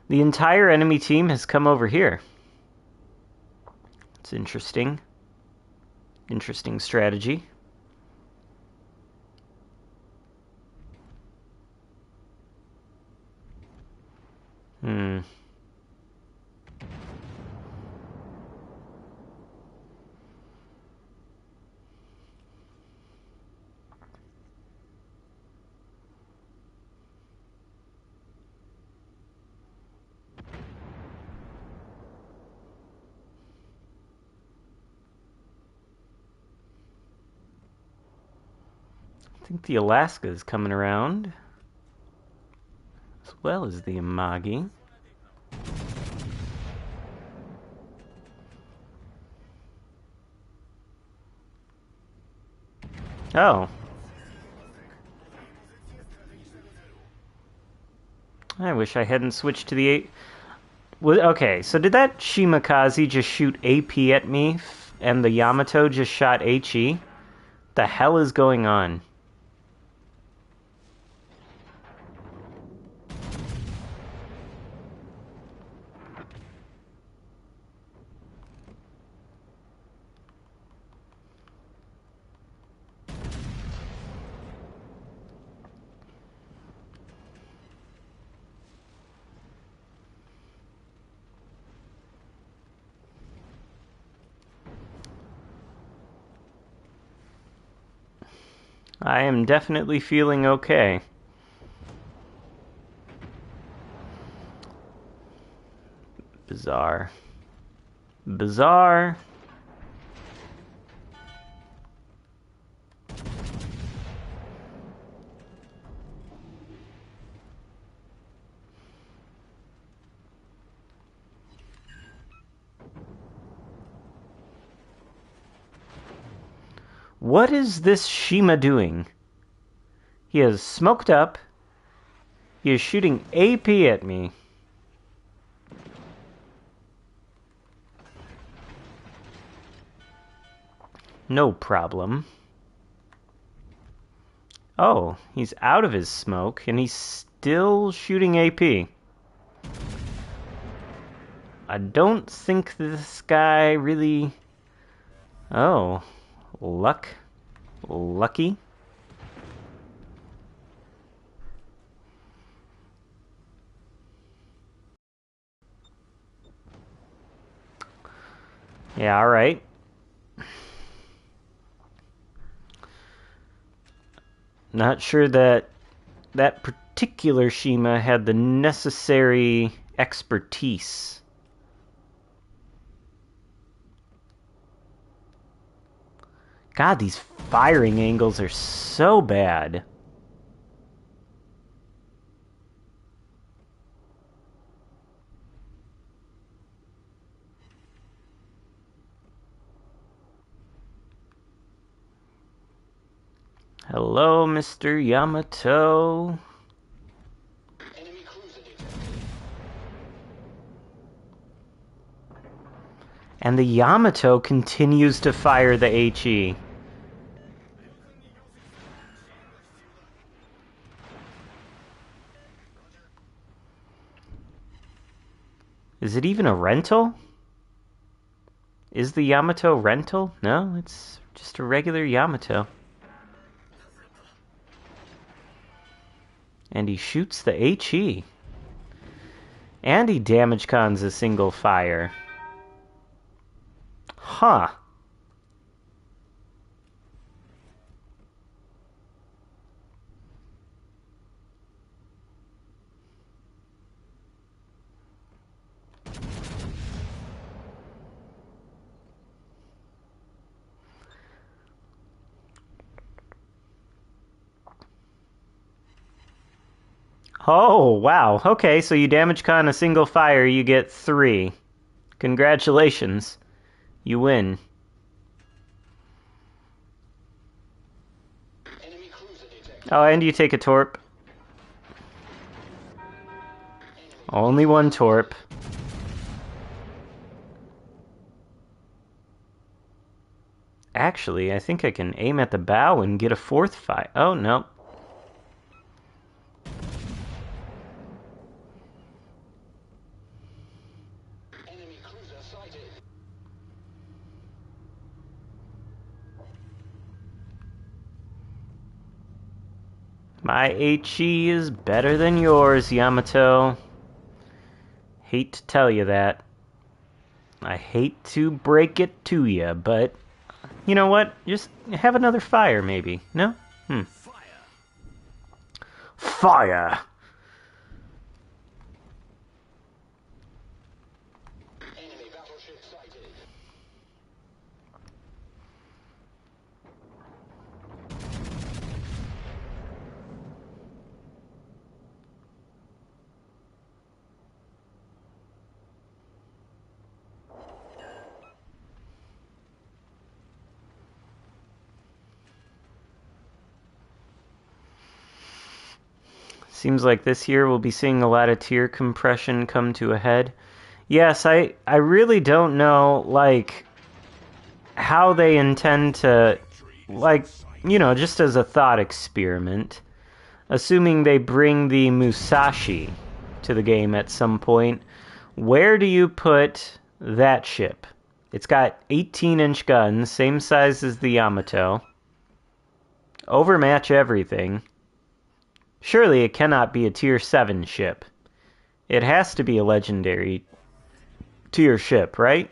Speaker 1: The entire enemy team has come over here. It's interesting. Interesting strategy. I think the Alaska is coming around, as well as the Amagi. Oh. I wish I hadn't switched to the 8. Okay, so did that Shimakaze just shoot AP at me, and the Yamato just shot HE? The hell is going on? I am definitely feeling okay. Bizarre. Bizarre. What is this Shima doing? He has smoked up. He is shooting AP at me. No problem. Oh, he's out of his smoke, and he's still shooting AP. I don't think this guy really... Oh, lucky. Yeah, alright. Not sure that that particular Shima had the necessary expertise. God, these firing angles are so bad. Hello, Mr. Yamato.
Speaker 2: Enemy cruiser detected.
Speaker 1: And the Yamato continues to fire the HE. Is it even a rental? Is the Yamato rental? No, it's just a regular Yamato. And he shoots the HE. And he damage cons a single fire. Huh. Oh, wow. Okay, so you damage con a single fire, you get 3. Congratulations. You win.
Speaker 2: Enemy cruiser detected.
Speaker 1: Oh, and you take a torp. Only one torp. Actually, I think I can aim at the bow and get a 4th fire. Oh, no.
Speaker 2: Enemy cruiser sighted.
Speaker 1: My HE is better than yours, Yamato. Hate to tell you that. I hate to break it to you, but you know what? Just have another fire, maybe. No? Fire!
Speaker 2: Enemy battleship sighted.
Speaker 1: Seems like this year we'll be seeing a lot of tier compression come to a head. Yes, I really don't know, like, how they intend to, like, you know, just as a thought experiment, assuming they bring the Musashi to the game at some point, where do you put that ship? It's got 18-inch guns, same size as the Yamato. Overmatch everything. Surely it cannot be a tier 7 ship. It has to be a legendary tier ship, right?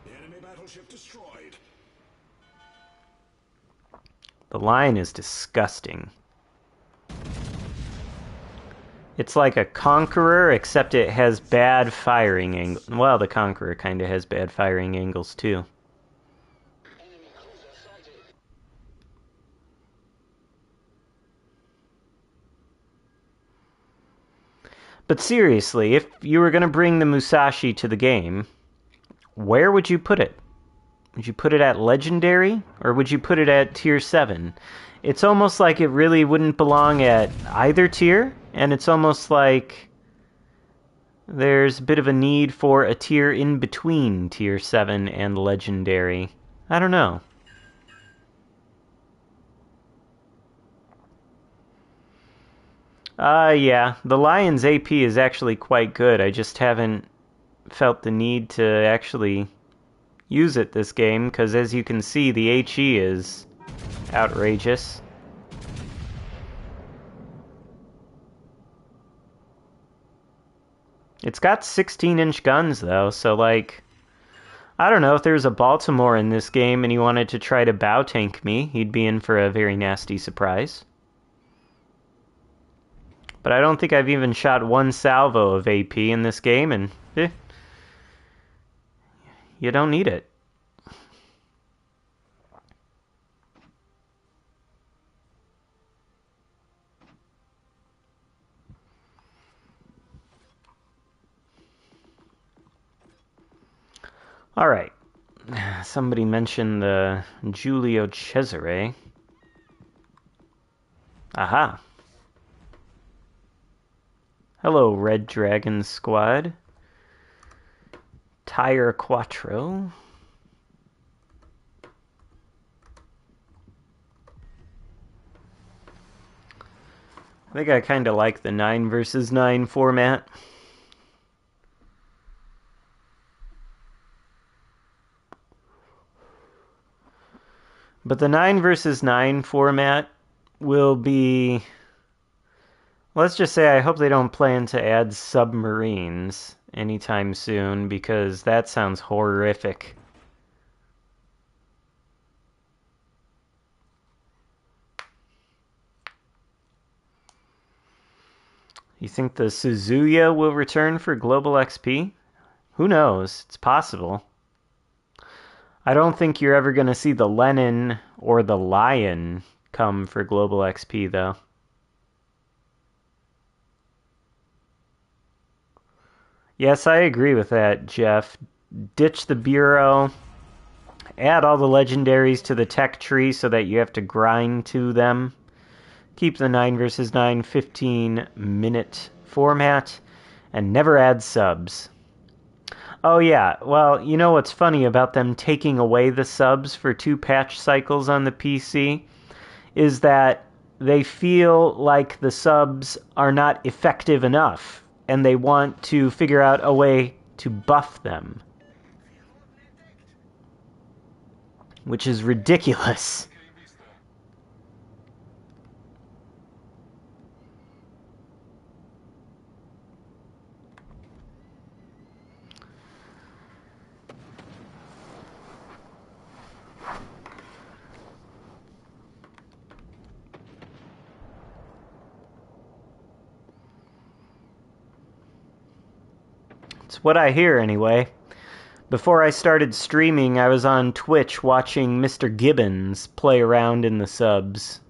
Speaker 4: Enemy battleship destroyed.
Speaker 1: The Lion is disgusting. It's like a Conqueror, except it has bad firing angles. Well, the Conqueror kind of has bad firing angles, too. But seriously, if you were going to bring the Musashi to the game, where would you put it? Would you put it at Legendary, or would you put it at Tier 7? It's almost like it really wouldn't belong at either tier, and it's almost like there's a bit of a need for a tier in between Tier 7 and Legendary. I don't know. Yeah, the Lion's AP is actually quite good. I just haven't felt the need to actually use it this game, because as you can see, the HE is outrageous. It's got 16-inch guns, though, so, like, I don't know, if there was a Baltimore in this game and he wanted to try to bow tank me, he'd be in for a very nasty surprise. But I don't think I've even shot one salvo of AP in this game, and you don't need it. All right. Somebody mentioned the Giulio Cesare. Aha. Hello, Red Dragon Squad. Tire Quattro. I think I kind of like the 9 versus 9 format. But the 9 versus 9 format will be... Let's just say I hope they don't plan to add submarines anytime soon, because that sounds horrific. You think the Suzuya will return for Global XP? Who knows? It's possible. I don't think you're ever going to see the Lenin or the Lion come for Global XP, though. Yes, I agree with that, Jeff. Ditch the Bureau. Add all the legendaries to the tech tree so that you have to grind to them. Keep the 9 versus 9 15-minute format. And never add subs. Oh yeah, well, you know what's funny about them taking away the subs for 2 patch cycles on the PC? Is that they feel like the subs are not effective enough, and they want to figure out a way to buff them. Which is ridiculous. It's what I hear, anyway. Before I started streaming, I was on Twitch watching Mr. Gibbons play around in the subs.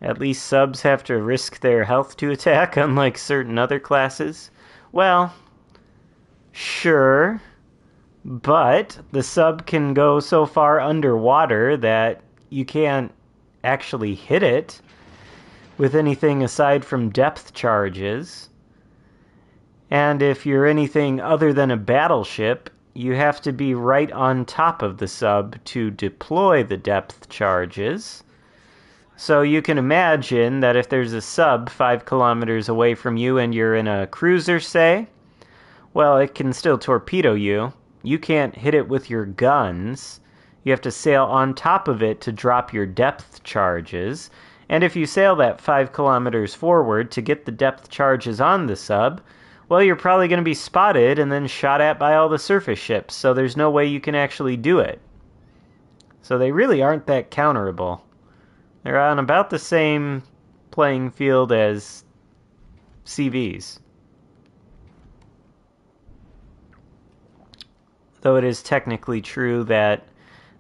Speaker 1: At least subs have to risk their health to attack, unlike certain other classes. Well, sure, but the sub can go so far underwater that you can't actually hit it with anything aside from depth charges. And if you're anything other than a battleship, you have to be right on top of the sub to deploy the depth charges. So you can imagine that if there's a sub 5 kilometers away from you and you're in a cruiser, say, well, it can still torpedo you. You can't hit it with your guns. You have to sail on top of it to drop your depth charges. And if you sail that 5 kilometers forward to get the depth charges on the sub, well, you're probably going to be spotted and then shot at by all the surface ships, so there's no way you can actually do it. So they really aren't that counterable. They're on about the same playing field as CVs. Though it is technically true that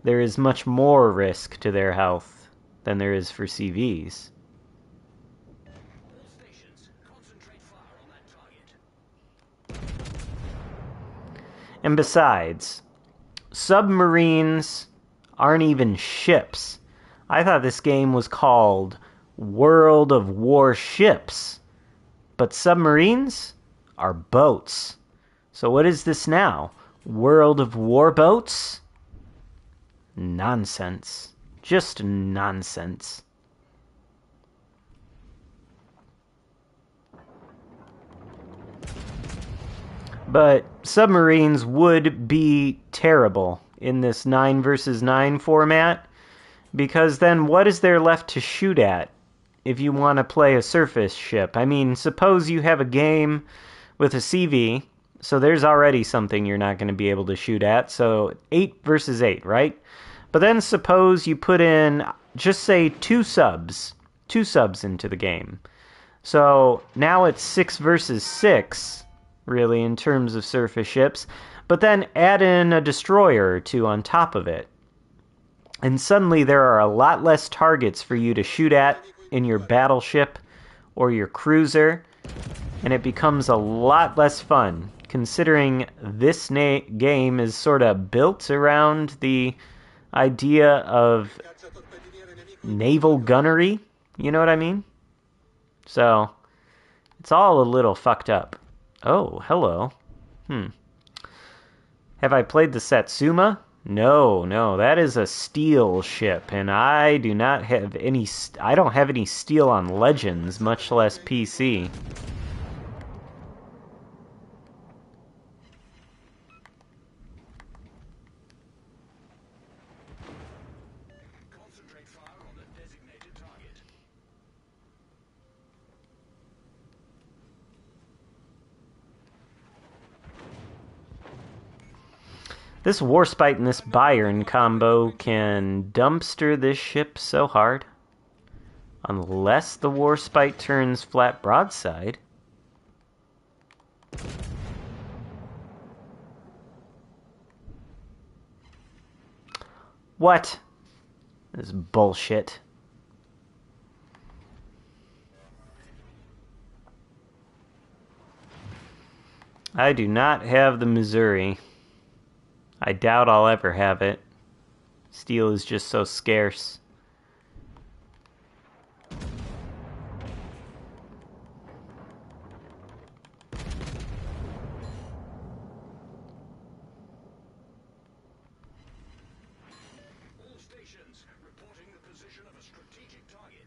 Speaker 1: there is much more risk to their health than there is for CVs.
Speaker 2: All stations, concentrate fire on that target.
Speaker 1: And besides, submarines aren't even ships. I thought this game was called World of Warships, but submarines are boats. So what is this now? World of Warboats? Nonsense. Just nonsense. But submarines would be terrible in this 9 versus 9 format, because then what is there left to shoot at if you want to play a surface ship? I mean, suppose you have a game with a CV, so there's already something you're not going to be able to shoot at, so 8 versus 8, right? But then suppose you put in, just say, two subs into the game. So now it's 6 versus 6, really, in terms of surface ships, but then add in a destroyer or two on top of it. And suddenly there are a lot less targets for you to shoot at in your battleship or your cruiser, and it becomes a lot less fun, considering this game is sort of built around the idea of naval gunnery, you know what I mean? So, it's all a little fucked up. Oh, hello. Have I played the Satsuma? No, that is a steel ship, and I don't have any steel on Legends, much less PC.
Speaker 2: Concentrate fire on the designated target.
Speaker 1: This Warspite and this Bayern combo can dumpster this ship so hard. Unless the Warspite turns flat broadside. What? This is bullshit. I do not have the Missouri. I doubt I'll ever have it. Steel is just so scarce.
Speaker 2: All stations, reporting the position of a strategic target.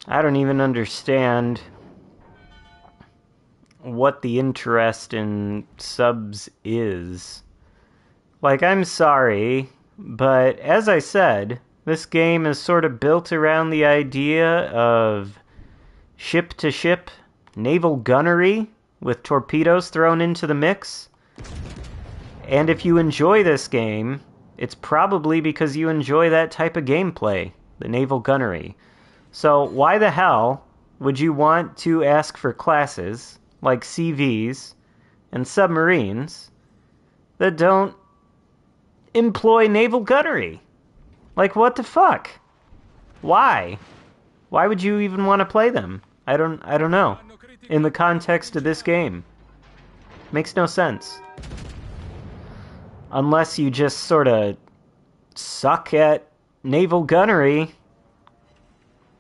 Speaker 1: I don't even understand what the interest in subs is. Like, I'm sorry, but as I said, this game is sort of built around the idea of ship-to-ship naval gunnery with torpedoes thrown into the mix. And if you enjoy this game, it's probably because you enjoy that type of gameplay, the naval gunnery. So why the hell would you want to ask for classes like CVs and submarines that don't employ naval gunnery? Like, what the fuck? Why? Why would you even want to play them? I don't know. In the context of this game. Makes no sense. Unless you just sort of suck at naval gunnery,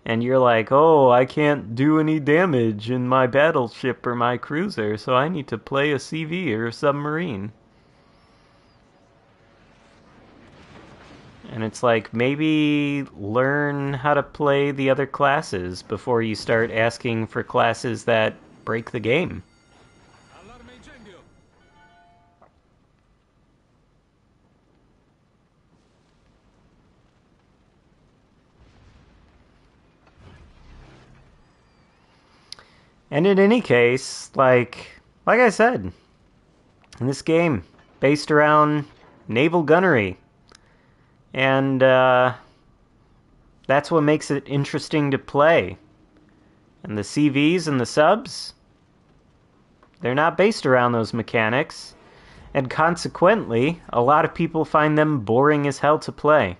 Speaker 1: and you're like, oh, I can't do any damage in my battleship or my cruiser, so I need to play a CV or a submarine. And it's like, maybe learn how to play the other classes before you start asking for classes that break the game.
Speaker 3: Allarme incendio.
Speaker 1: And in any case, like I said, in this game, based around naval gunnery. And that's what makes it interesting to play. And the CVs and the subs, they're not based around those mechanics. And consequently, a lot of people find them boring as hell to play.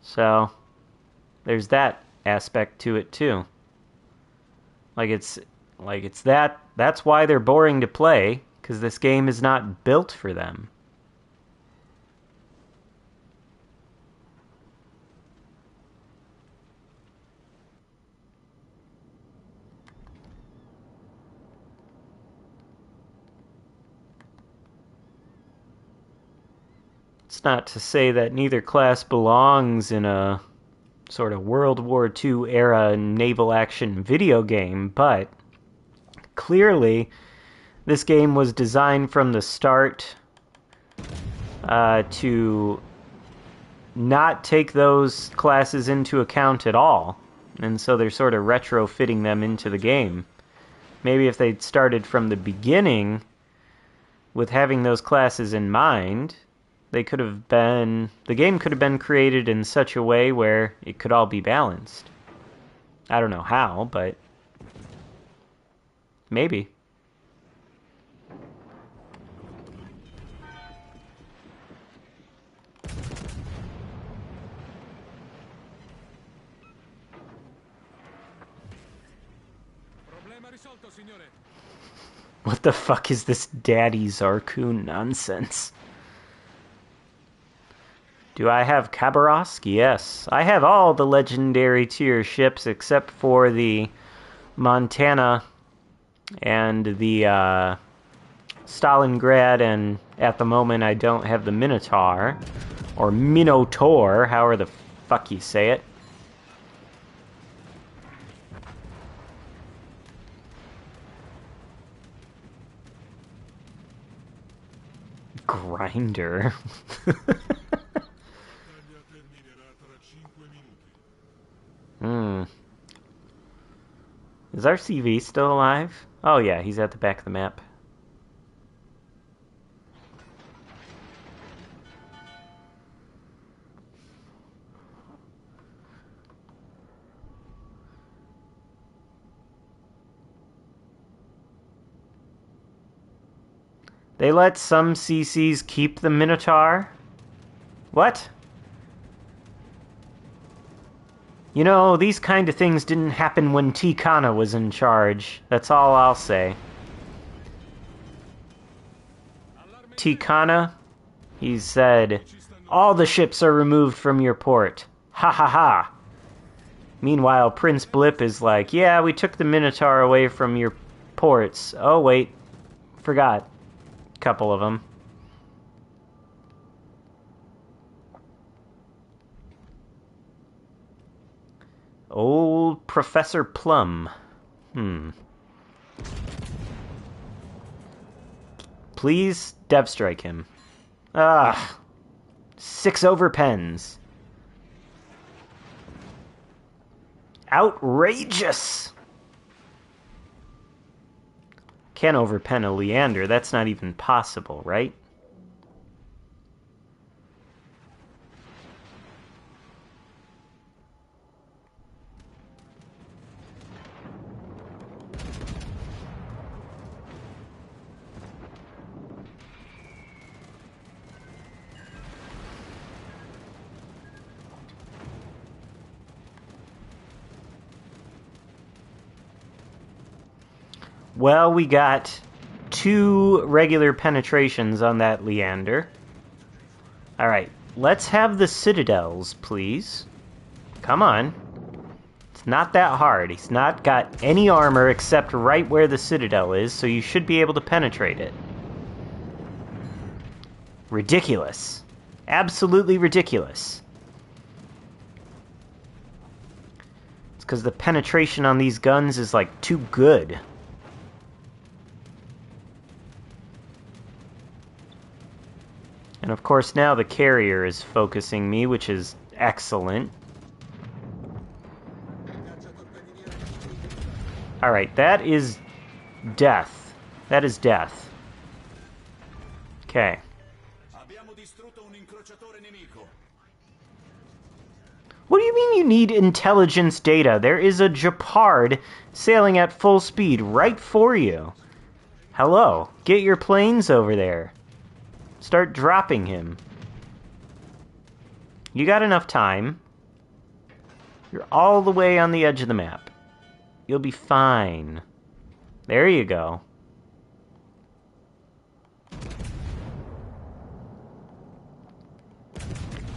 Speaker 1: So, there's that aspect to it too. It's that's why they're boring to play, because this game is not built for them. It's not to say that neither class belongs in a sort of World War II era naval action video game, but clearly this game was designed from the start to not take those classes into account at all, and so they're sort of retrofitting them into the game. Maybe if they'd started from the beginning with having those classes in mind, the game could have been created in such a way where it could all be balanced. I don't know how, but maybe.
Speaker 3: Problema risolto, signore.
Speaker 1: What the fuck is this Daddy Xarkun nonsense? Do I have Khabarovsk? Yes. I have all the legendary tier ships except for the Montana and the Stalingrad, and at the moment I don't have the Minotaur. Or Minotaur, however the fuck you say it. Grinder.
Speaker 4: Battaglia terminerà tra 5 minuti.
Speaker 1: Is our CV still alive? Oh yeah, he's at the back of the map. They let some CCs keep the Minotaur? What? You know, these kind of things didn't happen when Tikana was in charge. That's all I'll say. Tikana, he said, all the ships are removed from your port. Ha ha ha. Meanwhile, Prince Blip is like, yeah, we took the Minotaur away from your ports. Oh, wait. Forgot. Couple of them. Old Professor Plum. Please dev strike him. 6 overpens. Outrageous! Can't overpen a Leander. That's not even possible, right? Well, we got 2 regular penetrations on that Leander. Alright, let's have the citadels, please. Come on. It's not that hard. He's not got any armor except right where the citadel is, so you should be able to penetrate it. Ridiculous. Absolutely ridiculous. It's because the penetration on these guns is like too good. And of course now the carrier is focusing me, which is excellent. Alright, that is death. That is death. Okay. What do you mean you need intelligence data? There is a Japard sailing at full speed right for you. Hello, get your planes over there. Start dropping him. You got enough time. You're all the way on the edge of the map. You'll be fine. There you go.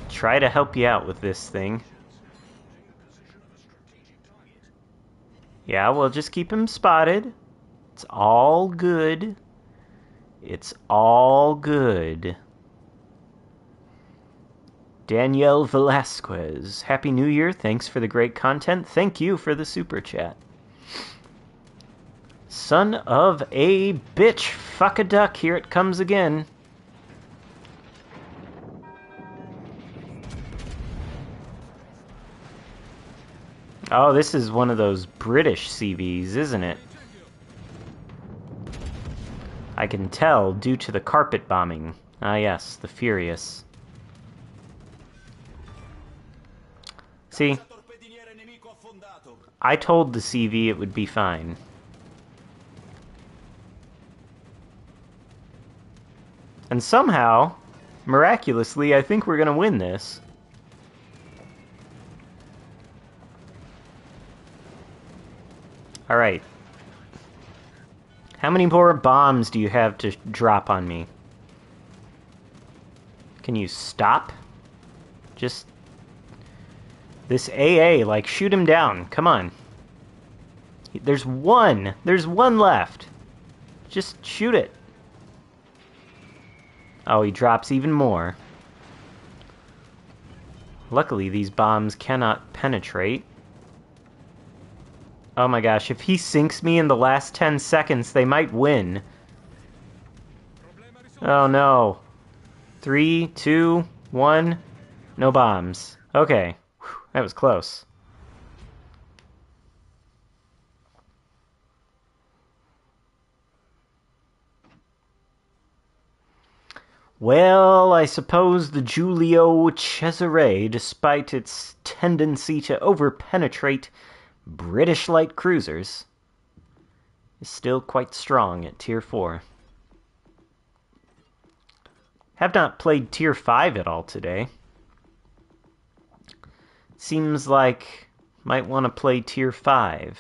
Speaker 1: Try to help you out with this thing. Yeah, we'll just keep him spotted. It's all good. It's all good. Danielle Velasquez. Happy New Year. Thanks for the great content. Thank you for the super chat. Son of a bitch. Fuck a duck. Here it comes again. Oh, this is one of those British CVs, isn't it? I can tell due to the carpet bombing. Ah yes, the Furious. See, I told the CV it would be fine. And somehow, miraculously, I think we're gonna win this. Alright. How many more bombs do you have to drop on me? Can you stop? Just... This AA, like, shoot him down. Come on. There's one. There's one left. Just shoot it. Oh, he drops even more. Luckily, these bombs cannot penetrate. Oh my gosh, if he sinks me in the last 10 seconds, they might win. Oh no. 3, 2, 1. No bombs. Okay. Whew, that was close. Well, I suppose the Giulio Cesare, despite its tendency to over-penetrate British light cruisers, is still quite strong at Tier 4. Have not played Tier 5 at all today. Seems like might want to play Tier 5.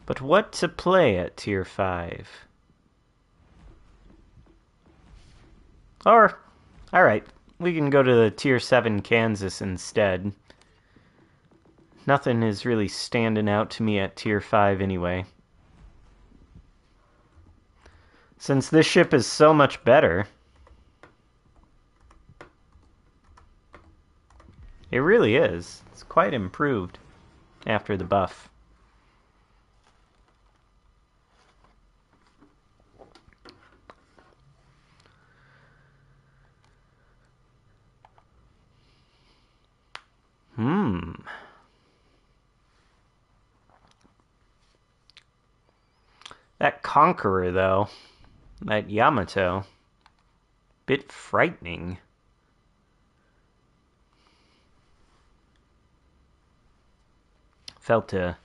Speaker 1: But what to play at Tier 5? Or, alright, we can go to the Tier 7 Kansas instead. Nothing is really standing out to me at Tier 5 anyway. Since this ship is so much better. It really is. It's quite improved after the buff. That Conqueror, though, that Yamato, bit frightening. Felt a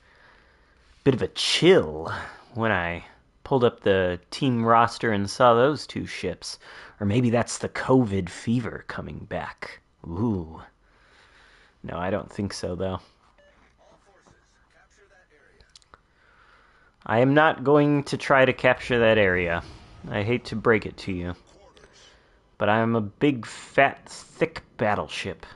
Speaker 1: bit of a chill when I pulled up the team roster and saw those two ships. Or maybe that's the COVID fever coming back. Ooh. No, I don't think so, though.
Speaker 2: All
Speaker 1: I am not going to try to capture that area. I hate to break it to you. But I am a big, fat, thick battleship.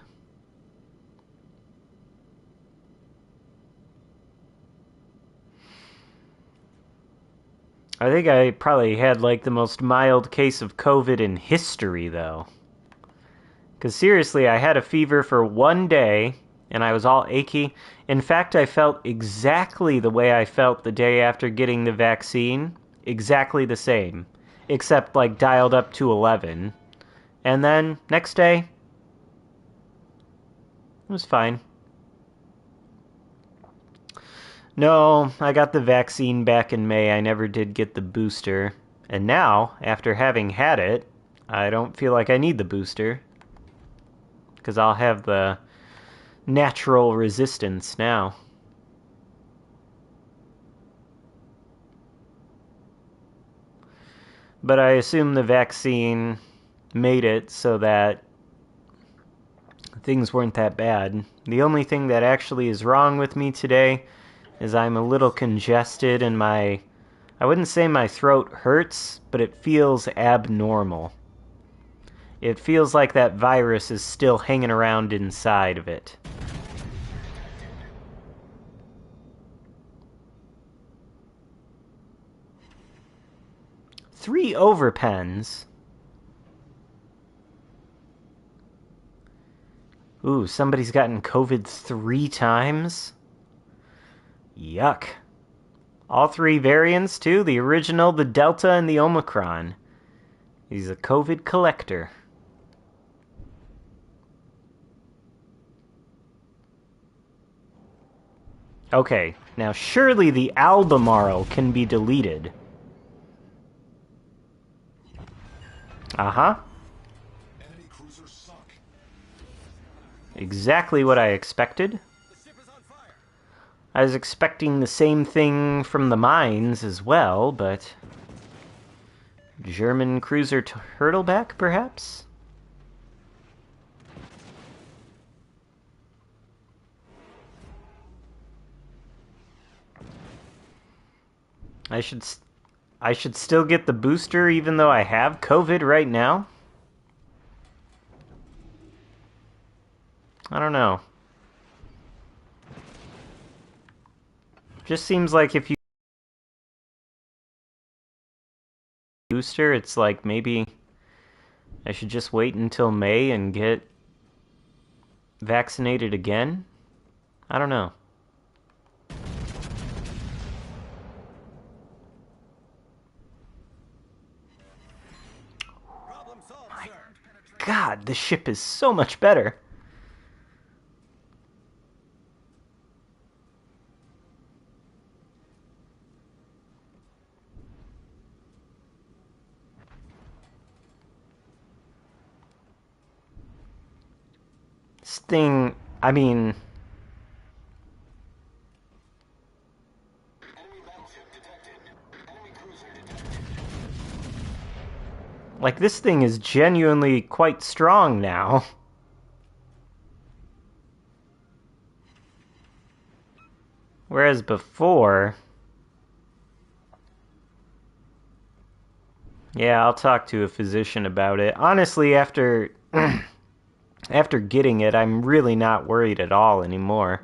Speaker 1: I think I probably had like the most mild case of COVID in history, though. Because seriously, I had a fever for 1 day, and I was all achy. In fact, I felt exactly the way I felt the day after getting the vaccine. Exactly the same. Except, like, dialed up to 11. And then, next day, it was fine. No, I got the vaccine back in May. I never did get the booster. And now, after having had it, I don't feel like I need the booster. Because I'll have the natural resistance now. But I assume the vaccine made it so that things weren't that bad. The only thing that actually is wrong with me today is I'm a little congested and I wouldn't say my throat hurts, but it feels abnormal. It feels like that virus is still hanging around inside of it. Three overpens. Ooh, somebody's gotten COVID 3 times? Yuck. All three variants, too? The original, the Delta, and the Omicron. He's a COVID collector. Okay, now surely the Albemarle can be deleted. Uh-huh.
Speaker 4: Enemy cruiser sunk.
Speaker 1: Exactly what I expected. I was expecting the same thing from the mines as well, but... German cruiser turtleback, perhaps? I should still get the booster even though I have COVID right now? I don't know. Just seems like if you booster, it's like maybe I should just wait until May and get vaccinated again? I don't know. My God, the ship is so much better. This thing, I mean... Like, this thing is genuinely quite strong now. Whereas before... Yeah, I'll talk to a physician about it. Honestly, after... after getting it, I'm really not worried at all anymore.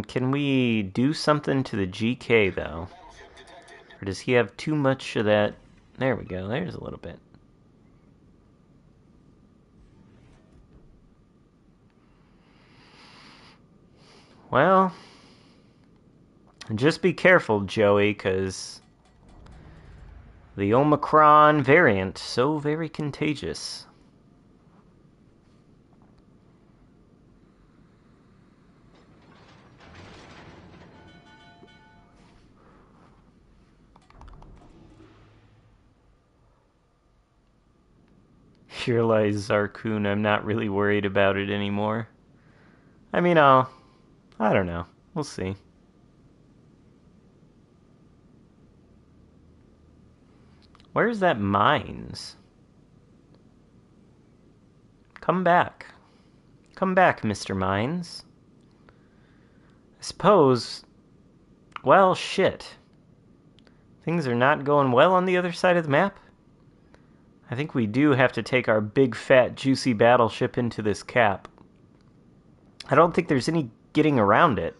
Speaker 1: Can we do something to the GK, though? Or does he have too much of that? There we go, there's a little bit. Well, just be careful, Joey, because the Omicron variant, so very contagious. Here lies Xarkun. I'm not really worried about it anymore. I mean, I don't know. We'll see. Where's that mines? Come back. Come back, Mr. Mines. I suppose... Well, shit. Things are not going well on the other side of the map. I think we do have to take our big, fat, juicy battleship into this cap. I don't think there's any getting around it.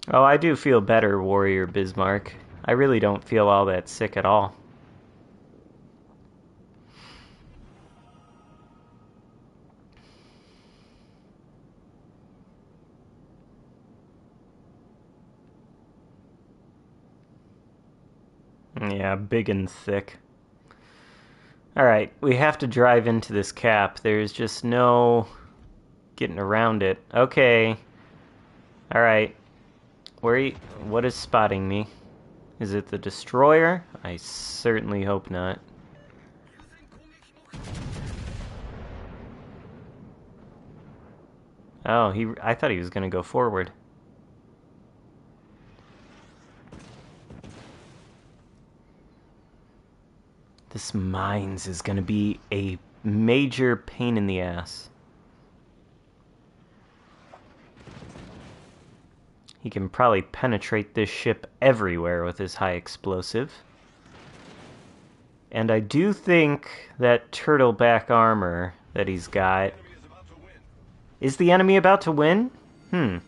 Speaker 1: Oh, I do feel better, Warrior Bismarck. I really don't feel all that sick at all. Yeah, big and thick. Alright, we have to drive into this cap. There's just no getting around it. Okay. Alright. What is spotting me? Is it the destroyer? I certainly hope not. Oh, I thought he was going to go forward. This mines is going to be a major pain in the ass. He can probably penetrate this ship everywhere with his high explosive. And I do think that turtleback armor that he's got... Is the enemy about to win? Can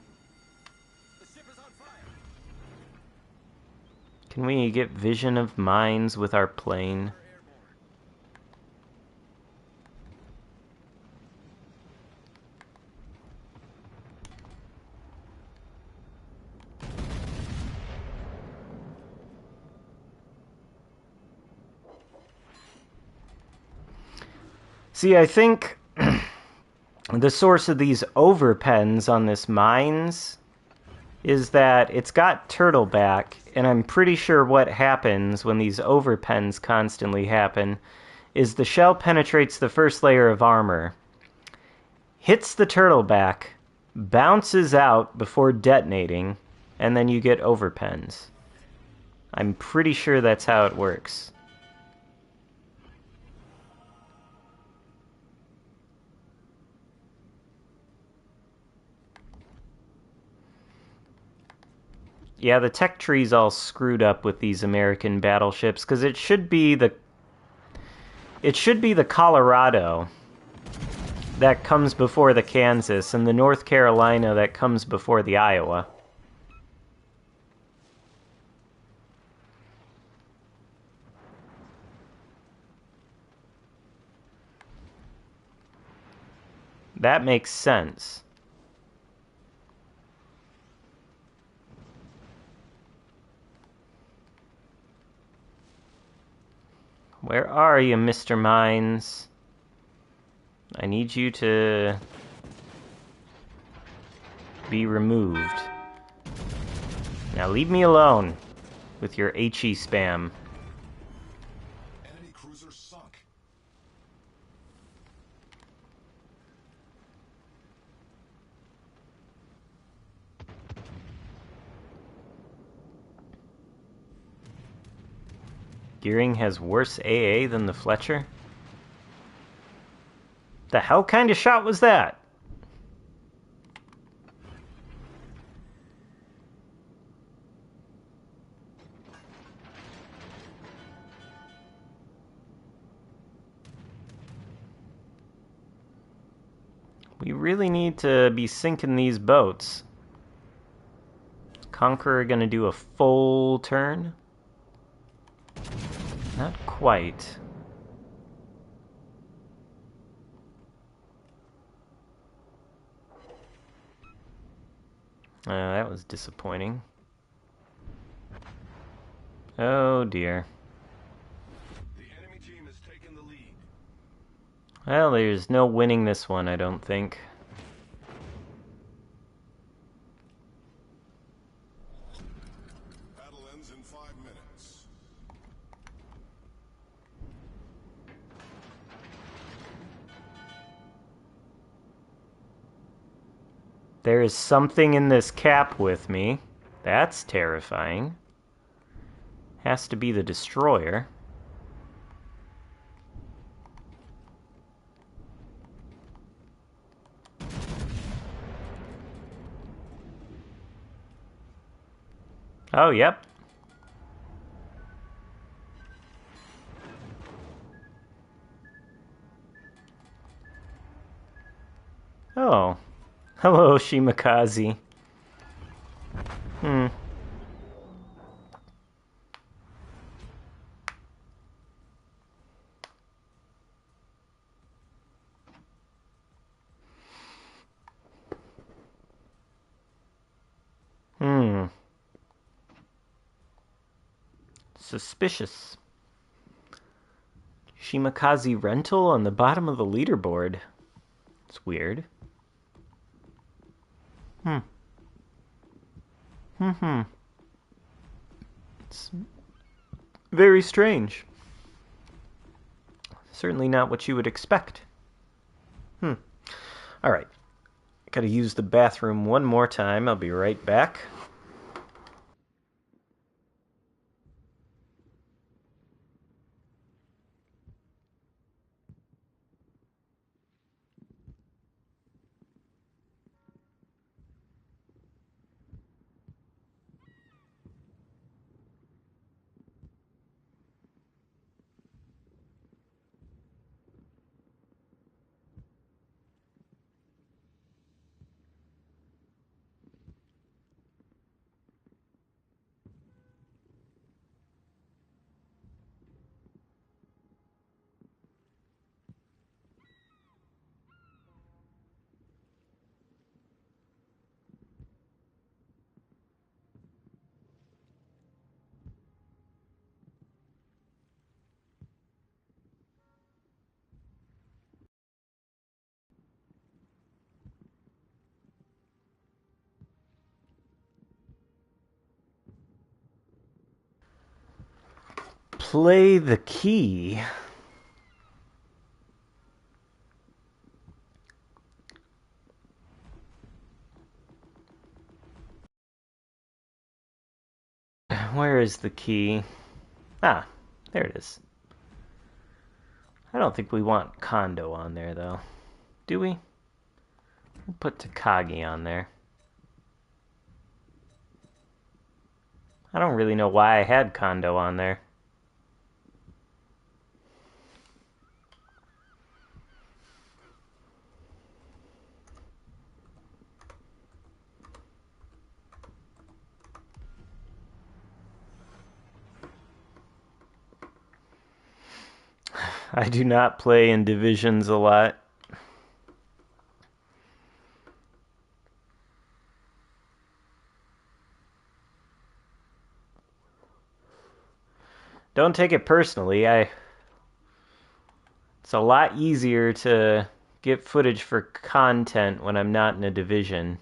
Speaker 1: we get vision of mines with our plane? See, I think the source of these overpens on this mines is that it's got turtleback, and I'm pretty sure what happens when these overpens constantly happen is the shell penetrates the first layer of armor, hits the turtleback, bounces out before detonating, and then you get overpens. I'm pretty sure that's how it works. Yeah, the tech tree's all screwed up with these American battleships, because it should be the Colorado that comes before the Kansas, and the North Carolina that comes before the Iowa. That makes sense. Where are you, Mr. Mines? I need you to be removed. Now leave me alone with your HE spam.
Speaker 4: Enemy cruiser sunk.
Speaker 1: Gearing has worse AA than the Fletcher? The hell kind of shot was that? We really need to be sinking these boats. Conqueror gonna do a full turn? Not quite. That was disappointing. Oh dear.
Speaker 2: The enemy team has taken the lead.
Speaker 1: Well, there's no winning this one, I don't think. There is something in this cap with me. That's terrifying. Has to be the destroyer. Oh, yep. Oh. Hello, Shimakaze. Hmm. Hmm. Suspicious. Shimakaze rental on the bottom of the leaderboard. It's weird. Hmm. Hmm. It's very strange. Certainly not what you would expect. Alright. Gotta use the bathroom one more time. I'll be right back. Play the key. Where is the key? Ah, there it is. I don't think we want Kondo on there, though. Do we? We'll put Takagi on there. I don't really know why I had Kondo on there. I do not play in divisions a lot. Don't take it personally. It's a lot easier to get footage for content when I'm not in a division.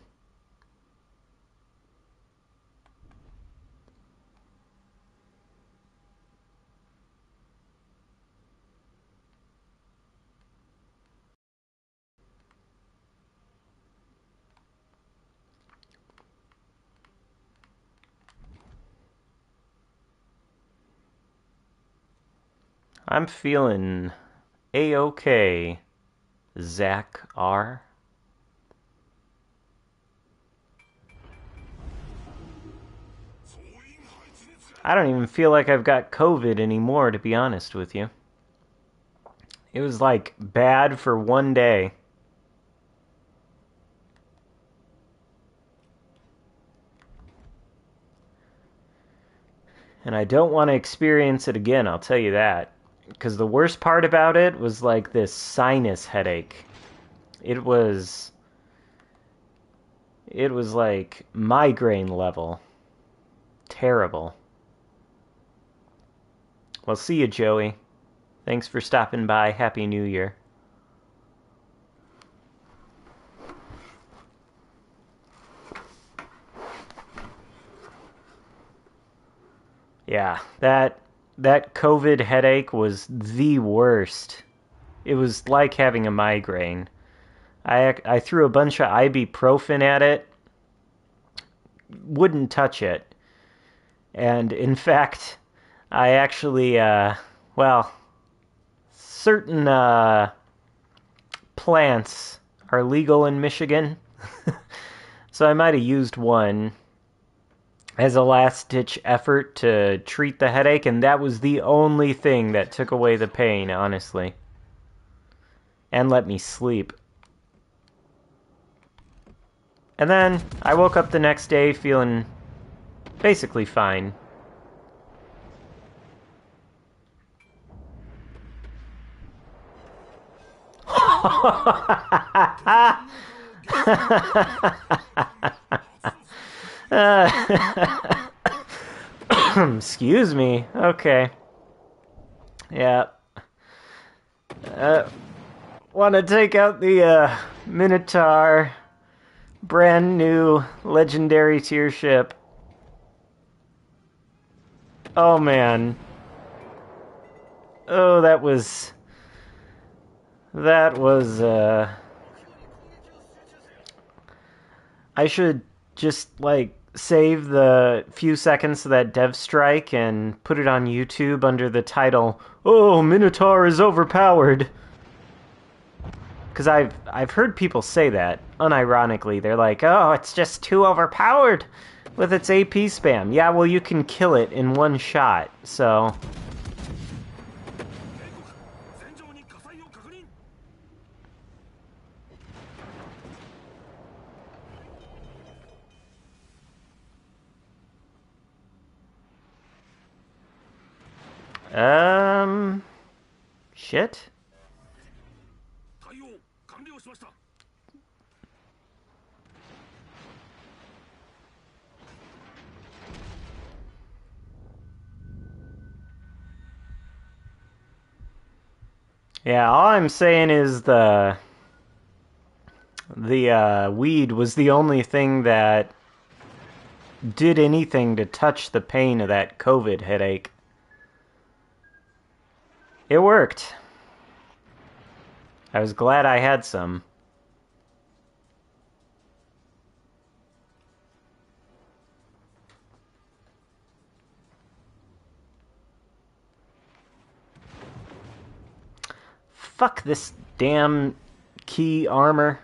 Speaker 1: I'm feeling A-OK, Zach R. I don't even feel like I've got COVID anymore, to be honest with you. It was like bad for one day. And I don't want to experience it again, I'll tell you that. Because the worst part about it was like this sinus headache. It was like migraine level. Terrible. Well, see you, Joey. Thanks for stopping by. Happy New Year. Yeah, that COVID headache was the worst. It was like having a migraine. I threw a bunch of ibuprofen at it. Wouldn't touch it. And in fact, I actually, well, certain plants are legal in Michigan. So I might have used one as a last-ditch effort to treat the headache, and that was the only thing that took away the pain, honestly. And let me sleep. And then I woke up the next day feeling basically fine. Excuse me. Okay. Yeah. Want to take out the Minotaur brand new legendary tier ship. Oh man. Oh, that was I should just like save the few seconds of that dev strike and put it on YouTube under the title, "Oh, Minotaur is overpowered." Because I've heard people say that, unironically. They're like, "Oh, it's just too overpowered with its AP spam." Yeah, well, you can kill it in one shot, so... Shit? Yeah, all I'm saying is the weed was the only thing that did anything to touch the pain of that COVID headache. It worked. I was glad I had some. Fuck this damn key armor.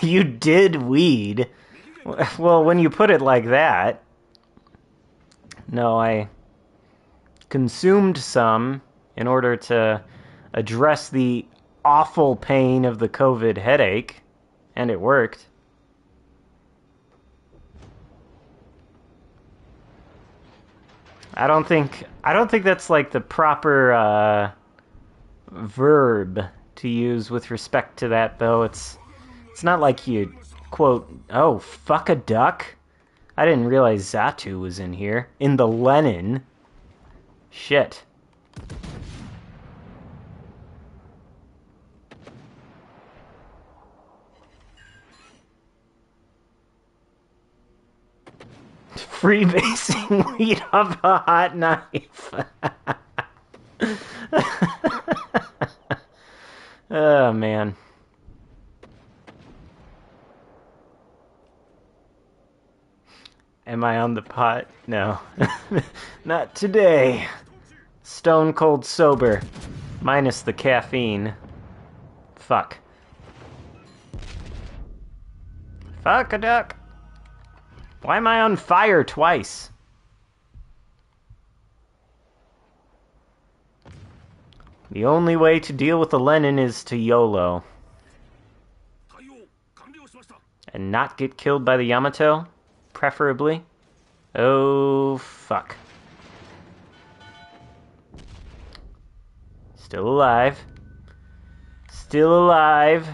Speaker 1: You did weed. Well, when you put it like that... No, I consumed some in order to address the awful pain of the COVID headache, and it worked. I don't think that's like the proper verb to use with respect to that, though. It's not like you quote, "Oh, fuck a duck." I didn't realize Zatu was in here. In the Lenin. Shit. Freebasing weed off a hot knife. Oh, man. Am I on the pot? No. Not today. Stone cold sober. Minus the caffeine. Fuck. Fuck a duck. Why am I on fire twice? The only way to deal with the Lenin is to YOLO. And not get killed by the Yamato, preferably. Oh, fuck. Still alive. Still alive.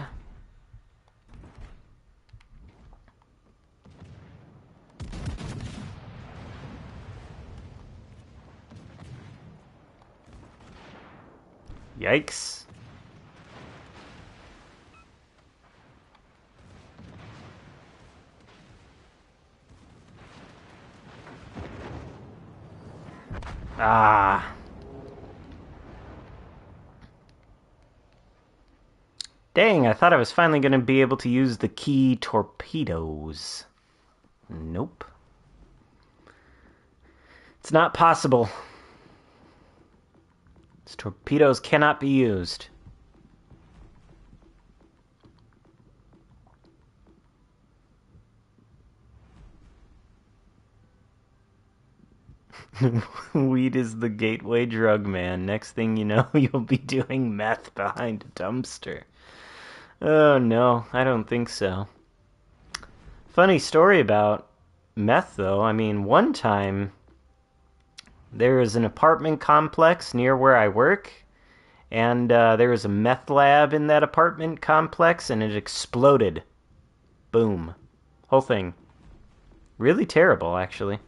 Speaker 1: Yikes. Ah. Dang, I thought I was finally going to be able to use the key torpedoes. Nope. It's not possible. These torpedoes cannot be used. Weed is the gateway drug, man. Next thing you know, you'll be doing meth behind a dumpster. Oh, no, I don't think so. Funny story about meth, though. I mean, one time, there is an apartment complex near where I work, and there was a meth lab in that apartment complex, and it exploded. Boom. Whole thing. Really terrible, actually.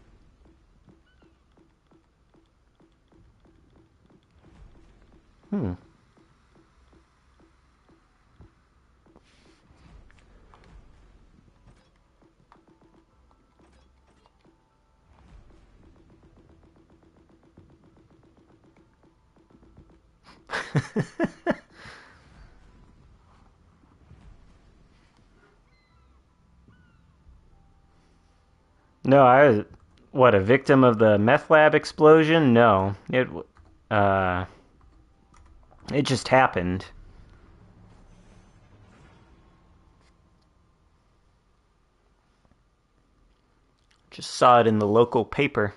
Speaker 1: No, what, a victim of the meth lab explosion? No. It just happened. Just saw it in the local paper.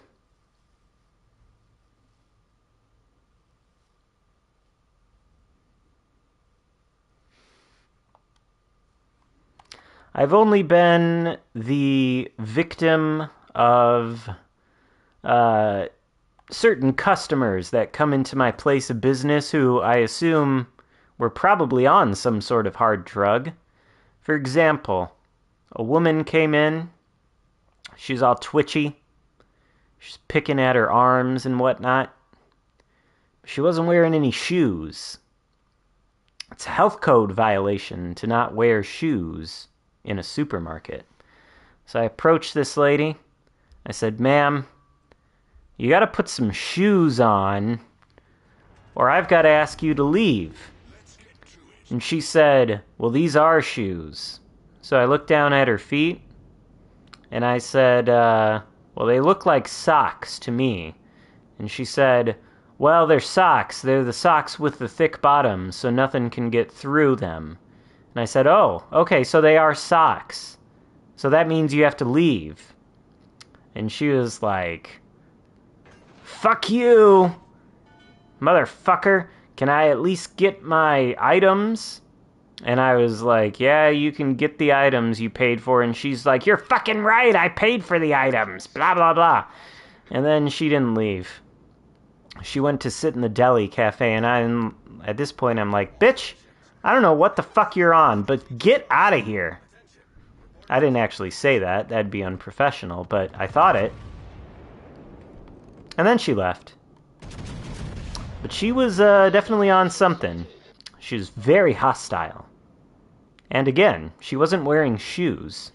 Speaker 1: I've only been the victim of certain customers that come into my place of business who I assume were probably on some sort of hard drug. For example, a woman came in. She's all twitchy. She's picking at her arms and whatnot. She wasn't wearing any shoes. It's a health code violation to not wear shoes in a supermarket. So I approached this lady. I said, "Ma'am, you got to put some shoes on, or I've got to ask you to leave." And she said, "Well, these are shoes." So I looked down at her feet, and I said, "Well, they look like socks to me." And she said, "Well, they're socks. They're the socks with the thick bottoms, so nothing can get through them." And I said, "Oh, okay, so they are socks. So that means you have to leave." And she was like, "Fuck you, motherfucker. Can I at least get my items?" And I was like, "Yeah, you can get the items you paid for." And she's like, "You're fucking right. I paid for the items. Blah, blah, blah." And then she didn't leave. She went to sit in the deli cafe, and at this point, I'm like, "Bitch, I don't know what the fuck you're on, but get out of here." I didn't actually say that. That'd be unprofessional, but I thought it. And then she left. But she was definitely on something. She was very hostile. And again, she wasn't wearing shoes.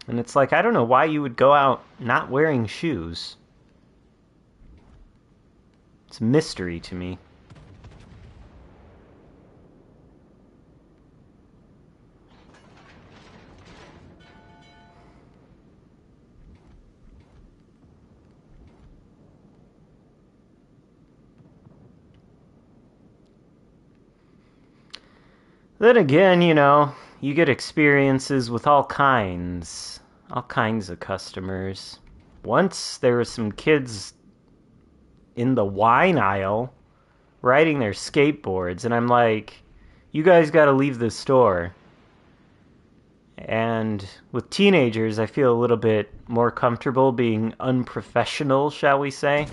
Speaker 1: And it's like, I don't know why you would go out not wearing shoes. It's a mystery to me. Then again, you get experiences with all kinds of customers. Once there were some kids in the wine aisle riding their skateboards, and I'm like, "You guys gotta leave the store." And with teenagers, I feel a little bit more comfortable being unprofessional, shall we say.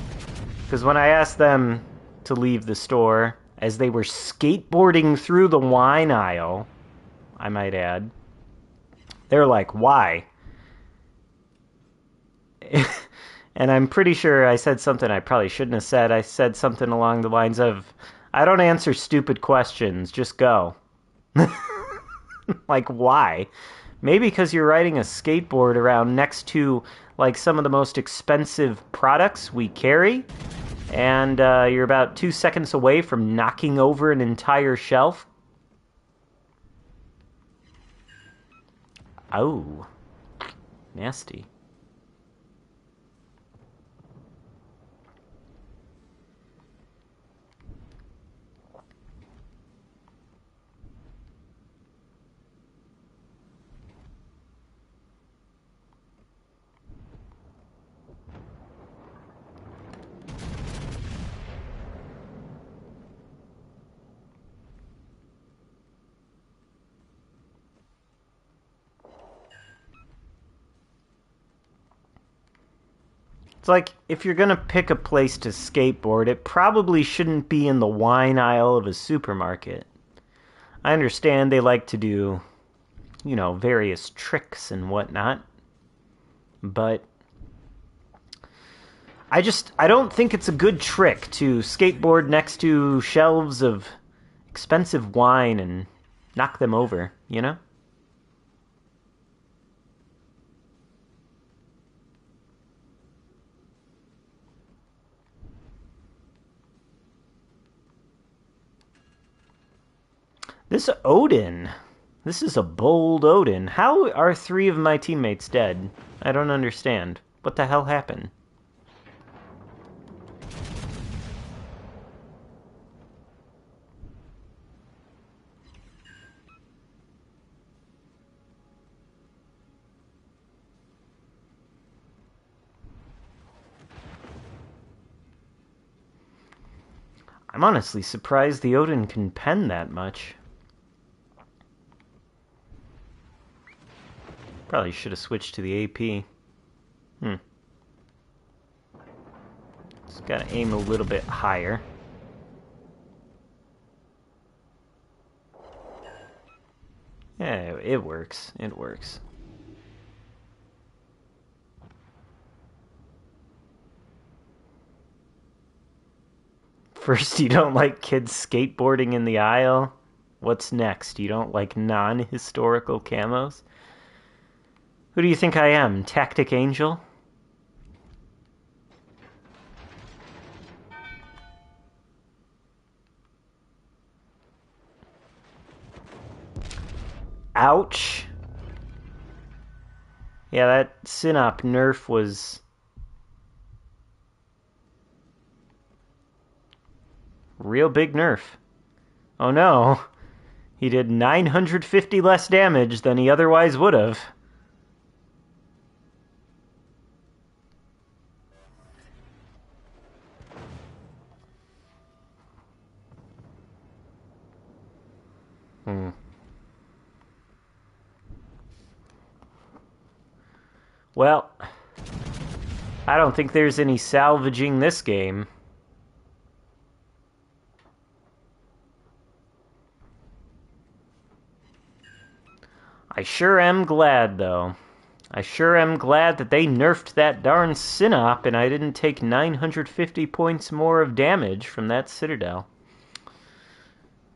Speaker 1: Because when I asked them to leave the store, as they were skateboarding through the wine aisle, I might add, they're like, "Why?" And I'm pretty sure I said something I probably shouldn't have said. I said something along the lines of, I don't answer stupid questions, just go. Like, why? Maybe because you're riding a skateboard around next to, like, some of the most expensive products we carry, and you're about 2 seconds away from knocking over an entire shelf. Oh. Nasty. It's like, if you're gonna pick a place to skateboard, it probably shouldn't be in the wine aisle of a supermarket. I understand they like to do, various tricks and whatnot, but I don't think it's a good trick to skateboard next to shelves of expensive wine and knock them over, you know? This Odin. This is a bold Odin. How are 3 of my teammates dead? I don't understand. What the hell happened? I'm honestly surprised the Odin can pen that much. Probably should have switched to the AP. Just gotta aim a little bit higher. Yeah, it works. It works. First, you don't like kids skateboarding in the aisle? What's next? You don't like non-historical camos? Who do you think I am? Tactic Angel? Ouch. Yeah, that Sinop nerf was real big nerf. Oh no. He did 950 less damage than he otherwise would have. Well, I don't think there's any salvaging this game. I sure am glad, though. I sure am glad that they nerfed that darn Sinop and I didn't take 950 points more of damage from that Citadel.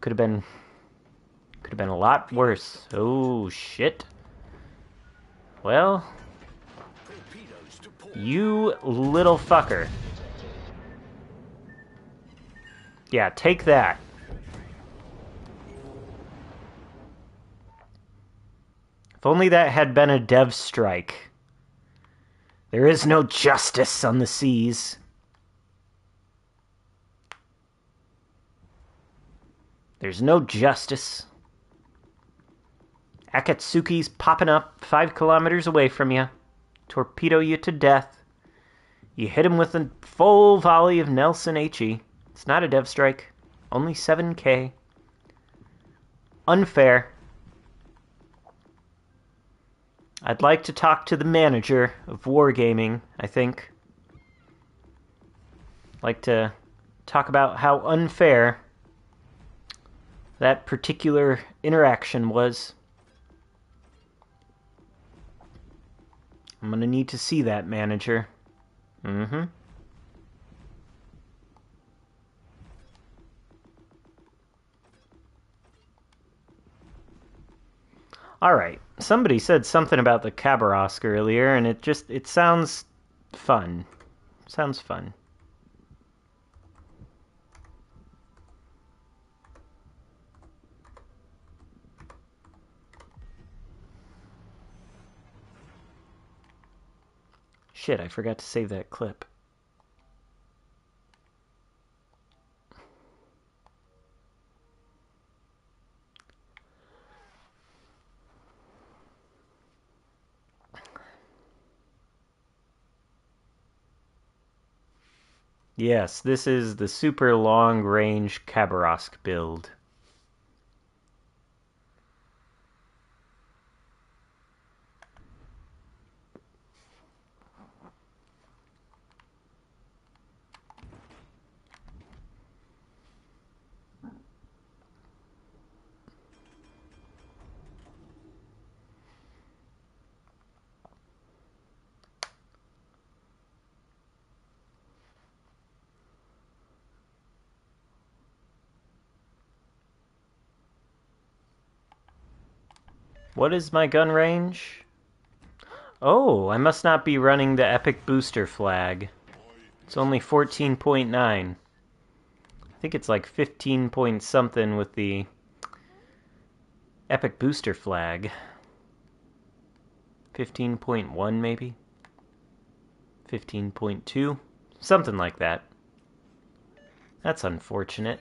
Speaker 1: Could have been a lot worse. Oh, shit. Well, you little fucker. Yeah, take that. If only that had been a dev strike. There is no justice on the seas. There's no justice. Akatsuki's popping up 5 kilometers away from you. Torpedo you to death. You hit him with a full volley of Nelson HE. It's not a dev strike. Only 7k. Unfair. I'd like to talk to the manager of Wargaming, I think. Like to talk about how unfair that particular interaction was. I'm gonna need to see that, manager. Mm-hmm. Alright, somebody said something about the Khabarovsk earlier, and it sounds fun. Sounds fun. Shit, I forgot to save that clip. Yes, this is the super long-range Khabarovsk build. What is my gun range? Oh, I must not be running the epic booster flag. It's only 14.9. I think it's like 15 point something with the epic booster flag. 15.1 maybe? 15.2? Something like that. That's unfortunate.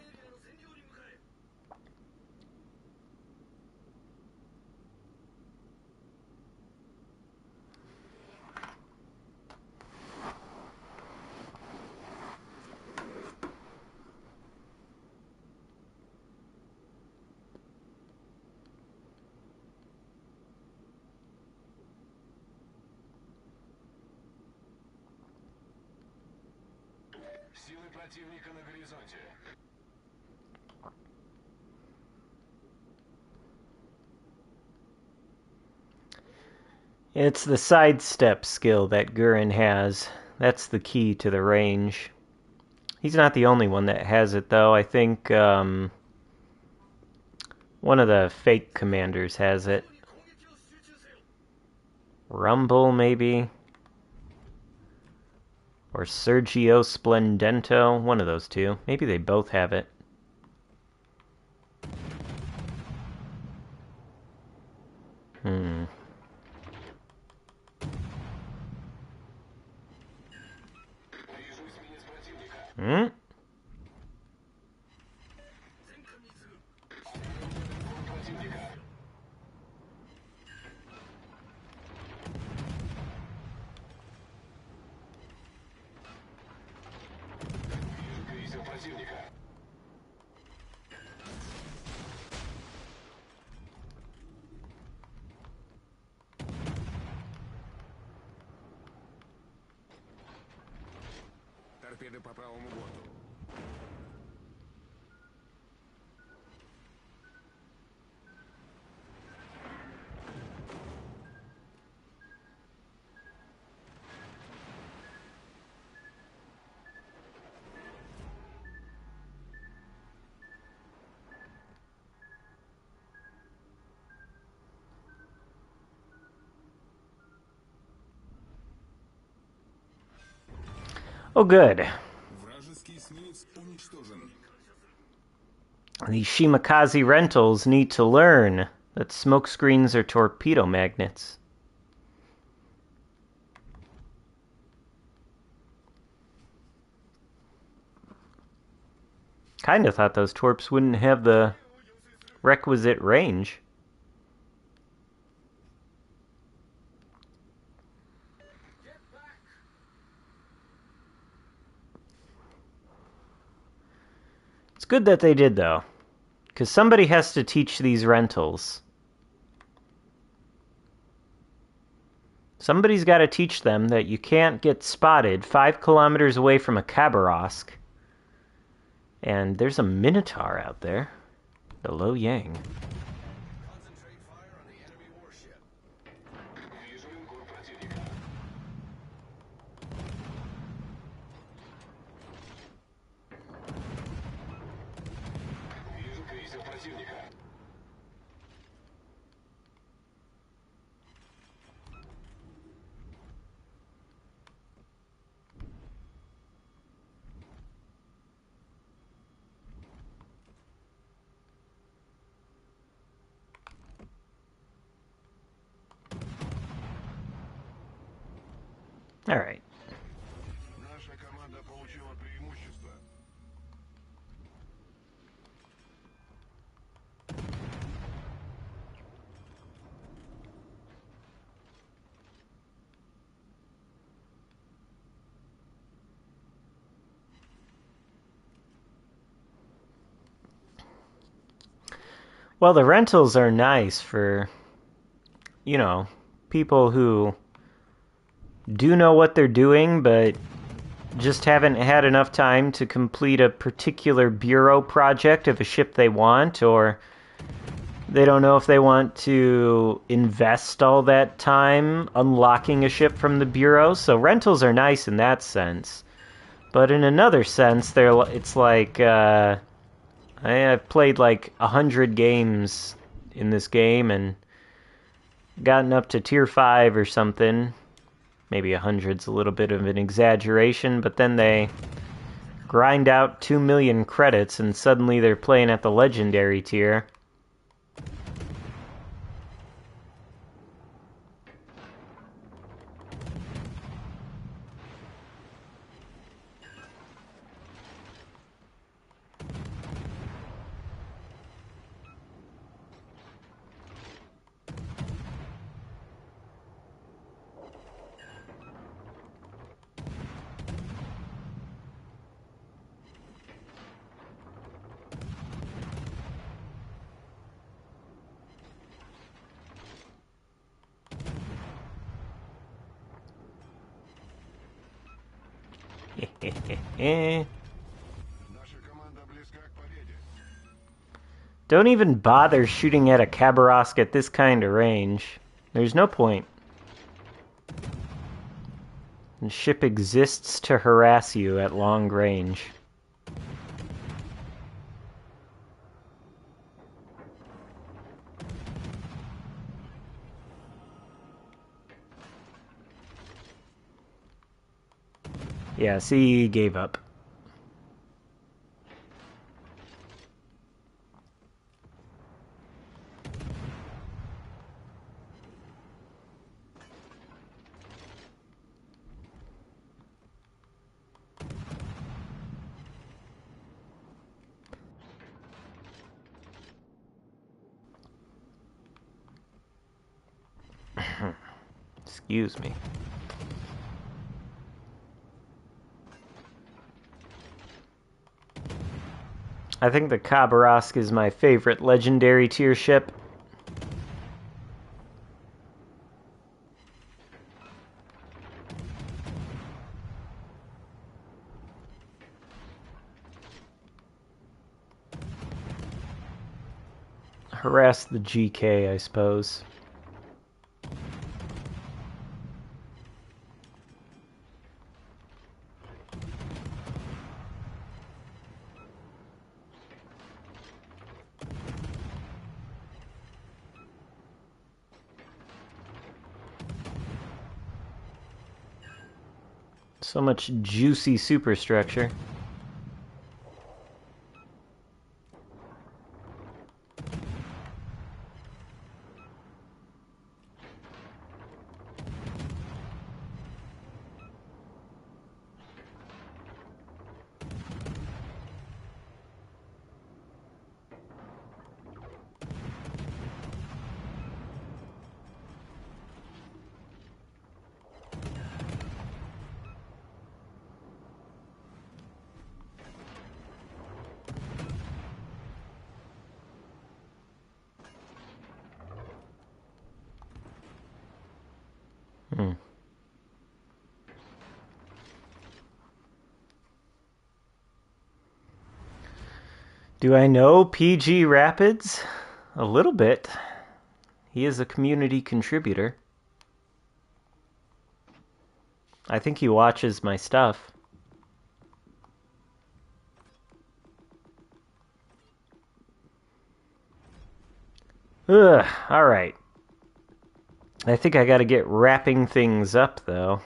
Speaker 2: Силы противника на горизонте.
Speaker 1: It's the sidestep skill that Gurren has. That's the key to the range. He's not the only one that has it, though. I think one of the fake commanders has it. Rumble, maybe? Or Sergio Splendento? One of those two. Maybe they both have it. Hmm. Hmm?
Speaker 2: Крейсер противника.
Speaker 4: Торпеды по правому борту.
Speaker 1: Oh, good.
Speaker 4: Вражеский эсминец уничтожен.
Speaker 1: These Shimakaze rentals need to learn that smoke screens are torpedo magnets. Kinda thought those torps wouldn't have the requisite range. It's good that they did, though, because somebody has to teach these rentals. Somebody's got to teach them that you can't get spotted 5 kilometers away from a Khabarovsk. And there's a Minotaur out there. The Lo Yang.
Speaker 2: Concentrate fire on the enemy warship. Вижу линкор противника.
Speaker 1: All right.
Speaker 4: Наша команда получила преимущество.
Speaker 1: Well, the rentals are nice for, you know, people who do know what they're doing, but just haven't had enough time to complete a particular bureau project of a ship they want, or they don't know if they want to invest all that time unlocking a ship from the bureau. So rentals are nice in that sense. But in another sense, it's like I've played like 100 games in this game and gotten up to tier 5 or something. Maybe 100's a little bit of an exaggeration, but then they grind out 2 million credits and suddenly they're playing at the legendary tier.
Speaker 4: Наша команда близка к победе.
Speaker 1: Don't even bother shooting at a Khabarovsk at this kind of range. There's no point. The ship exists to harass you at long range. Yeah, see, he gave up. Excuse me. I think the Khabarovsk is my favorite legendary tier ship. Harass the GK, I suppose. So much juicy superstructure. Do I know PG Rapids? A little bit. He is a community contributor. I think he watches my stuff. Ugh, alright. I think I gotta get wrapping things up, though.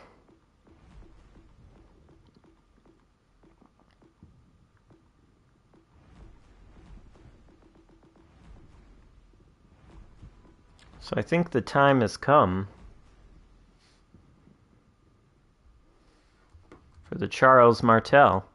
Speaker 1: So I think the time has come for the Charles Martel.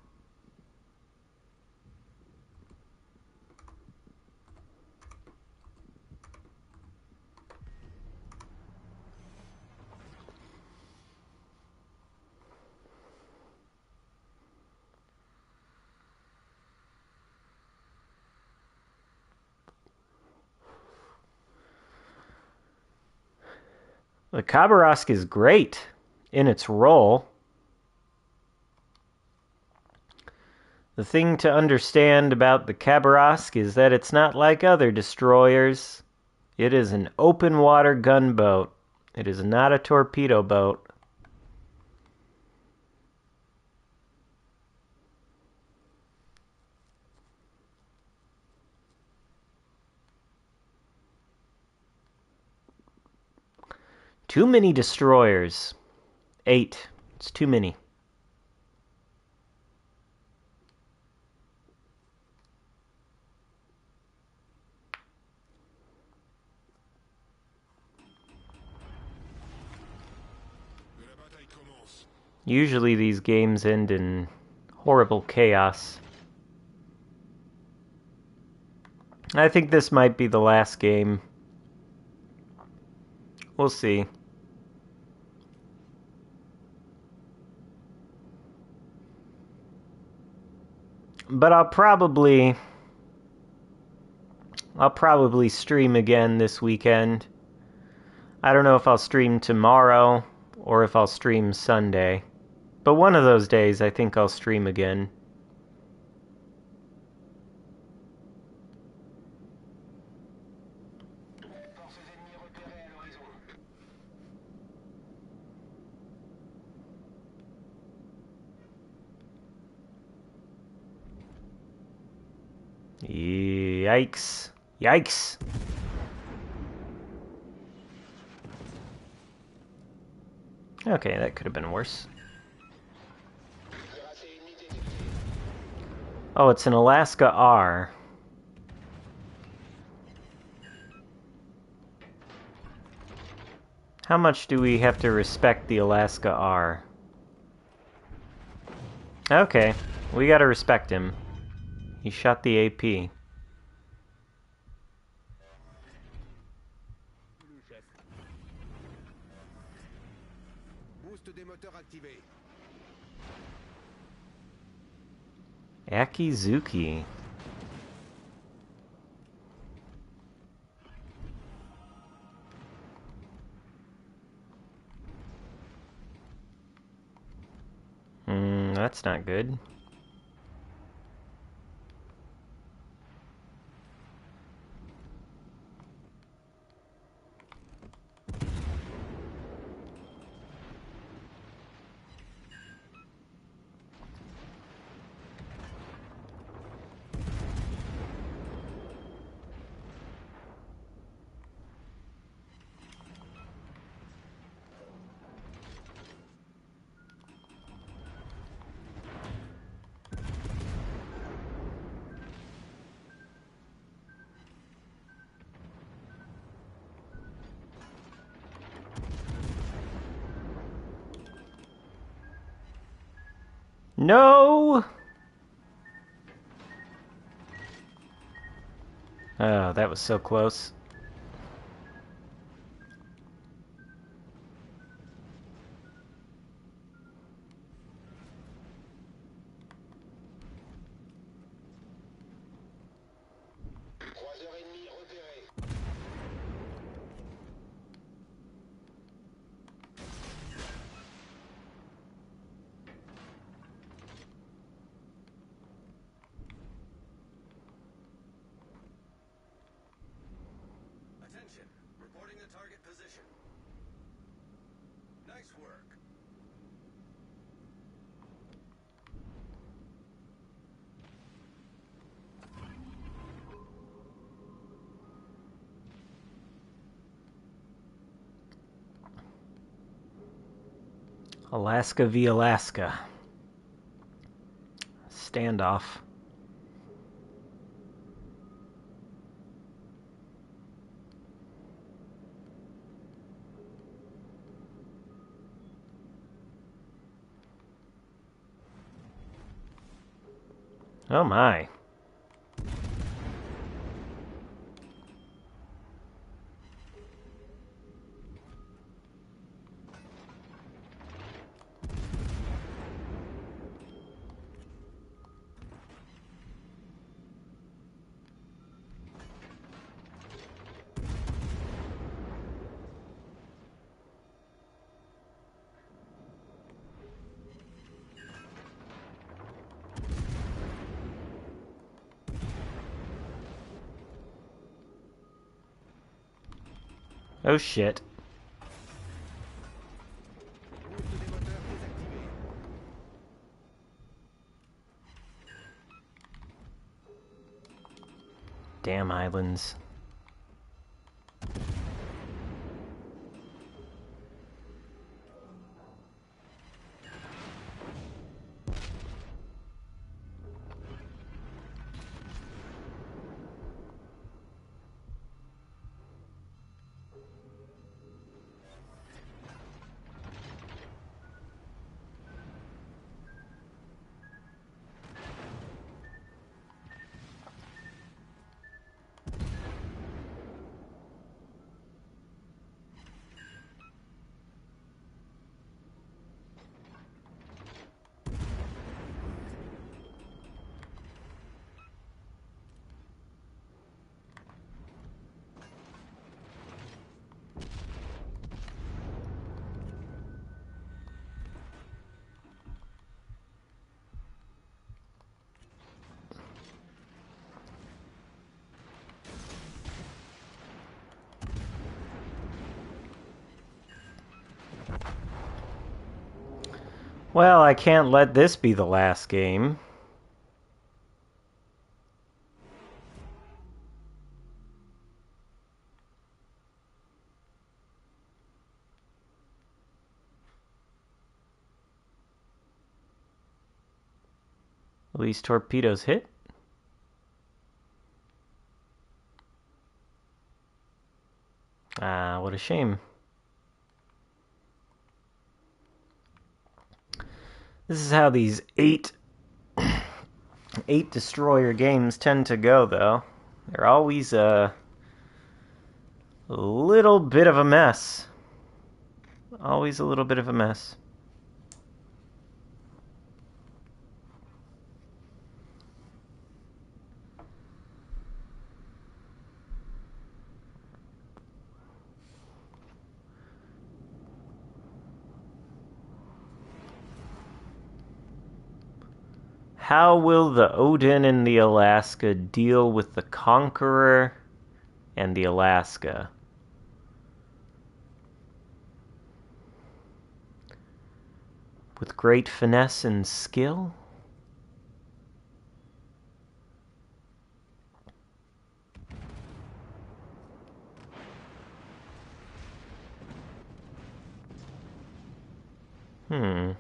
Speaker 1: The Khabarovsk is great in its role. The thing to understand about the Khabarovsk is that it's not like other destroyers. It is an open water gunboat. It is not a torpedo boat. Too many destroyers. 8. It's too many.
Speaker 4: Que la bataille commence.
Speaker 1: Usually these games end in horrible chaos. I think this might be the last game. We'll see. But I'll probably stream again this weekend. I don't know if I'll stream tomorrow or if I'll stream Sunday. But one of those days I think I'll stream again.
Speaker 2: Forces ennemies repérées à l'horizon.
Speaker 1: Yikes. Yikes. Okay, that could have been worse.
Speaker 2: Cuirassé ennemi détecté.
Speaker 1: Oh, it's an Alaska R. How much do we have to respect the Alaska R? Okay, we gotta respect him. He shot the AP.
Speaker 2: Boost des moteurs activé.
Speaker 1: Akizuki. That's not good. No! Oh, that was so close.
Speaker 2: Croiseur ennemi repéré. Attention. Reporting the target position. Nice work.
Speaker 1: Alaska v. Alaska. Standoff. Oh my. Oh shit.
Speaker 2: Route des moteurs désactivée.
Speaker 1: Damn islands. Well, I can't let this be the last game. Will these torpedoes hit? Ah, what a shame. This is how these eight destroyer games tend to go, though. They're always a little bit of a mess. Always a little bit of a mess. How will the Odin and the Alaska deal with the Conqueror and the Alaska? With great finesse and skill? Hmm.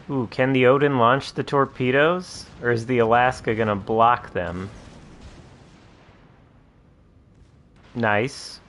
Speaker 1: Ooh, can the Odin launch the torpedoes? Or is the Alaska gonna block them? Nice.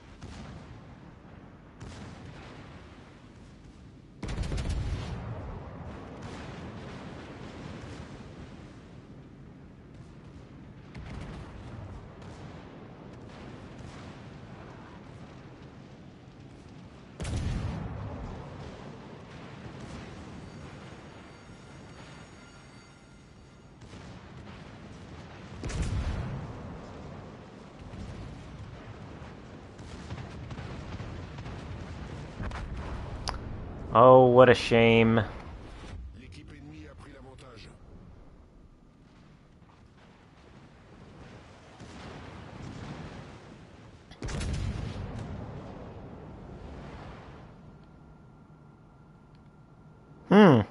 Speaker 1: Oh, what a shame.
Speaker 4: L'équipe ennemie a pris l'avantage.
Speaker 1: Hmm.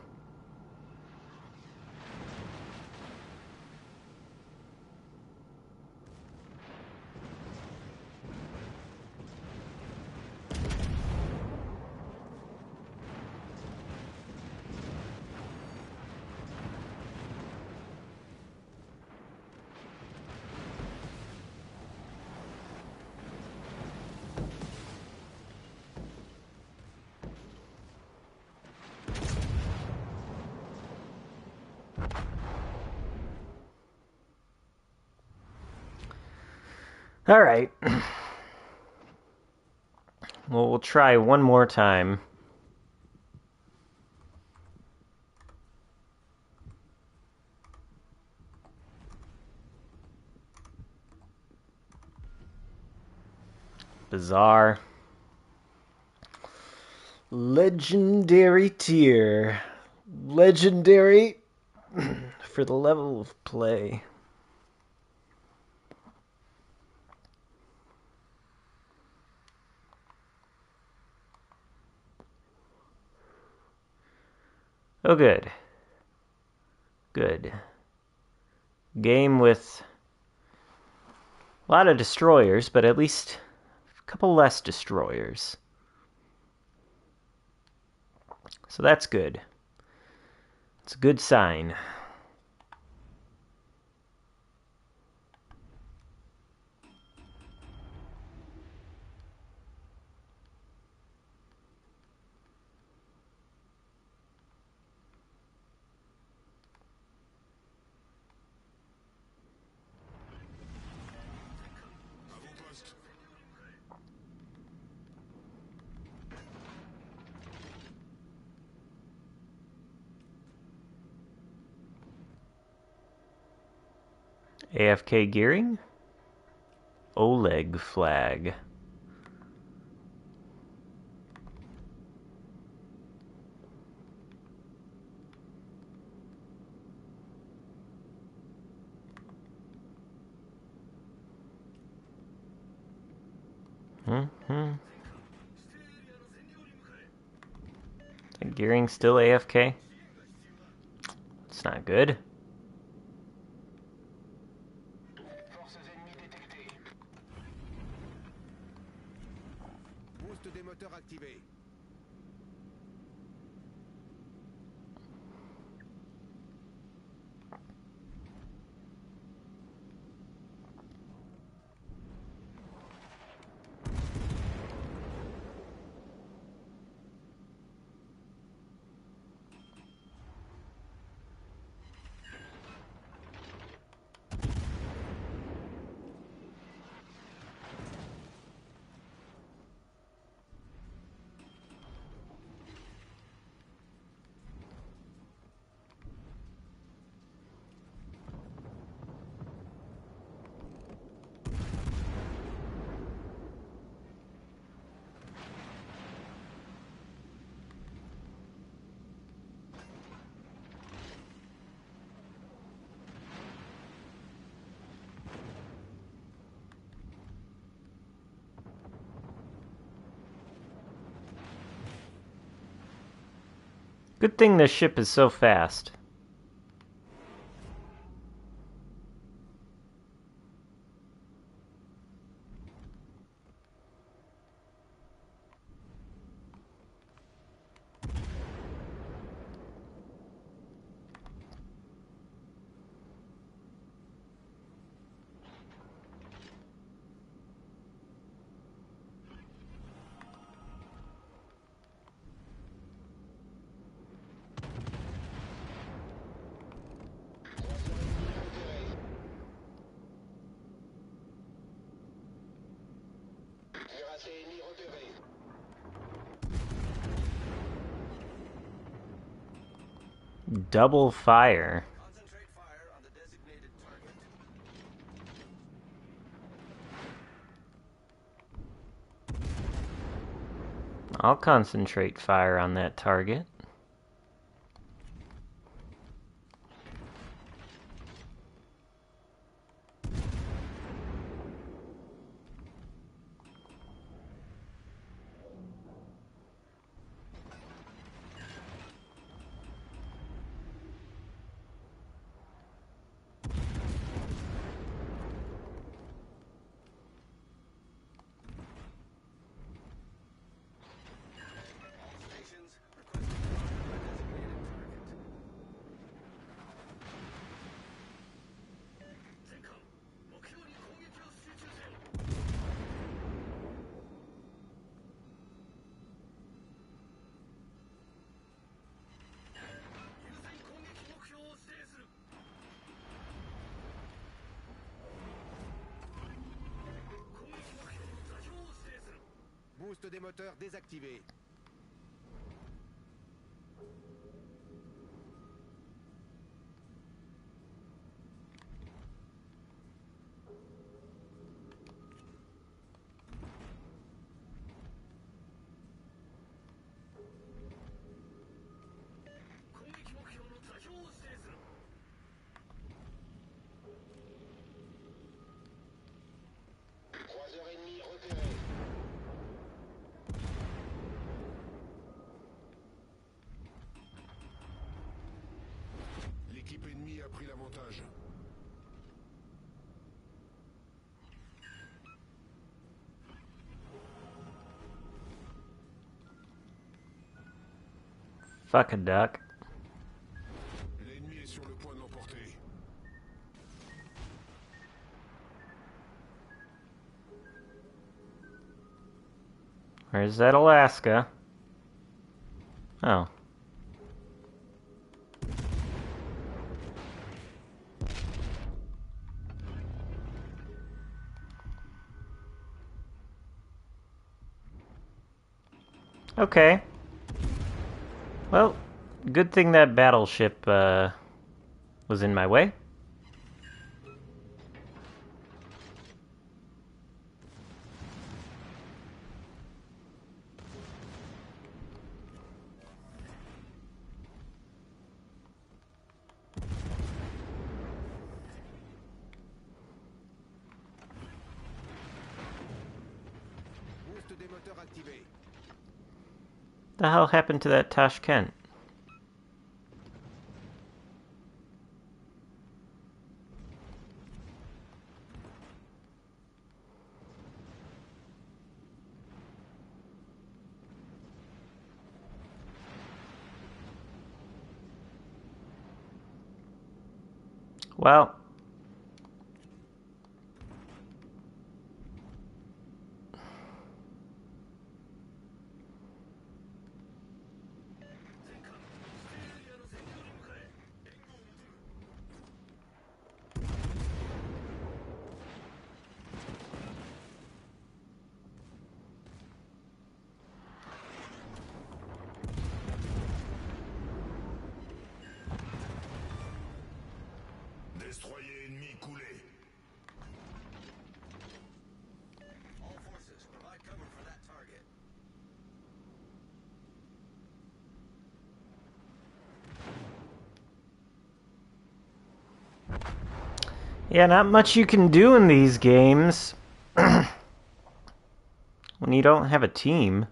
Speaker 1: Alright. Well, we'll try one more time. Bizarre. Legendary tier. Legendary for the level of play. Oh, good. Good. Game with a lot of destroyers, but at least a couple less destroyers. So that's good. It's a good sign.
Speaker 4: À vos postes.
Speaker 1: AFK gearing? Oleg flag. Mm-hmm. Gearing still AFK? It's not good.
Speaker 2: Forces ennemies détectées.
Speaker 4: Boost des moteurs activé.
Speaker 1: Good thing this ship is so fast.
Speaker 2: Cuirassé ennemi repéré.
Speaker 1: Double fire.
Speaker 2: Concentrate fire on the designated target.
Speaker 1: I'll concentrate fire on that target.
Speaker 2: All stations requesting
Speaker 5: Boost des moteurs désactivé.
Speaker 4: Croiseur ennemi repéré. L'équipe ennemie a pris l'avantage.
Speaker 1: Fuck a duck.
Speaker 4: L'ennemi est sur le point de l'emporter.
Speaker 1: Where's that Alaska? Oh. Okay. Well, good thing that battleship was in my way.
Speaker 5: Boost des moteurs activé.
Speaker 1: The hell happened to that Tashkent? Well,
Speaker 4: Destroyer ennemi coulé.
Speaker 2: All forces, provide cover for that target.
Speaker 1: yeah, not much you can do in these games when you don't have a team.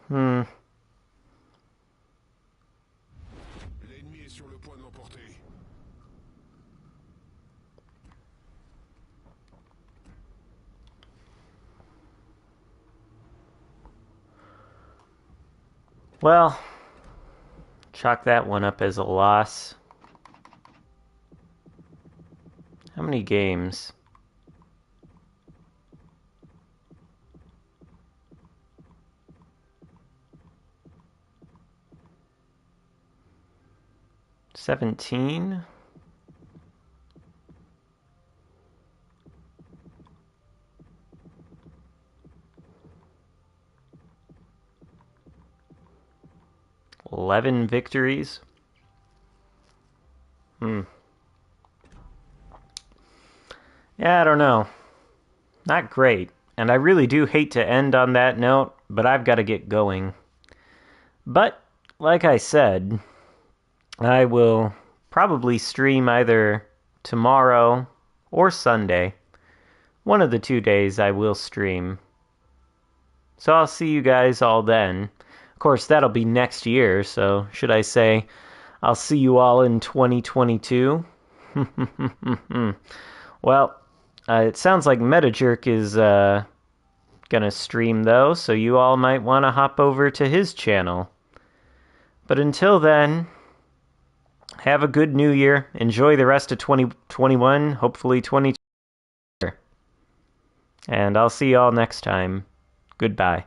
Speaker 4: L'ennemi est sur le point de l'emporter.
Speaker 1: Well, chalk that one up as a loss. How many games? $17? $11 victories? Yeah, I don't know. Not great. And I really do hate to end on that note, but I've got to get going. But, like I said, I will probably stream either tomorrow or Sunday. One of the 2 days I will stream. So I'll see you guys all then. Of course, that'll be next year, so should I say I'll see you all in 2022? Well, it sounds like MetaJerk is gonna stream though, so you all might want to hop over to his channel. But until then, have a good new year. Enjoy the rest of 2021, hopefully 2022. And I'll see you all next time. Goodbye.